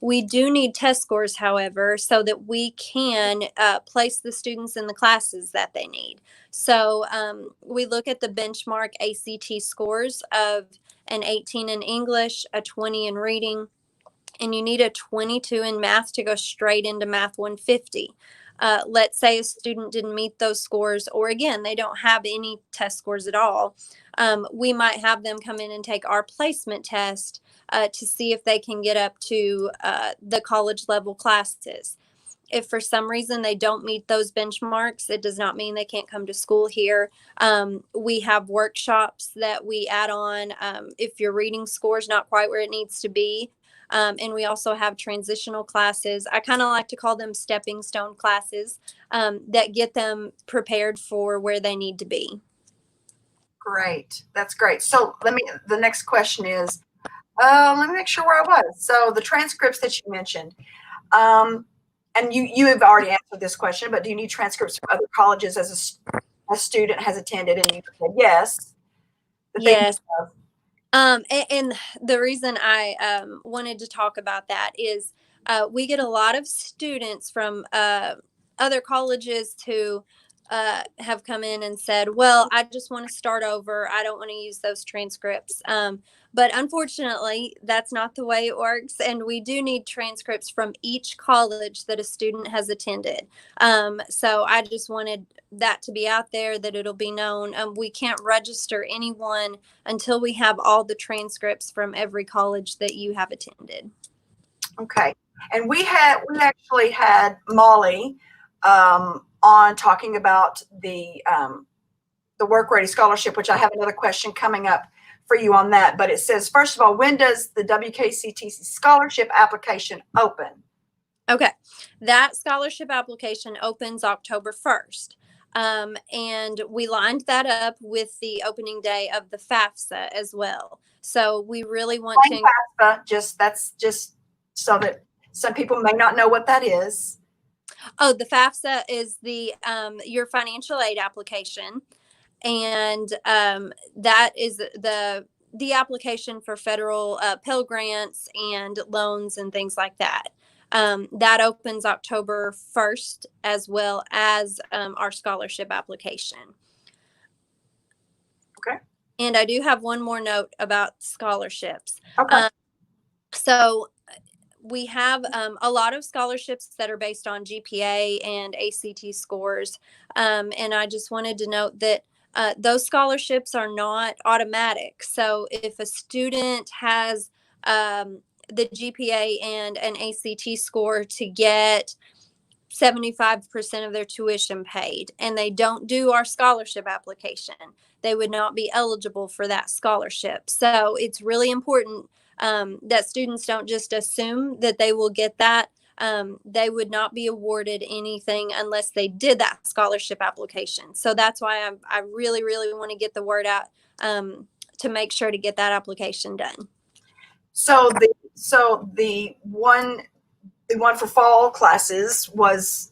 We do need test scores, however, so that we can place the students in the classes that they need. So we look at the benchmark ACT scores of an 18 in English, a 20 in reading, and you need a 22 in math to go straight into Math 150. Let's say a student didn't meet those scores, or again, they don't have any test scores at all. We might have them come in and take our placement test to see if they can get up to the college level classes. If for some reason they don't meet those benchmarks, it does not mean they can't come to school here. We have workshops that we add on if your reading score is not quite where it needs to be. And we also have transitional classes. I kind of like to call them stepping stone classes that get them prepared for where they need to be. Great. That's great. So the next question is, let me make sure where I was. So the transcripts that you mentioned, and you have already answered this question, but do you need transcripts from other colleges as a student has attended? And you said yes. Yes. And the reason I wanted to talk about that is we get a lot of students from other colleges who have come in and said, well, I just want to start over. I don't want to use those transcripts. But unfortunately, that's not the way it works. And we do need transcripts from each college that a student has attended. So I just wanted that to be out there, that it'll be known. We can't register anyone until we have all the transcripts from every college that you have attended. Okay. And we actually had Molly on talking about the Work Ready Scholarship, which I have another question coming up for you on that. But it says, first of all, when does the WKCTC scholarship application open? Okay, that scholarship application opens October 1st. And we lined that up with the opening day of the FAFSA as well. So we really want to FAFSA, that's just so that some people may not know what that is. Oh, the FAFSA is the your financial aid application. And that is the application for federal Pell Grants and loans and things like that. That opens October 1st, as well as our scholarship application. Okay. And I do have one more note about scholarships. Okay. So we have a lot of scholarships that are based on GPA and ACT scores. And I just wanted to note that those scholarships are not automatic. So if a student has the GPA and an ACT score to get 75% of their tuition paid, and they don't do our scholarship application, they would not be eligible for that scholarship. So it's really important that students don't just assume that they will get that. They would not be awarded anything unless they did that scholarship application. So that's why I really, really want to get the word out to make sure to get that application done. So the one for fall classes was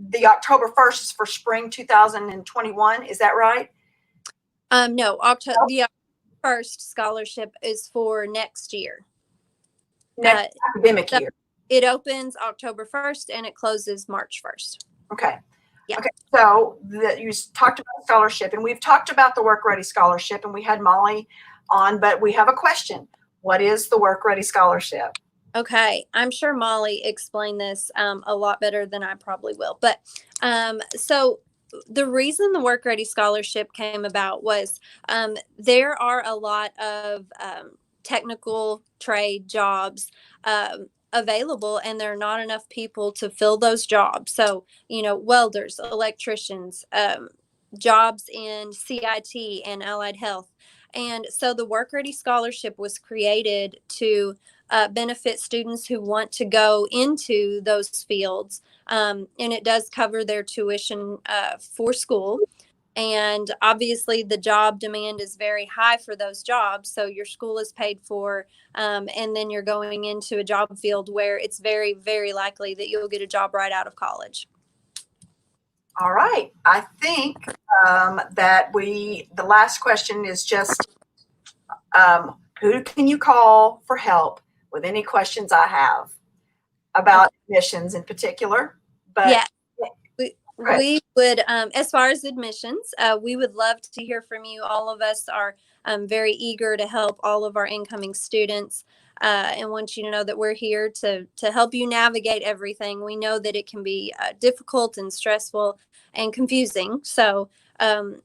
the October 1st is for spring 2021. Is that right? No, the October 1st scholarship is for next year. Next academic year. It opens October 1st and it closes March 1st. Okay. Yeah. Okay. So you talked about scholarship, and we've talked about the Work Ready Scholarship, and we had Molly on, but we have a question. What is the Work Ready Scholarship? Okay. I'm sure Molly explained this a lot better than I probably will. But so the reason the Work Ready Scholarship came about was there are a lot of technical trade jobs available, and there are not enough people to fill those jobs. So, welders, electricians, jobs in CIT and allied health. And so the Work Ready Scholarship was created to benefit students who want to go into those fields. And it does cover their tuition for school. And obviously the job demand is very high for those jobs. So your school is paid for, and then you're going into a job field where it's very, very likely that you'll get a job right out of college. All right. I think that the last question is just who can you call for help with any questions I have about admissions in particular? But yeah. We would, as far as admissions, we would love to hear from you. All of us are very eager to help all of our incoming students and want you to know that we're here to help you navigate everything. We know that it can be difficult and stressful and confusing. So if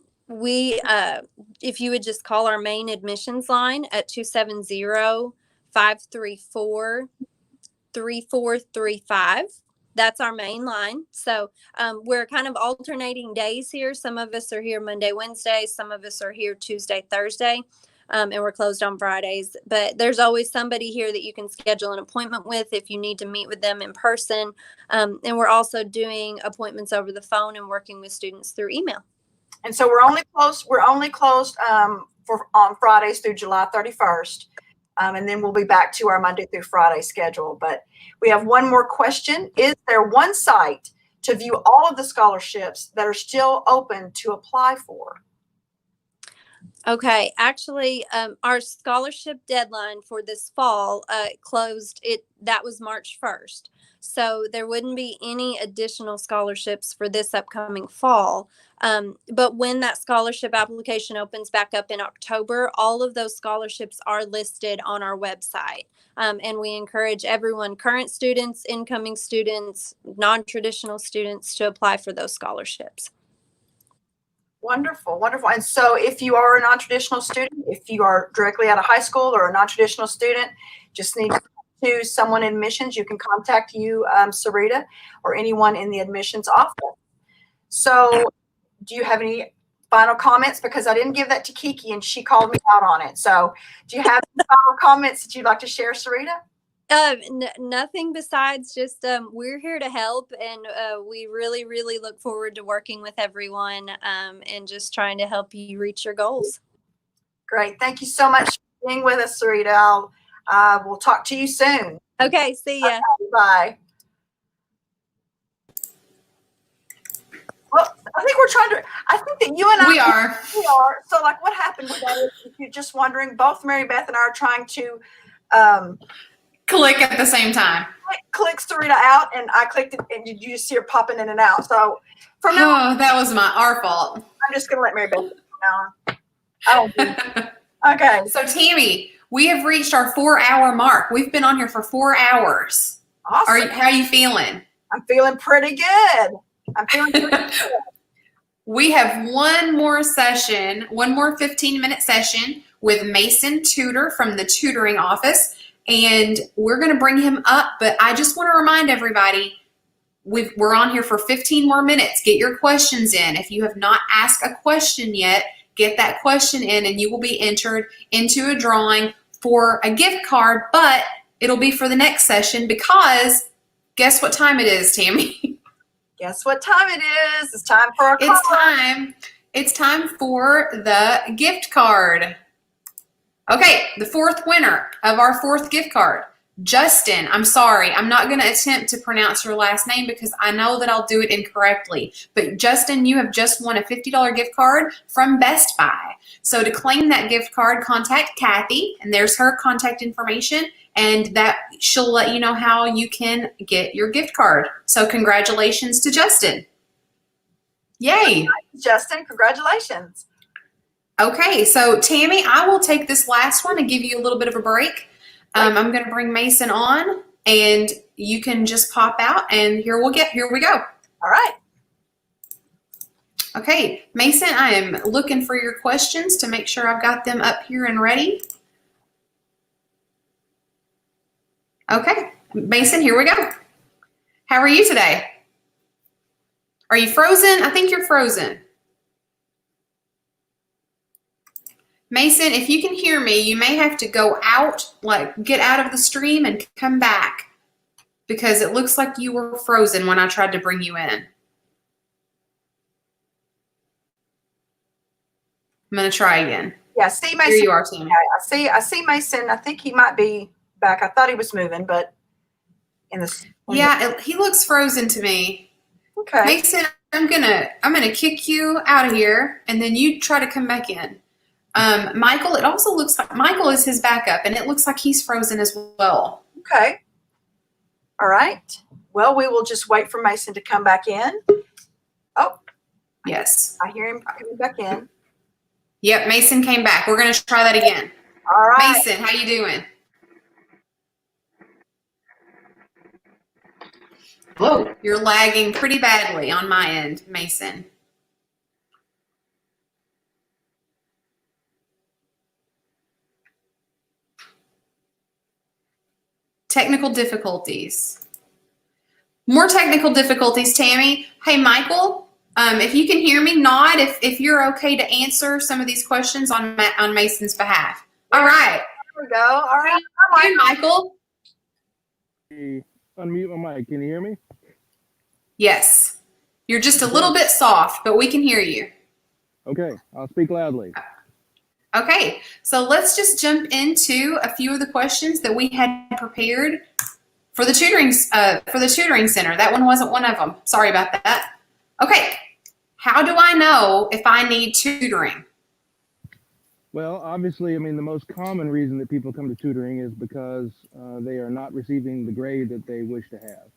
you would just call our main admissions line at 270-534-3435. That's our main line. So we're kind of alternating days here. Some of us are here Monday, Wednesday. Some of us are here Tuesday, Thursday, and we're closed on Fridays. But there's always somebody here that you can schedule an appointment with if you need to meet with them in person. And we're also doing appointments over the phone and working with students through email. And so we're only closed on Fridays through July 31st. And then we'll be back to our Monday through Friday schedule. But we have one more question. Is there one site to view all of the scholarships that are still open to apply for? Okay, actually, our scholarship deadline for this fall closed. That was March 1st, so there wouldn't be any additional scholarships for this upcoming fall. But when that scholarship application opens back up in October, all of those scholarships are listed on our website, and we encourage everyone, current students, incoming students, non-traditional students, to apply for those scholarships. Wonderful, wonderful. And so if you are a non-traditional student, if you are directly out of high school or a non-traditional student, just need to talk to someone in admissions, you can contact you, Sarita, or anyone in the admissions office. So do you have any final comments? Because I didn't give that to Kiki and she called me out on it. So do you have any final comments that you'd like to share, Sarita? Nothing besides just we're here to help, and we really, really look forward to working with everyone and just trying to help you reach your goals. Great. Thank you so much for being with us, Sarita. We'll talk to you soon. Okay. See ya. Okay, bye. Well, I think I think that you and I. We are. We are. So, like, what happened with that is, if you're just wondering, both Mary Beth and I are trying to click at the same time. Click Sarita out, and I clicked it, and you just see her popping in and out. So, from now on, that was our fault. I'm just going to let Mary Beth know. Okay. So, Tammy, we have reached our 4-hour mark. We've been on here for 4 hours. Awesome. How are you feeling? I'm feeling pretty good. We have one more session, one more 15-minute session with Mason Tudor from the tutoring office, and we're going to bring him up. But I just want to remind everybody, we're on here for 15 more minutes. Get your questions in. If you have not asked a question yet, get that question in, and you will be entered into a drawing for a gift card, but it'll be for the next session because guess what time it is, Tammy? Guess what time it is? It's time for our call. It's time for the gift card. Okay, the fourth winner of our fourth gift card, Justin. I'm sorry, I'm not going to attempt to pronounce your last name because I know that I'll do it incorrectly. But Justin, you have just won a $50 gift card from Best Buy. So to claim that gift card, contact Kathy, and there's her contact information, and that she'll let you know how you can get your gift card. So congratulations to Justin. Yay. Justin, congratulations. Okay, so Tammy, I will take this last one and give you a little bit of a break. I'm going to bring Mason on, and you can just pop out, and here we go. All right. Okay, Mason, I am looking for your questions to make sure I've got them up here and ready. Okay, Mason, here we go. How are you today? Are you frozen? I think you're frozen. Mason, if you can hear me, you may have to go out, like get out of the stream and come back because it looks like you were frozen when I tried to bring you in. I'm going to try again. Yeah, see Mason. Here you are, Tammy. Yeah, I see Mason. I think he might be back. I thought he was moving, but he looks frozen to me. Okay. Mason, I'm gonna kick you out of here, and then you try to come back in. Michael, it also looks like Michael is his backup, and it looks like he's frozen as well. Okay. All right. Well, we will just wait for Mason to come back in. Oh. Yes. I hear him coming back in. Yep, Mason came back. We're going to try that again. All right. Mason, how you doing? Whoa. You're lagging pretty badly on my end, Mason. Technical difficulties. More technical difficulties, Tammy. Hey, Michael, if you can hear me, nod if you're okay to answer some of these questions on Mason's behalf. All right. There we go. All right. Hi, Michael. Unmute my mic. Can you hear me? Yes. You're just a little bit soft, but we can hear you. Okay. I'll speak loudly. Okay. So let's just jump into a few of the questions that we had prepared for the tutoring center. That one wasn't one of them. Sorry about that. Okay. How do I know if I need tutoring? Well, obviously, I mean, the most common reason that people come to tutoring is because they are not receiving the grade that they wish to have.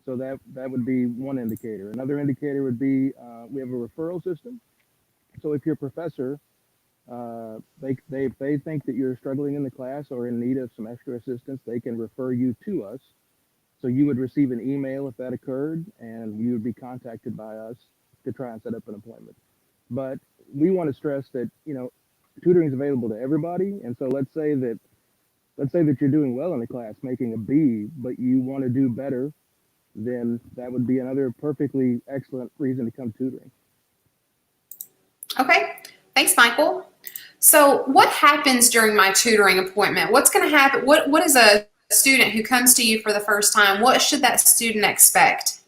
So that would be one indicator. Another indicator would be we have a referral system. So if your professor, they think that you're struggling in the class or in need of some extra assistance, they can refer you to us. So you would receive an email if that occurred, and you would be contacted by us to try and set up an appointment. But we want to stress that, you know, tutoring is available to everybody. And so let's say that you're doing well in the class, making a B, but you want to do better, then that would be another perfectly excellent reason to come tutoring. Okay, thanks, Michael. So what happens during my tutoring appointment? What's going to happen? What is a student who comes to you for the first time? What should that student expect?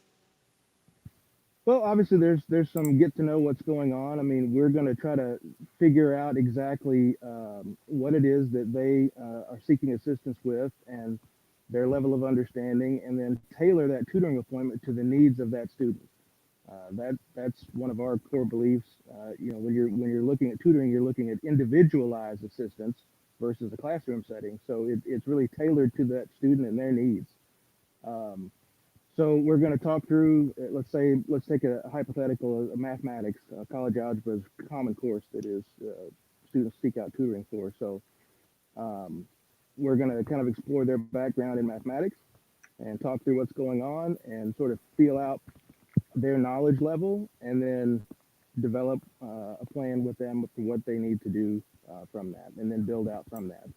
Well, obviously there's some get to know what's going on. I mean, we're going to try to figure out exactly what it is that they are seeking assistance with and their level of understanding, and then tailor that tutoring appointment to the needs of that student. That's one of our core beliefs. You know, when you're looking at tutoring, you're looking at individualized assistance versus a classroom setting. So it's really tailored to that student and their needs. So we're going to talk through, let's take a hypothetical, mathematics, college algebra is a common course that is students seek out tutoring for. So we're going to kind of explore their background in mathematics and talk through what's going on and sort of feel out their knowledge level, and then develop a plan with them for what they need to do from that, and then build out from that.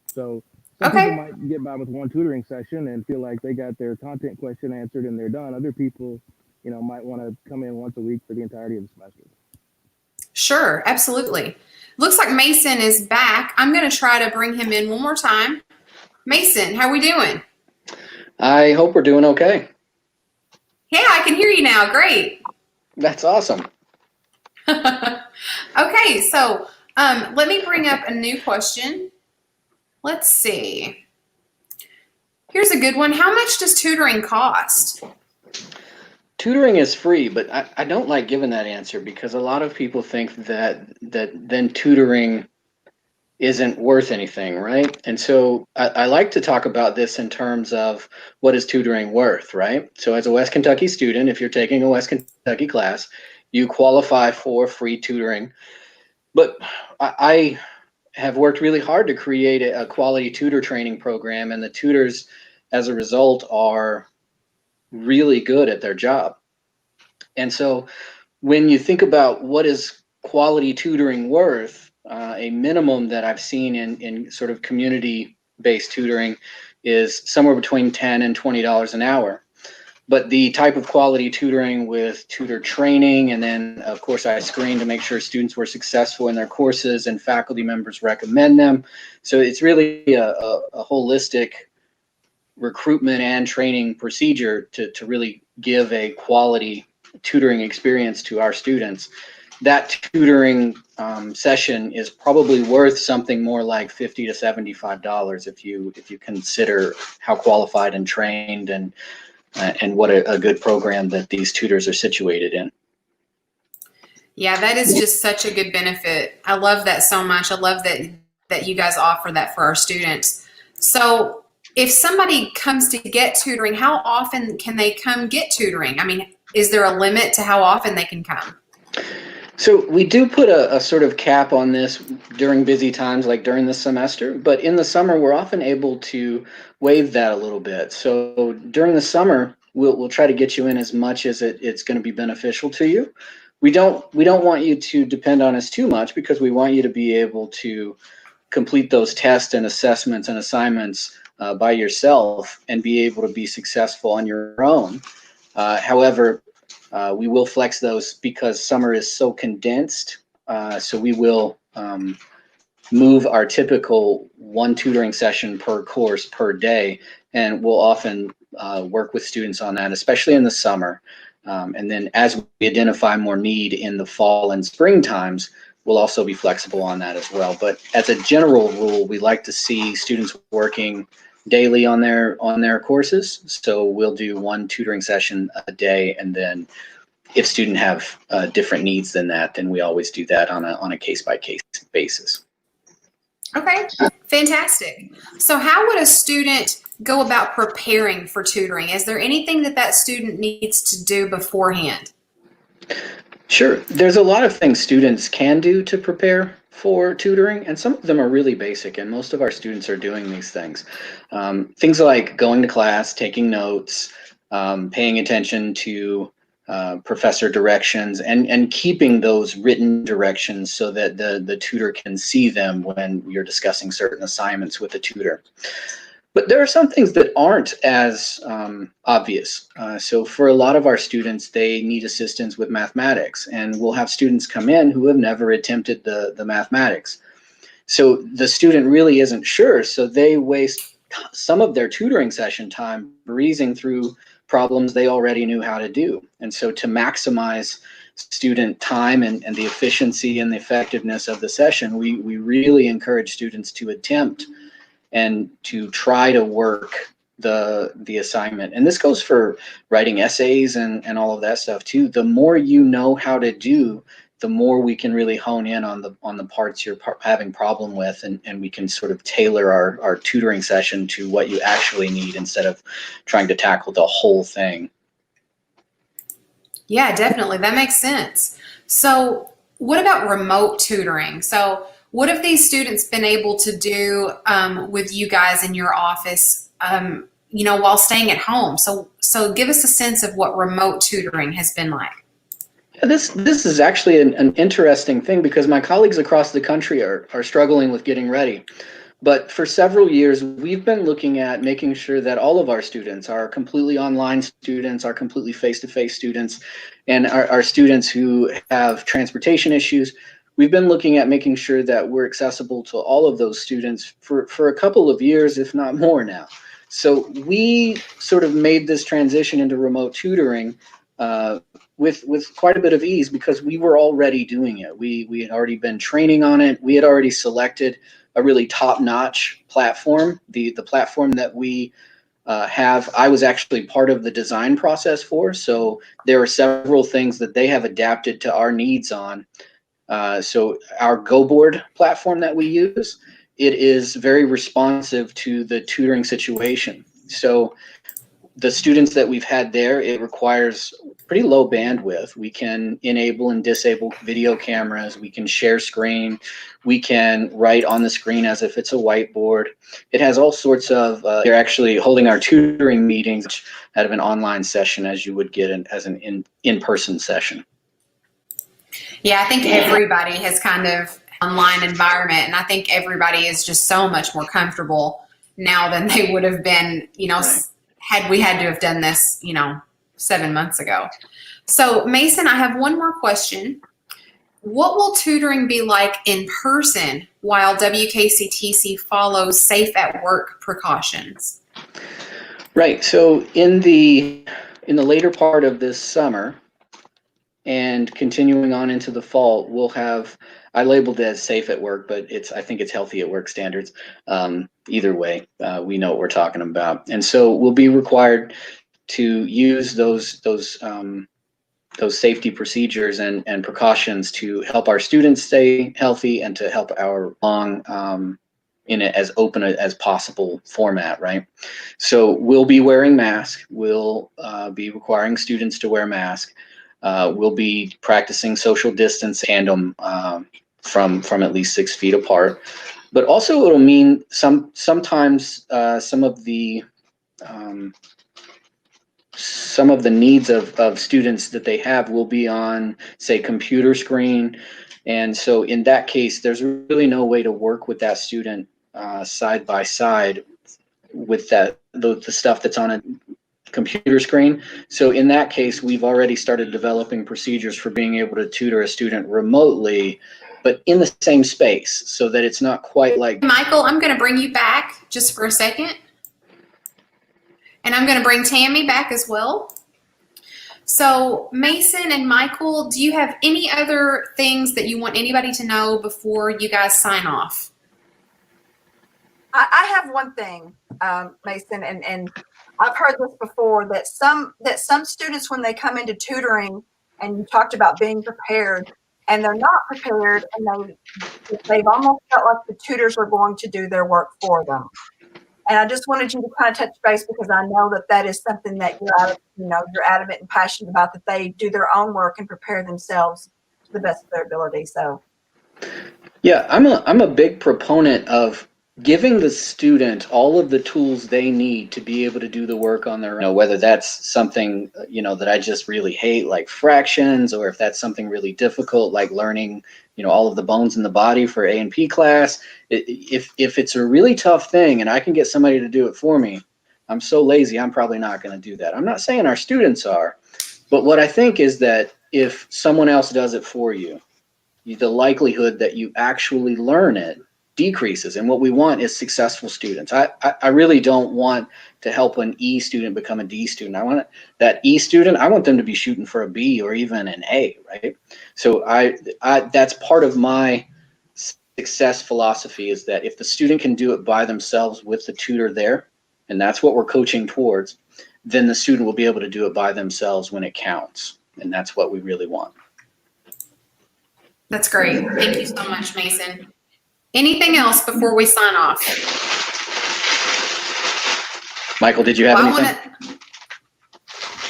So some people might get by with one tutoring session and feel like they got their content question answered and they're done. Other people, you know, might want to come in once a week for the entirety of the semester. Sure, absolutely. Looks like Mason is back. I'm going to try to bring him in one more time. Mason, how are we doing? I hope we're doing okay. Yeah, I can hear you now. Great. That's awesome. Okay, so let me bring up a new question. Let's see. Here's a good one. How much does tutoring cost? Tutoring is free, but I don't like giving that answer because a lot of people think that then tutoring isn't worth anything, right? And so I like to talk about this in terms of what is tutoring worth, right? So as a West Kentucky student, if you're taking a West Kentucky class, you qualify for free tutoring. But I have worked really hard to create a quality tutor training program, and the tutors, as a result, are really good at their job. And so when you think about what is quality tutoring worth, a minimum that I've seen in sort of community-based tutoring is somewhere between $10 and $20 an hour. But the type of quality tutoring with tutor training, and then of course I screen to make sure students were successful in their courses and faculty members recommend them. So it's really a holistic recruitment and training procedure to really give a quality tutoring experience to our students. That tutoring session is probably worth something more like $50 to $75 if you consider how qualified and trained and what a good program that these tutors are situated in. Yeah, that is just such a good benefit. I love that so much. I love that you guys offer that for our students. So if somebody comes to get tutoring, how often can they come get tutoring? I mean, is there a limit to how often they can come? So we do put a sort of cap on this during busy times, like during the semester, but in the summer, we're often able to waive that a little bit. So during the summer, we'll try to get you in as much as it's going to be beneficial to you. We don't want you to depend on us too much because we want you to be able to complete those tests and assessments and assignments by yourself and be able to be successful on your own. However, we will flex those because summer is so condensed. So we will move our typical one tutoring session per course per day, and we'll often work with students on that, especially in the summer. And then as we identify more need in the fall and spring times, we'll also be flexible on that as well. But as a general rule, we like to see students working daily on their courses. So we'll do one tutoring session a day, and then if students have different needs than that, then we always do that on a case-by-case basis. Okay, fantastic. So how would a student go about preparing for tutoring? Is there anything that that student needs to do beforehand? Sure. There's a lot of things students can do to prepare for tutoring, and some of them are really basic, and most of our students are doing these things. Things like going to class, taking notes, paying attention to professor directions, and keeping those written directions so that the tutor can see them when you're discussing certain assignments with the tutor. But there are some things that aren't as obvious. So for a lot of our students, they need assistance with mathematics, and we'll have students come in who have never attempted the mathematics. So the student really isn't sure, so they waste some of their tutoring session time breezing through problems they already knew how to do. And so to maximize student time and the efficiency and the effectiveness of the session, we really encourage students to attempt and to try to work the assignment. And this goes for writing essays and all of that stuff too. The more you know how to do, the more we can really hone in on the parts you're having problem with, and we can sort of tailor our tutoring session to what you actually need instead of trying to tackle the whole thing. Yeah, definitely. That makes sense. So what about remote tutoring? So what have these students been able to do with you guys in your office, while staying at home? So give us a sense of what remote tutoring has been like. This is actually an interesting thing, because my colleagues across the country are struggling with getting ready. But for several years, we've been looking at making sure that all of our students, our completely online students, our completely face-to-face students, and our students who have transportation issues, we've been looking at making sure that we're accessible to all of those students for a couple of years, if not more now. So we sort of made this transition into remote tutoring with quite a bit of ease, because we were already doing it. We had already been training on it. We had already selected a really top-notch platform. The platform that we have, I was actually part of the design process for, so there are several things that they have adapted to our needs on. So our GoBoard platform that we use, it is very responsive to the tutoring situation. So the students that we've had there, it requires pretty low bandwidth. We can enable and disable video cameras. We can share screen. We can write on the screen as if it's a whiteboard. It has all sorts of, they're actually holding our tutoring meetings out of an online session as you would get as an in-person session. Yeah, I think everybody has kind of online environment, and I think everybody is just so much more comfortable now than they would have been, Right. had we had to have done this, 7 months ago. So Mason, I have one more question. What will tutoring be like in person while WKCTC follows safe at work precautions? Right. So in the later part of this summer and continuing on into the fall, we'll have, I labeled it as safe at work, but I think it's healthy at work standards. Either way, we know what we're talking about. And so we'll be required to use those safety procedures and precautions to help our students stay healthy and to help our in as open as possible format, right? So we'll be wearing masks. We'll be requiring students to wear masks. We'll be practicing social distance tandem from at least 6 feet apart. But also it'll mean sometimes some of the needs of students that they have will be on, say, computer screen. And so in that case, there's really no way to work with that student side by side with the stuff that's on a computer screen. So in that case, we've already started developing procedures for being able to tutor a student remotely, but in the same space, so that it's not quite like... Michael, I'm going to bring you back just for a second. And I'm going to bring Tammy back as well. So Mason and Michael, do you have any other things that you want anybody to know before you guys sign off? I have one thing, Mason, and I've heard this before, that some students, when they come into tutoring and you talked about being prepared, and they're not prepared, and they've almost felt like the tutors are going to do their work for them. And I just wanted you to kind of touch base, because I know that that is something that you're adamant and passionate about, that they do their own work and prepare themselves to the best of their ability. So, yeah, I'm a big proponent of giving the student all of the tools they need to be able to do the work on their own. Whether that's something that I just really hate, like fractions, or if that's something really difficult, like learning all of the bones in the body for A&P class. If it's a really tough thing and I can get somebody to do it for me, I'm so lazy, I'm probably not going to do that. I'm not saying our students are, but what I think is that if someone else does it for you, the likelihood that you actually learn it decreases. And what we want is successful students. I really don't want to help an E student become a D student. I want that E student, I want them to be shooting for a B or even an A, right? So that's part of my success philosophy, is that if the student can do it by themselves with the tutor there, and that's what we're coaching towards, then the student will be able to do it by themselves when it counts. And that's what we really want. That's great. Thank you so much, Mason. Anything else before we sign off? Michael, did you have anything?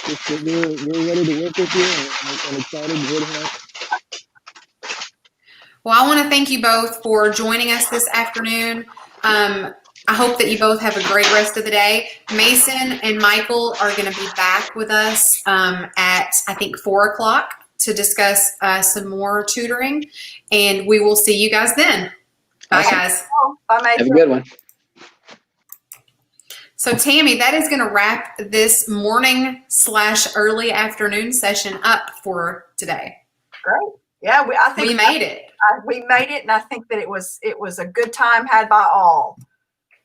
Just that we're ready to work with you, and excited to help. Well, I want to thank you both for joining us this afternoon. I hope that you both have a great rest of the day. Mason and Michael are going to be back with us at, I think, 4 o'clock to discuss some more tutoring, and we will see you guys then. Bye, guys. Bye, Mason. Have a good one. So, Tammy, that is going to wrap this morning/early afternoon session up for today. Great. Yeah, I think we made it. We made it, and I think that it was a good time had by all.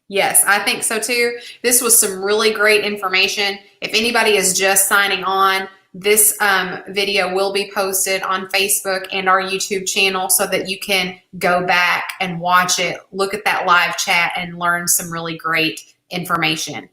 Yes, I think so too. This was some really great information. If anybody is just signing on, this video will be posted on Facebook and our YouTube channel so that you can go back and watch it, look at that live chat, and learn some really great information.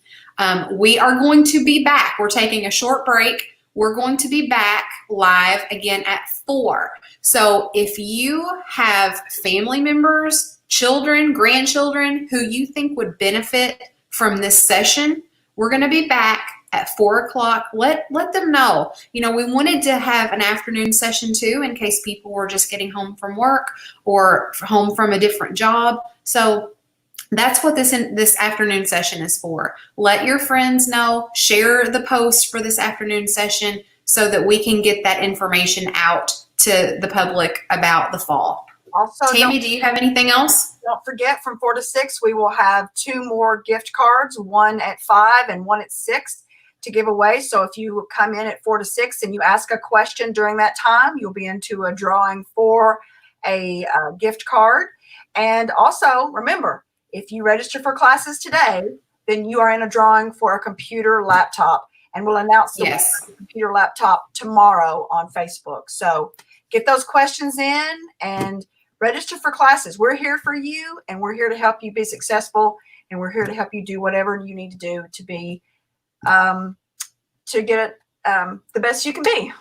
We are going to be back. We're taking a short break. We're going to be back live again at 4. So if you have family members, children, grandchildren who you think would benefit from this session, we're going to be back at 4 o'clock. Let them know. We wanted to have an afternoon session too, in case people were just getting home from work or home from a different job. So that's what this afternoon session is for. Let your friends know, share the post for this afternoon session so that we can get that information out to the public about the fall. Also, Tammy, do you have anything else? Don't forget, from 4 to 6, we will have 2 more gift cards, one at 5 and one at 6 to give away. So if you come in at 4 to 6 and you ask a question during that time, you'll be into a drawing for a gift card. And also, remember, if you register for classes today, then you are in a drawing for a computer laptop. And we'll announce the computer laptop tomorrow on Facebook. So get those questions in and register for classes. We're here for you, and we're here to help you be successful, and we're here to help you do whatever you need to do to be to get it the best you can be.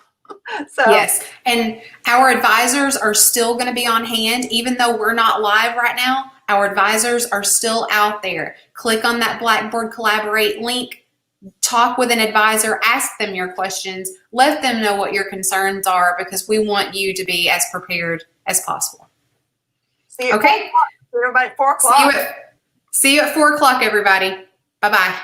So yes, and our advisors are still going to be on hand, even though we're not live right now. Our advisors are still out there. Click on that Blackboard Collaborate link. Talk with an advisor, ask them your questions, let them know what your concerns are, because we want you to be as prepared as possible. See you okay. Everybody at 4 o'clock. See you at 4 o'clock, everybody. Bye-bye.